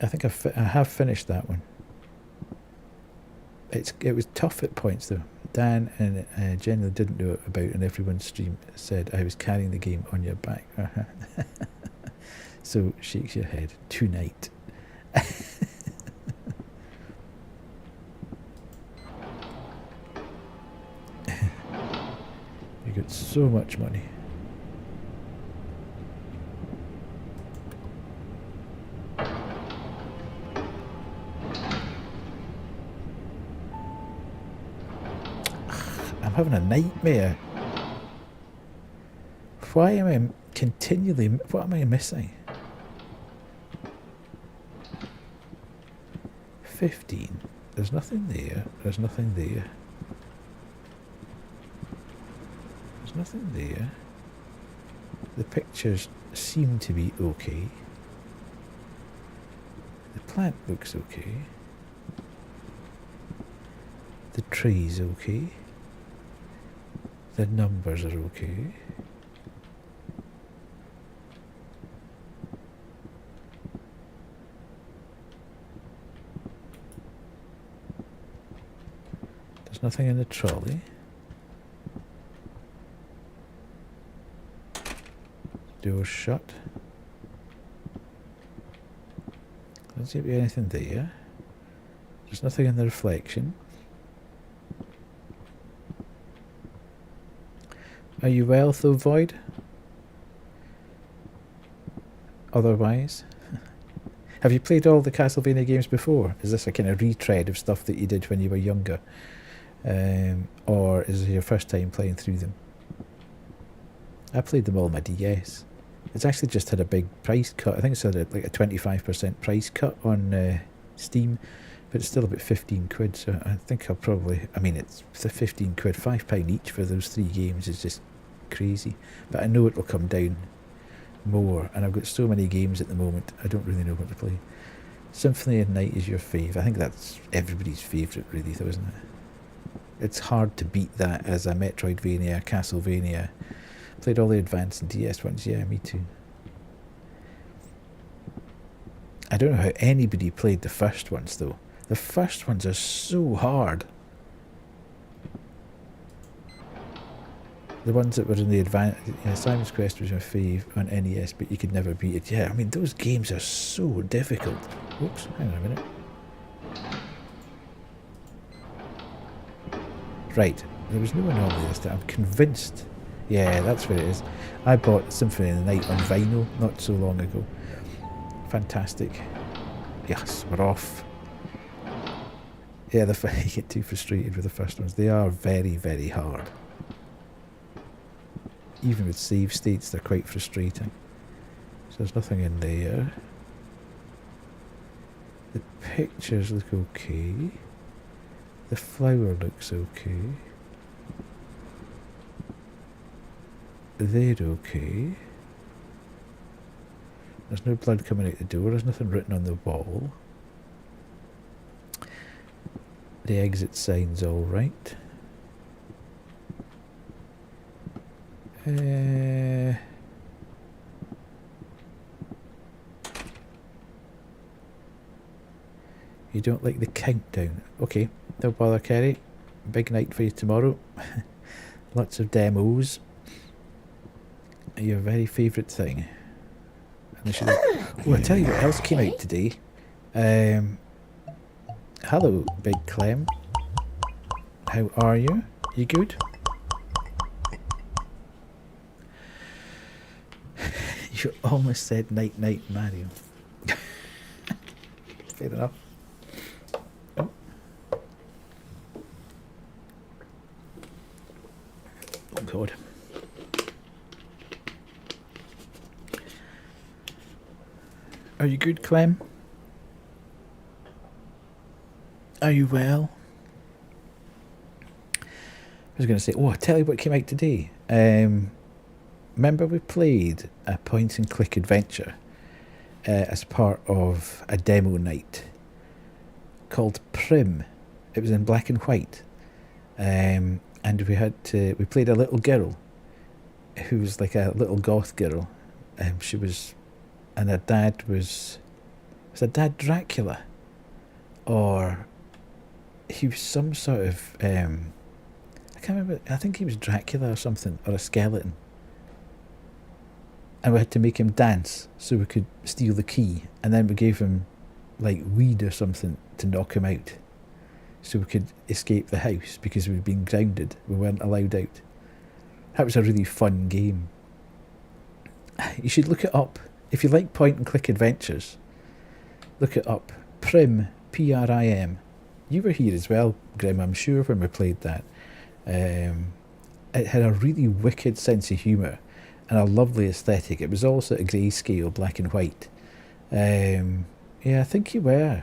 I think I have finished that one. It was tough at points though. Dan and generally didn't know about, and everyone's stream said I was carrying the game on your back. So shakes your head. Tonight. You got so much money. I'm having a nightmare. Why am I continually... What am I missing? 15. There's nothing there. There's nothing there. There's nothing there. The pictures seem to be okay. The plant looks okay. The tree's okay. The numbers are okay. There's nothing in the trolley. Door's shut. Doesn't seem to be anything there. There's nothing in the reflection. Are you well, though, Void? Otherwise? Have you played all the Castlevania games before? Is this a kind of retread of stuff that you did when you were younger? Or is it your first time playing through them? I played them all on my DS. It's actually just had a big price cut. I think it's had like a 25% price cut on Steam. But it's still about 15 quid, so I think I'll probably... I mean, it's the 15 quid, £5 each for those 3 games is just crazy. But I know it will come down more, and I've got so many games at the moment, I don't really know what to play. Symphony of Night is your fave. I think that's everybody's favourite, really, though, isn't it? It's hard to beat that as a Metroidvania, Castlevania. Played all the Advance and DS ones, yeah, me too. I don't know how anybody played the first ones, though. The first ones are so hard. The ones that were in the advance... Yeah, Simon's Quest was my fave on NES, but you could never beat it. Yeah, I mean, those games are so difficult. Oops, hang on a minute. Right, there was no anomaly this time. I'm convinced. Yeah, that's what it is. I bought Symphony of the Night on vinyl not so long ago. Fantastic. Yes, we're off. Yeah, you get too frustrated with the first ones. They are very, very hard. Even with save states, they're quite frustrating. So there's nothing in there. The pictures look okay. The flower looks okay. They're okay. There's no blood coming out the door. There's nothing written on the wall. The exit sign's all right. You don't like the countdown. Okay, don't bother, Kerry. Big night for you tomorrow. Lots of demos. Your very favourite thing. Oh, I tell you what else came out today. Hello, Big Clem. How are you? You good? You almost said night night, Mario. Fair enough. Oh. Oh God. Are you good, Clem? Are you well? I was going to say, oh, I'll tell you what came out today. Remember we played a point and click adventure as part of a demo night called Prim. It was in black and white. And we played a little girl who was like a little goth girl. And her dad was her dad Dracula? Or he was some sort of, I can't remember, I think he was Dracula or something, or a skeleton. And we had to make him dance so we could steal the key, and then we gave him like weed or something to knock him out so we could escape the house because we'd been grounded, we weren't allowed out. That was a really fun game. You should look it up. If you like point and click adventures, look it up. Prim, P-R-I-M. You were here as well, Grim, I'm sure, when we played that. It had a really wicked sense of humour and a lovely aesthetic. It was all sort of grayscale, black and white. Yeah, I think you were.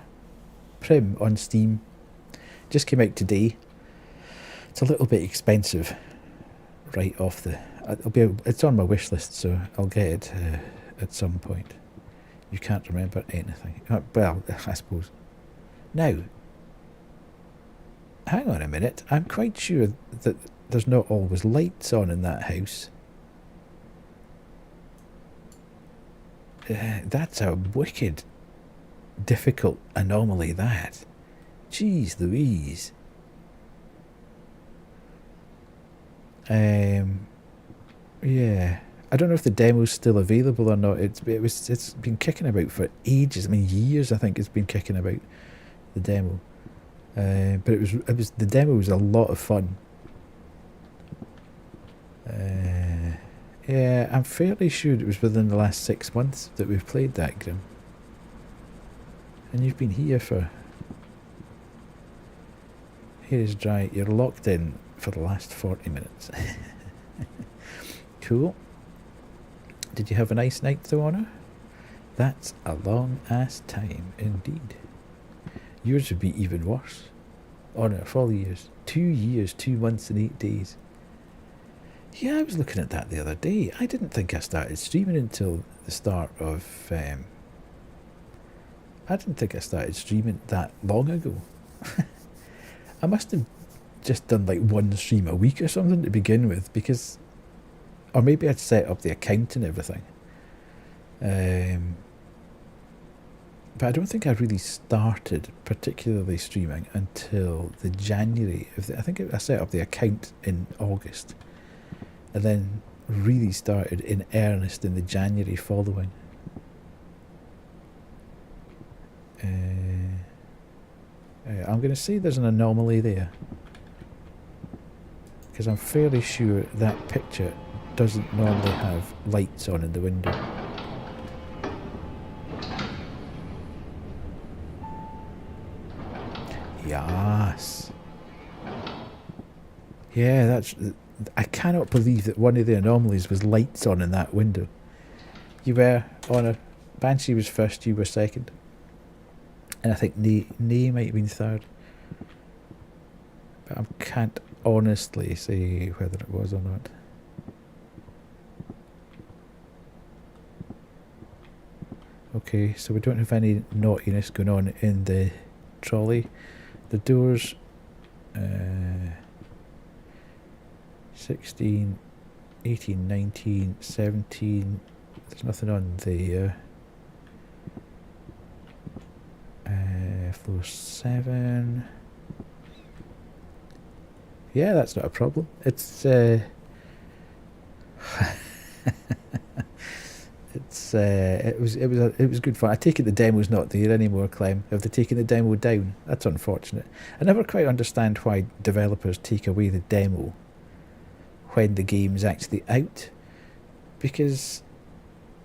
Prim on Steam. Just came out today. It's a little bit expensive right off the... It's on my wish list, so I'll get it at some point. You can't remember anything. Well, I suppose. Now, hang on a minute. I'm quite sure that there's not always lights on in that house. That's a wicked, difficult anomaly, that. Jeez Louise. Yeah. I don't know if the demo's still available or not. It's been kicking about for ages. I mean, years. I think it's been kicking about, the demo. But the demo was a lot of fun. Yeah, I'm fairly sure it was within the last 6 months that we've played that, Grim. And you've been here for... Here is dry. You're locked in for the last 40 minutes. Cool. Did you have a nice night though, Honor? That's a long ass time indeed. Yours would be even worse. Honor, 4 years. 2 years, 2 months and 8 days. Yeah, I was looking at that the other day. I didn't think I started streaming until the start of... I didn't think I started streaming that long ago. I must have just done like one stream a week or something to begin with, because... Or maybe I'd set up the account and everything. But I don't think I really started particularly streaming until the January. I think I set up the account in August. And then really started in earnest in the January following. I'm going to say there's an anomaly there. Because I'm fairly sure that picture doesn't normally have lights on in the window. Yes. Yeah, that's... I cannot believe that one of the anomalies was lights on in that window. You were on a... Banshee was first, you were second. And I think Nay might have been third. But I can't honestly say whether it was or not. Okay, so we don't have any naughtiness going on in the trolley. The doors... 16, 18, 19, 17... There's nothing on there. Floor 7... Yeah, that's not a problem. It's... it was good fun. I take it the demo's not there anymore, Clem. Have they taken the demo down? That's unfortunate. I never quite understand why developers take away the demo when the game's actually out, because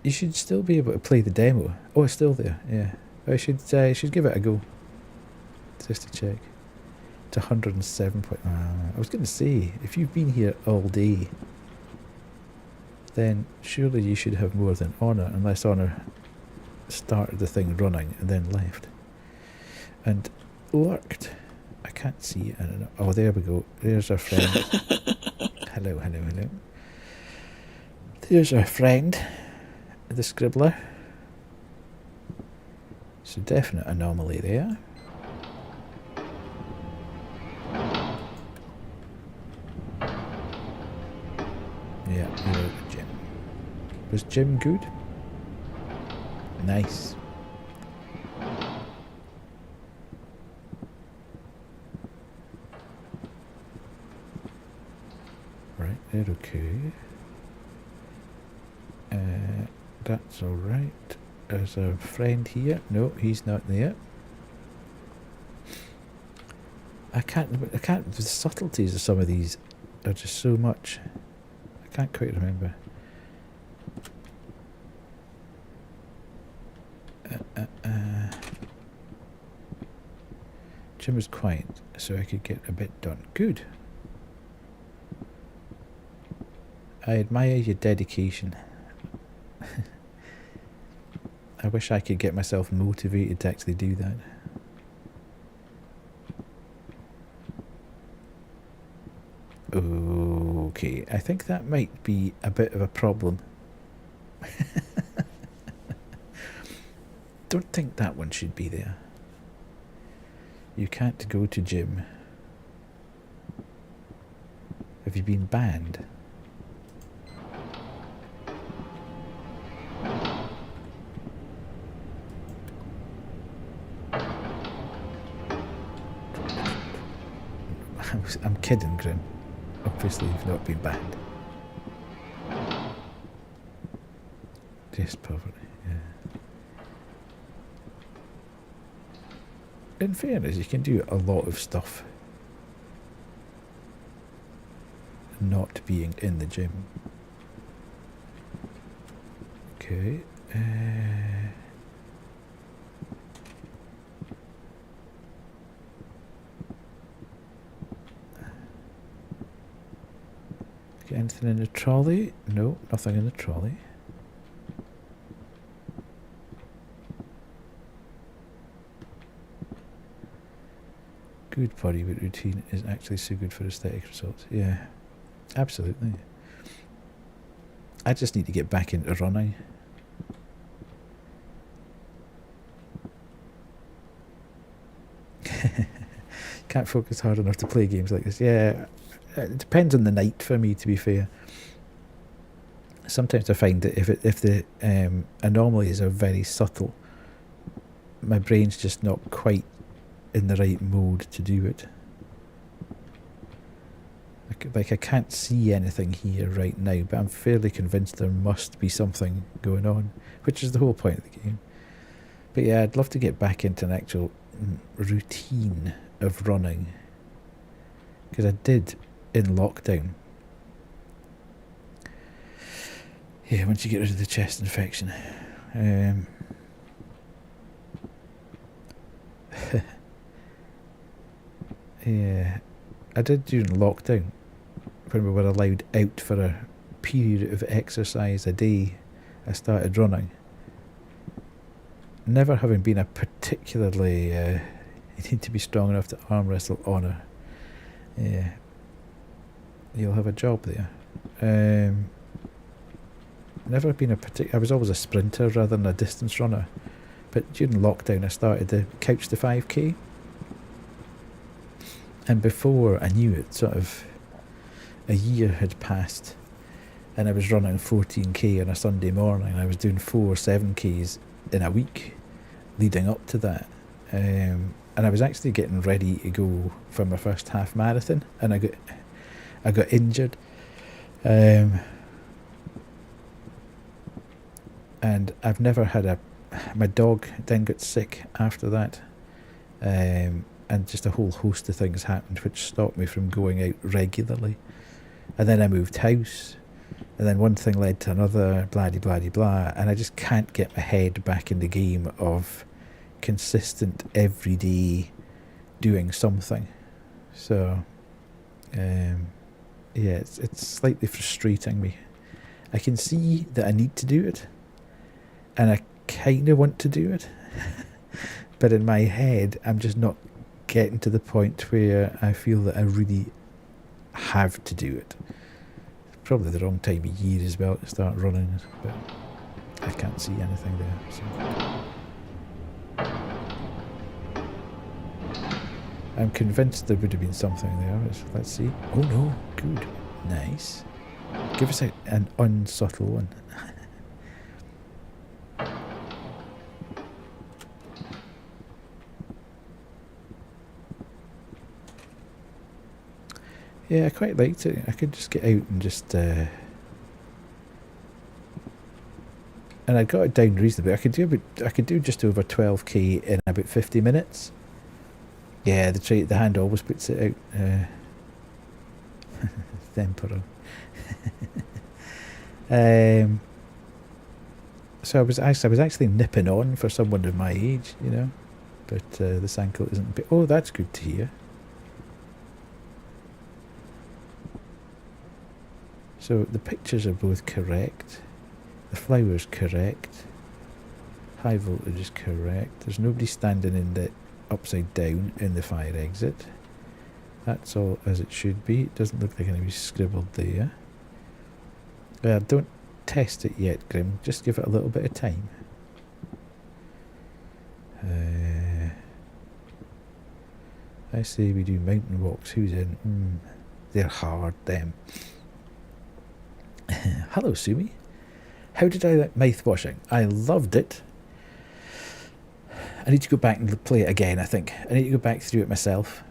You should still be able to play the demo. Oh, it's still there. Yeah, I should give it a go. Just to check. It's 107 point. I was going to say, if you've been here all day, then surely you should have more than Honor, unless Honor started the thing running and then left. And lurked. I can't see it. I don't know. Oh, there we go. There's our friend. Hello, hello, hello. There's our friend, the scribbler. It's a definite anomaly there. Yeah, you're out with Jim. Was Jim good? Nice. Right, they're okay. That's alright. There's a friend here. No, he's not there. I can't, the subtleties of some of these are just so much. I can't quite remember. Jim was quiet, so I could get a bit done. Good. I admire your dedication. I wish I could get myself motivated to actually do that. Okay, I think that might be a bit of a problem. Don't think that one should be there. You can't go to gym. Have you been banned? I'm kidding, Grim. Obviously you've not been banned. Just poverty, yeah. In fairness, you can do a lot of stuff not being in the gym. Okay. Anything in the trolley? No, nothing in the trolley. Good body weight routine is actually so good for aesthetic results. Yeah, absolutely. I just need to get back into running. Can't focus hard enough to play games like this. Yeah. It depends on the night for me, to be fair. Sometimes I find that if the anomalies are very subtle, my brain's just not quite in the right mode to do it. Like I can't see anything here right now, but I'm fairly convinced there must be something going on, which is the whole point of the game. But yeah, I'd love to get back into an actual routine of running, because I did in lockdown. Yeah, once you get rid of the chest infection. Yeah, I did during lockdown, when we were allowed out for a period of exercise a day. I started running. Never having been a particularly, you need to be strong enough to arm wrestle Honor. Yeah. You'll have a job there. Never been a particular. I was always a sprinter rather than a distance runner. But during lockdown, I started the Couch to 5K. And before I knew it, sort of a year had passed, and I was running 14k on a Sunday morning. I was doing 4 7Ks in a week leading up to that. And I was actually getting ready to go for my first half marathon, and I got injured, and I've never had my dog then got sick after that, and just a whole host of things happened which stopped me from going out regularly. And then I moved house, And then one thing led to another, blah de blah de blah, and I just can't get my head back in the game of consistent everyday doing something. So yeah, it's slightly frustrating me. I can see that I need to do it, and I kind of want to do it, but in my head I'm just not getting to the point where I feel that I really have to do it. Probably the wrong time of year as well to start running it, but I can't see anything there. So I'm convinced there would have been something there. Let's see. Oh no, good, nice. Give us an unsubtle one. Yeah, I quite liked it. I could just get out and just... and I got it down reasonably. I could do just over 12k in about 50 minutes. Yeah, the hand always puts it out. Emperor. So I was actually nipping on for someone of my age, you know, but this ankle isn't. Oh, that's good to hear. So the pictures are both correct. The flower's correct. High voltage is correct. There's nobody standing in the upside down in the fire exit. That's all as it should be. It doesn't look like anybody's scribbled there. Don't test it yet, Grim. Just give it a little bit of time. I say we do mountain walks. Who's in? They're hard, them. Hello, Sumi. How did I like Mouthwashing? I loved it. I need to go back and play it again, I think. I need to go back through it myself.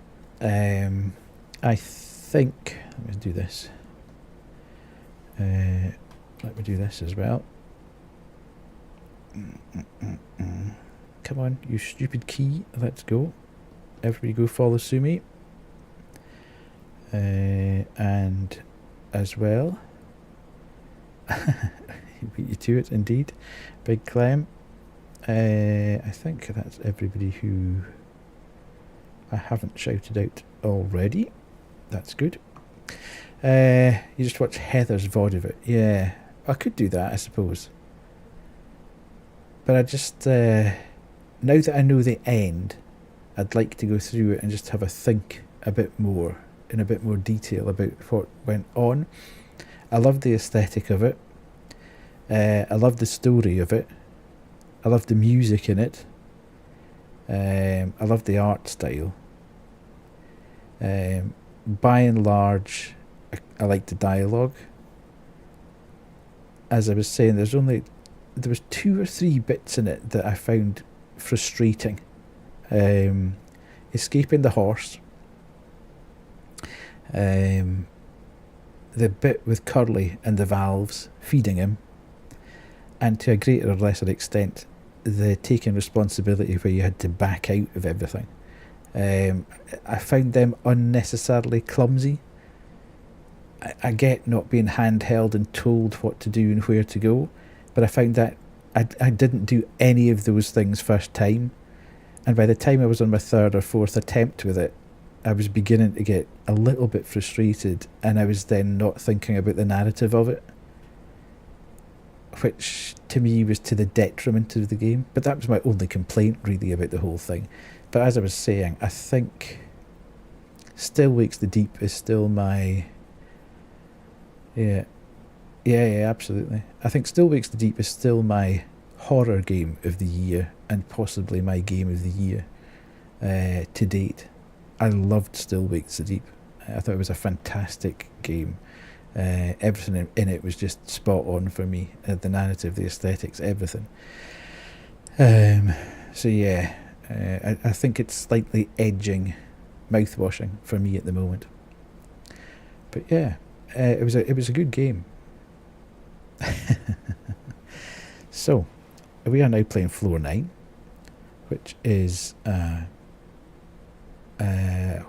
I think... Let me do this. Let me do this as well. Come on, you stupid key. Let's go. Everybody go follow Sumi. And as well... beat you to it, indeed. Big Clem. I think that's everybody who I haven't shouted out already. That's good. You just watch Heather's VOD of it. Yeah, I could do that, I suppose. But I just, now that I know the end, I'd like to go through it and just have a think a bit more, in a bit more detail about what went on. I love the aesthetic of it. I love the story of it. I love the music in it. I love the art style. By and large, I like the dialogue. As I was saying, there was 2 or 3 bits in it that I found frustrating. Escaping the horse. The bit with Curly and the valves feeding him, and to a greater or lesser extent the taking responsibility where you had to back out of everything. I found them unnecessarily clumsy. I get not being handheld and told what to do and where to go, but I found that I didn't do any of those things first time, and by the time I was on my 3rd or 4th attempt with it, I was beginning to get a little bit frustrated, and I was then not thinking about the narrative of it, which to me was to the detriment of the game. But that was my only complaint really about the whole thing. But as I was saying, I think Still Wakes the Deep is still my... Yeah, absolutely. I think Still Wakes the Deep is still my horror game of the year, and possibly my game of the year to date. I loved Still Wakes the Deep. I thought it was a fantastic game. Everything in it was just spot on for me. The narrative, the aesthetics, everything. So yeah, I think it's slightly edging Mouthwashing for me at the moment. But yeah, it was a good game. So we are now playing floor 9, which is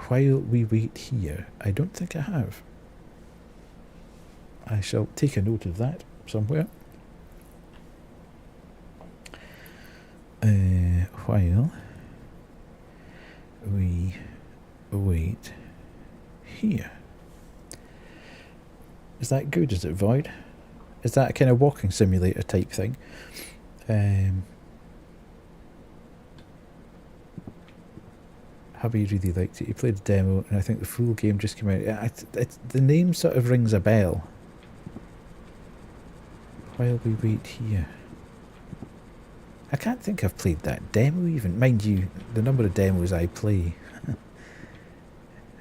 While We Wait Here. I don't think I have. I shall take a note of that somewhere. While we wait here. Is that good? Is it Void? Is that a kind of walking simulator type thing? Hubby really liked it. He played the demo, and I think the full game just came out. The name sort of rings a bell. While we wait here. I can't think I've played that demo even. Mind you, the number of demos I play.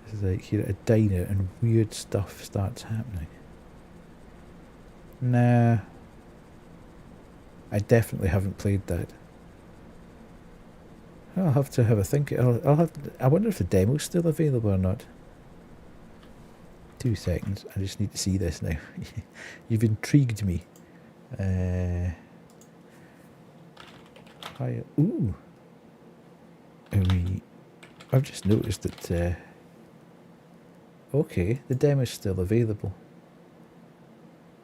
It's like you're at a diner and weird stuff starts happening. Nah. I definitely haven't played that. I'll have to have a think. I wonder if the demo's still available or not. 2 seconds. I just need to see this now. You've intrigued me. Ooh. I've just noticed that. Okay, the demo's still available.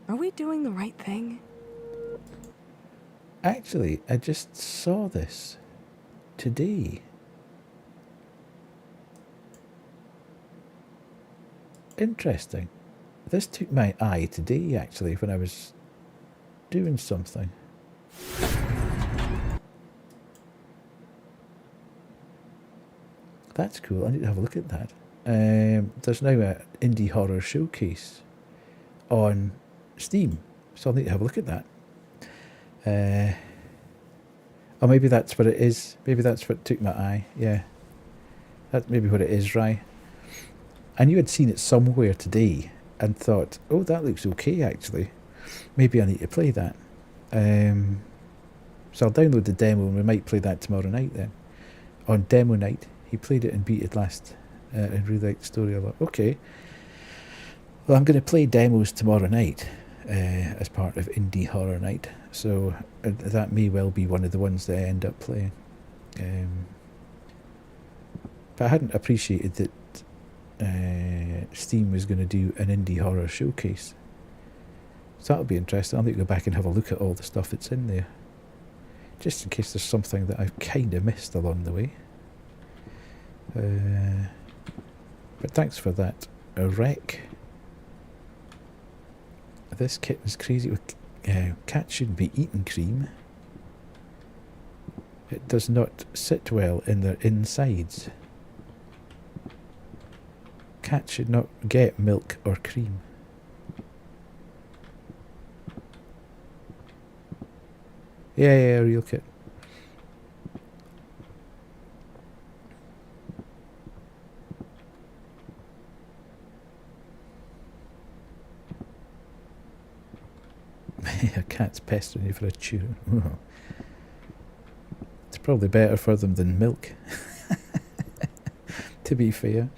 Are we doing the right thing? Actually, I just saw this today. Interesting. This took my eye today, actually, when I was doing something. That's cool. I need to have a look at that. There's now an indie horror showcase on Steam, so I'll need to have a look at that. Or maybe that's what it is. Maybe that's what took my eye. Yeah, that's maybe what it is, right? I knew I'd seen it somewhere today and thought, oh, that looks okay, actually. Maybe I need to play that. So I'll download the demo and we might play that tomorrow night then. On demo night. He played it and beat it last and really liked the story a lot. Okay. Well, I'm going to play demos tomorrow night as part of Indie Horror Night. So that may well be one of the ones that I end up playing. But I hadn't appreciated that Steam was going to do an Indie Horror showcase. So that'll be interesting. I'll need to go back and have a look at all the stuff that's in there. Just in case there's something that I've kind of missed along the way. But thanks for that, Rec. This kitten's crazy with cat shouldn't be eating cream. It does not sit well in their insides. Cats should not get milk or cream. Yeah, real kit. A cat's pestering you for a chew. Oh. It's probably better for them than milk. To be fair.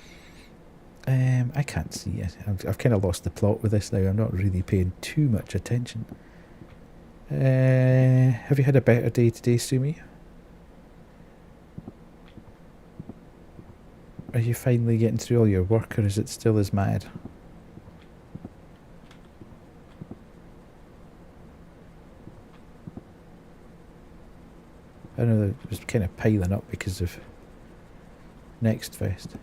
I can't see it. I've kind of lost the plot with this now. I'm not really paying too much attention. Have you had a better day today, Sumi? Are you finally getting through all your work, or is it still as mad? I know that it was kind of piling up because of Next Fest.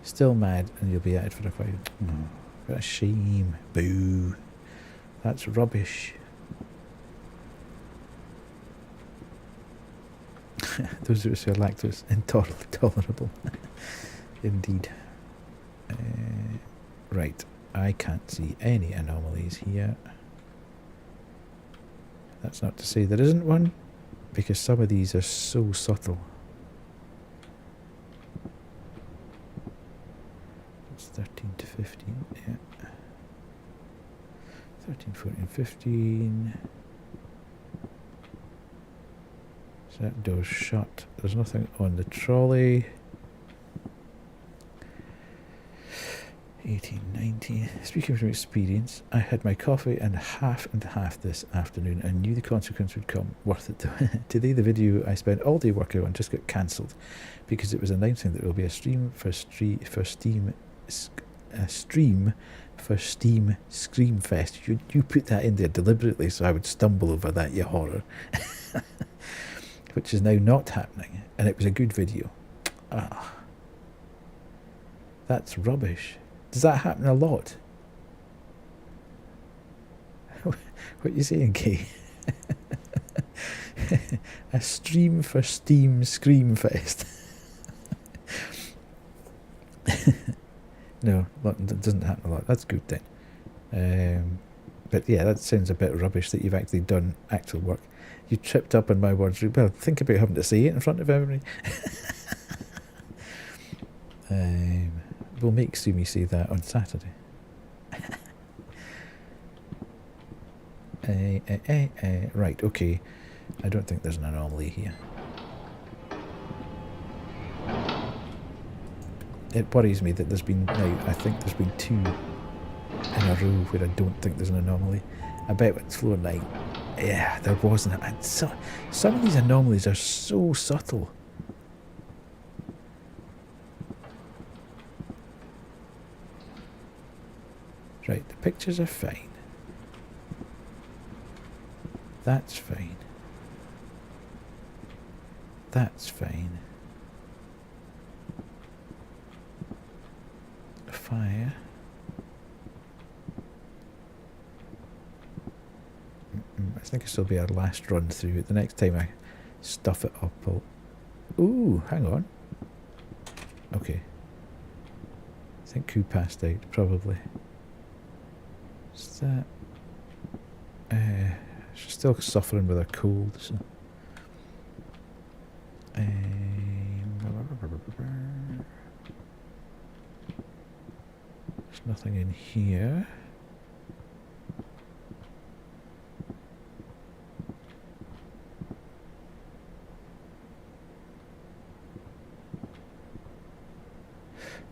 Still mad, and you'll be at it for a while. Oh, what a shame. Boo. That's rubbish. Those of us who are lactose intolerable. Indeed. Right. I can't see any anomalies here. That's not to say there isn't one, because some of these are so subtle. It's 13 to 15, yeah. 13, 14, 15. So that door's shut. There's nothing on the trolley. 18, 19. Speaking from experience, I had my coffee and half this afternoon and knew the consequence would come. Worth it though. Today the video I spent all day working on just got cancelled because it was announcing that there will be a stream for Steam a stream for Steam Screamfest. You put that in there deliberately so I would stumble over that, you horror. Which is now not happening, and it was a good video. Ah, that's rubbish. Does that happen a lot? What are you saying, Kay? A stream for Steam Screamfest. No, that doesn't happen a lot. That's good then. But yeah, that sounds a bit rubbish that you've actually done actual work. You tripped up on my words. Well, think about having to say it in front of everybody. We'll make Sumi say that on Saturday. Right, okay. I don't think there's an anomaly here. It worries me that there's been, now, I think there's been 2 in a row where I don't think there's an anomaly. I bet it's floor 9. Yeah, there wasn't. And some of these anomalies are so subtle. Right, the pictures are fine. That's fine. That's fine. Fire. I think this will be our last run through it. The next time I stuff it up, I'll... Ooh, hang on. Okay. I think who passed out, probably. Is that... she's still suffering with a cold, so... There's nothing in here.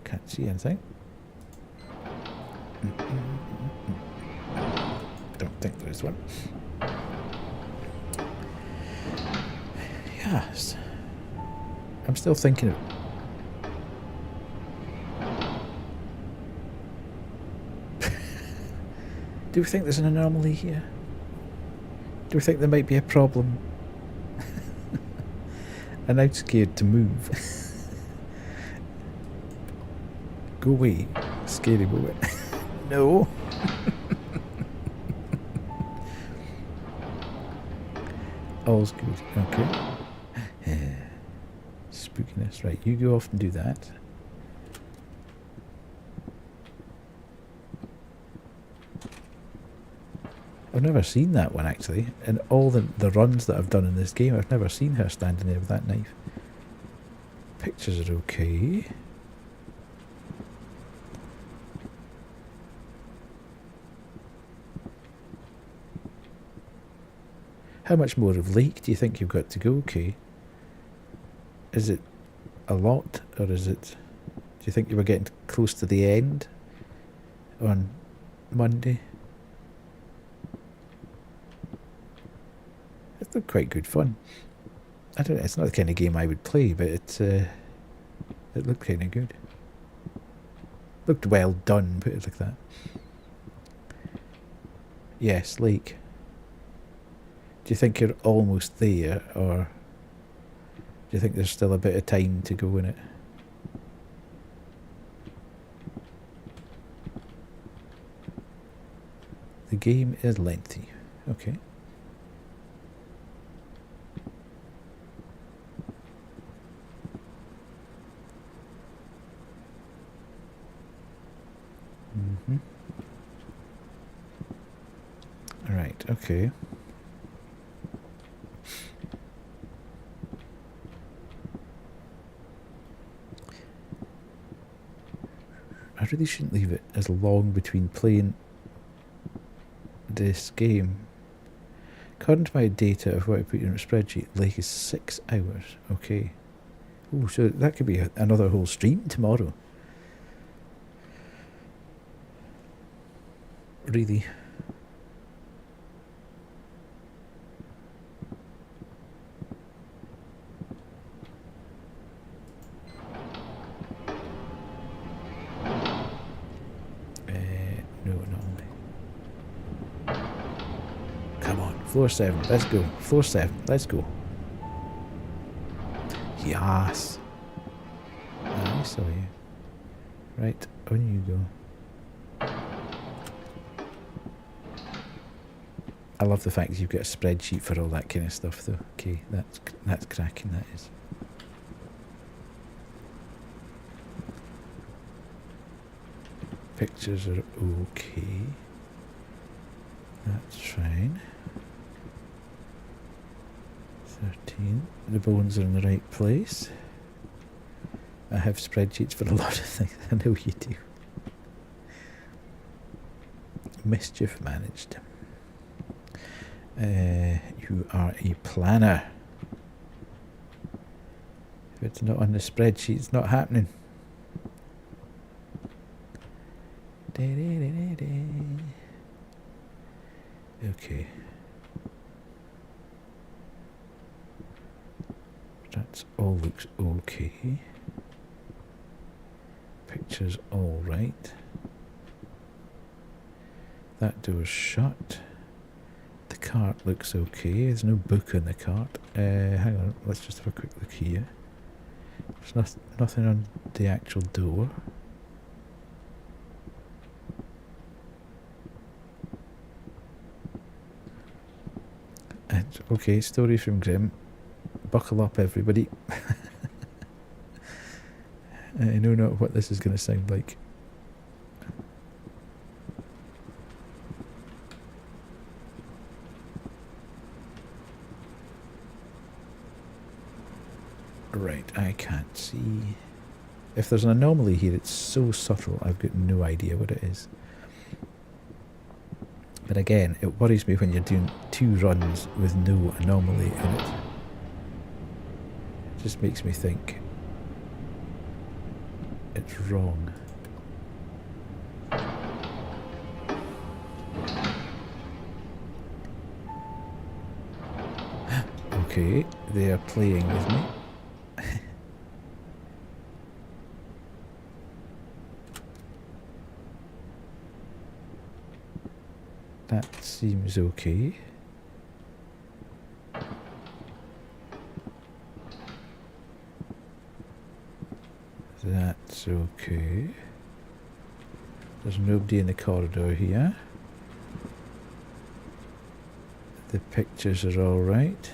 Can't see anything. Don't think there is one. Yes. I'm still thinking of... Do we think there's an anomaly here? Do we think there might be a problem? I'm now scared to move. Go away, scary boy. No. All's good. Okay. Spookiness. Right, you go off and do that. I've never seen that one actually. In all the runs that I've done in this game, I've never seen her standing there with that knife. Pictures are okay. How much more of Lake do you think you've got to go, Kay? Is it a lot, or is it... Do you think you were getting close to the end on Monday? It looked quite good fun. I don't know, it's not the kind of game I would play, but it looked kind of good. Looked well done, put it like that. Yes, Lake. Do you think you're almost there, or do you think there's still a bit of time to go in it? The game is lengthy. Okay. Right, okay. I really shouldn't leave it as long between playing this game. According to my data of what I put in a spreadsheet, Lake is 6 hours. Okay. Oh, so that could be another whole stream tomorrow. Really. Floor 7. Let's go. Floor 7. Let's go. Yes. I saw you. Right, on you go. I love the fact that you've got a spreadsheet for all that kind of stuff though. Okay, that's cracking, that is. Pictures are okay. That's fine. 13. The bones are in the right place. I have spreadsheets for a lot of things. I know you do. Mischief managed. You are a planner. If it's not on the spreadsheet, it's not happening. Okay. That all looks okay. Picture's all right. That door's shut. The cart looks okay. There's no book in the cart. Hang on, let's just have a quick look here. There's nothing on the actual door. Okay, story from Grimm. Buckle up, everybody. I know not what this is going to sound like. Right, I can't see. If there's an anomaly here, it's so subtle, I've got no idea what it is. But again, it worries me when you're doing 2 runs with no anomaly in it. It just makes me think it's wrong. Okay, they are playing with me. That seems okay. That's okay. There's nobody in the corridor here. The pictures are all right.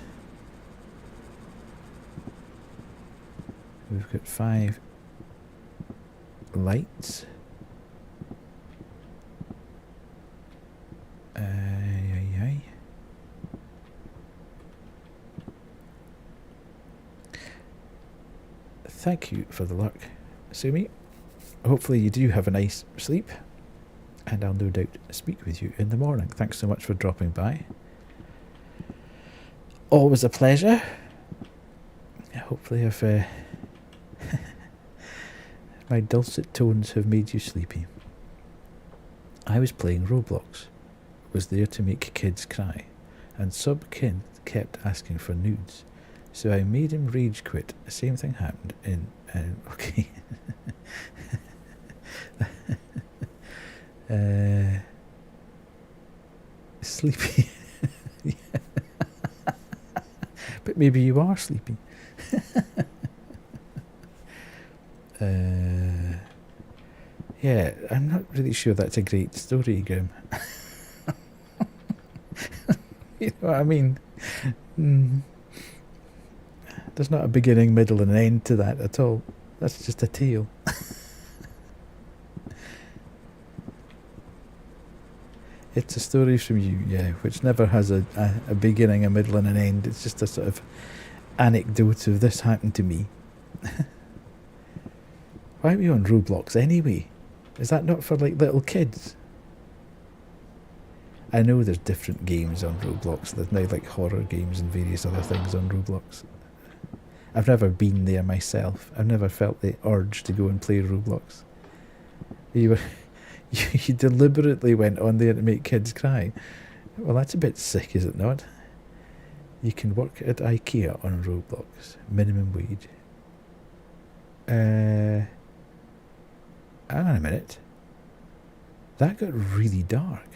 We've got 5 lights. Thank you for the luck, Sumi. Hopefully you do have a nice sleep, and I'll no doubt speak with you in the morning. Thanks so much for dropping by. Always a pleasure. Hopefully I've my dulcet tones have made you sleepy. I was playing Roblox, was there to make kids cry, and sub-kid kept asking for nudes. So I made him rage quit. The same thing happened in... okay. Sleepy. But maybe you are sleepy. Yeah, I'm not really sure that's a great story, Grim. You know what I mean? There's not a beginning, middle and end to that at all. That's just a tale. It's a story from you, yeah, which never has a beginning, a middle and an end. It's just a sort of anecdote of this happened to me. Why are we on Roblox anyway? Is that not for like little kids? I know there's different games on Roblox. There's now like horror games and various other things on Roblox. I've never been there myself. I've never felt the urge to go and play Roblox. You deliberately went on there to make kids cry. Well, that's a bit sick, is it not? You can work at IKEA on Roblox. Minimum wage. Hang on a minute. That got really dark.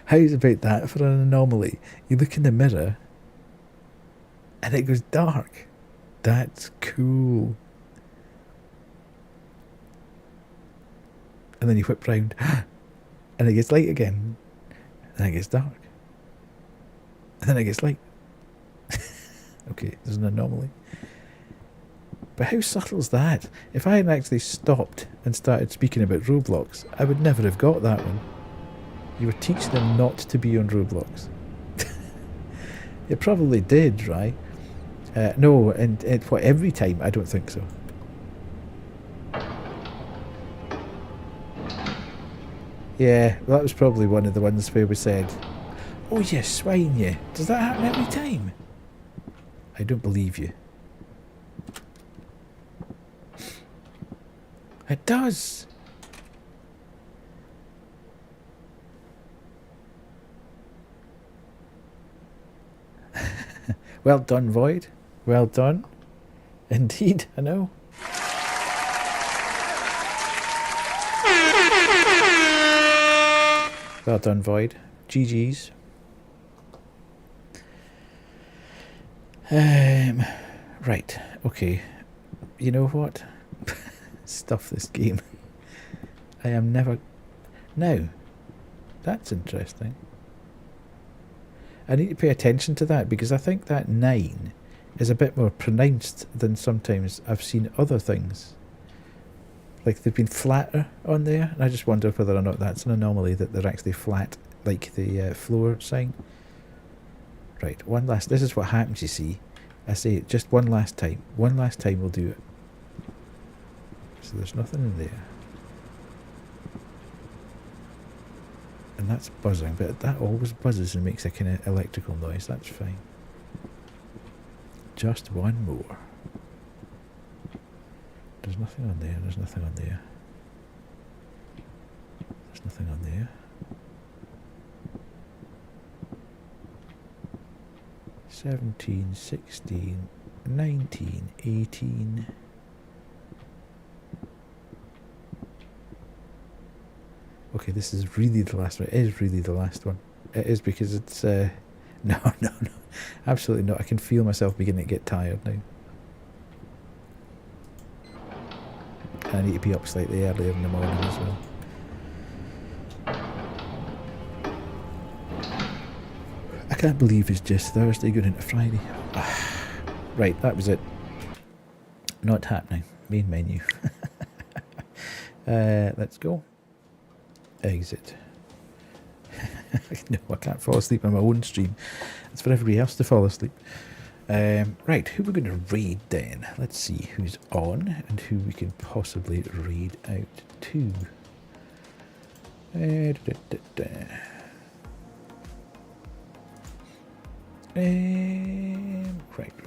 How's about that for an anomaly? You look in the mirror and it goes dark. That's cool. And then you whip round and it gets light again. And then it gets dark. And then it gets light. Okay, there's an anomaly. But how subtle is that? If I hadn't actually stopped and started speaking about Roblox, I would never have got that one. You were teaching them not to be on Roblox. It probably did, right? No, and what, every time? I don't think so. Yeah, that was probably one of the ones where we said, oh, you swine, you. Does that happen every time? I don't believe you. It does. Well done, Void. Well done. Indeed, I know. Well done, Void. GG's. Right, okay. You know what? Stuff this game. I am never... Now, that's interesting. I need to pay attention to that because I think that 9 is a bit more pronounced than sometimes I've seen other things. Like they've been flatter on there, and I just wonder whether or not that's an anomaly that they're actually flat, like the floor sign. Right, one last... This is what happens, you see. I say it just one last time. One last time we'll do it. So there's nothing in there. And that's buzzing, but that always buzzes and makes a kind of electrical noise. That's fine. Just one more. There's nothing on there. There's nothing on there. There's nothing on there. 17, 16, 19, 18. Okay, this is really the last one. It is really the last one. It is because it's... No. Absolutely not. I can feel myself beginning to get tired now. And I need to be up slightly earlier in the morning as well. I can't believe it's just Thursday going into Friday. Right, that was it. Not happening. Main menu. Let's go. Exit. No, I can't fall asleep on my own stream. It's for everybody else to fall asleep. Right, who we're going to raid then? Let's see who's on and who we can possibly raid out to. Right,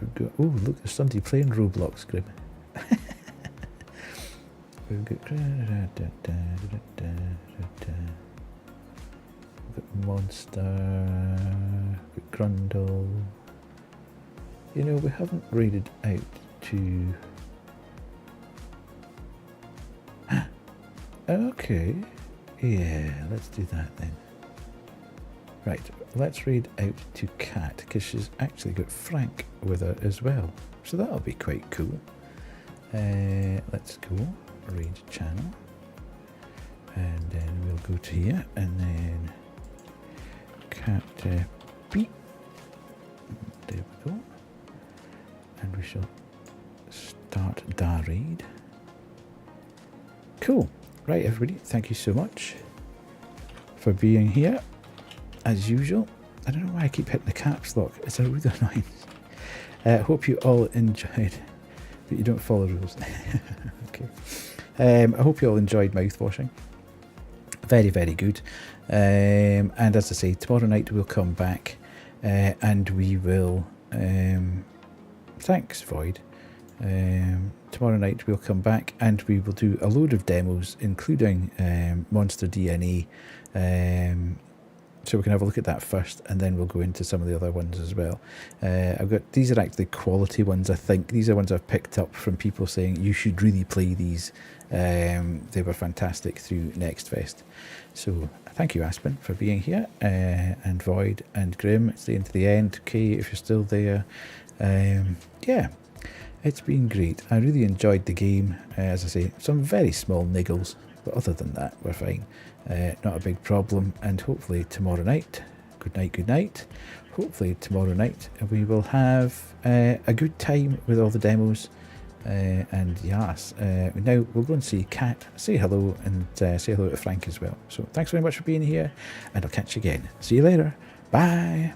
we've got... Oh, look, there's somebody playing Roblox, Grim. We've got... Monster, Grundle. You know, we haven't raided out to... Okay. Yeah, let's do that then. Right, let's raid out to Kat, because she's actually got Frank with her as well. So that'll be quite cool. Let's go. Raid channel. And then we'll go to here, and then... Cat beep. There we go. And we shall start the raid. Cool. Right, everybody, thank you so much for being here. As usual. I don't know why I keep hitting the caps lock. It's a really annoying. Hope you all enjoyed. But you don't follow rules. Okay. I hope you all enjoyed Mouthwashing. Very, very good. And as I say, tomorrow night we'll come back and we will... thanks, Void. Tomorrow night we'll come back and we will do a load of demos, including Monster DNA. So we can have a look at that first, and then we'll go into some of the other ones as well. I've got... These are actually quality ones, I think. These are ones I've picked up from people saying you should really play these. They were fantastic through Next Fest. So thank you, Aspen, for being here, and Void and Grim, staying to the end. Kay, if you're still there. Yeah, it's been great. I really enjoyed the game. As I say, some very small niggles, but other than that, we're fine. Not a big problem. And hopefully tomorrow night, good night. Hopefully tomorrow night we will have a good time with all the demos. And yes, now we'll go and see Kat, say hello, and say hello to Frank as well. So thanks very much for being here, and I'll catch you again. See you later. Bye.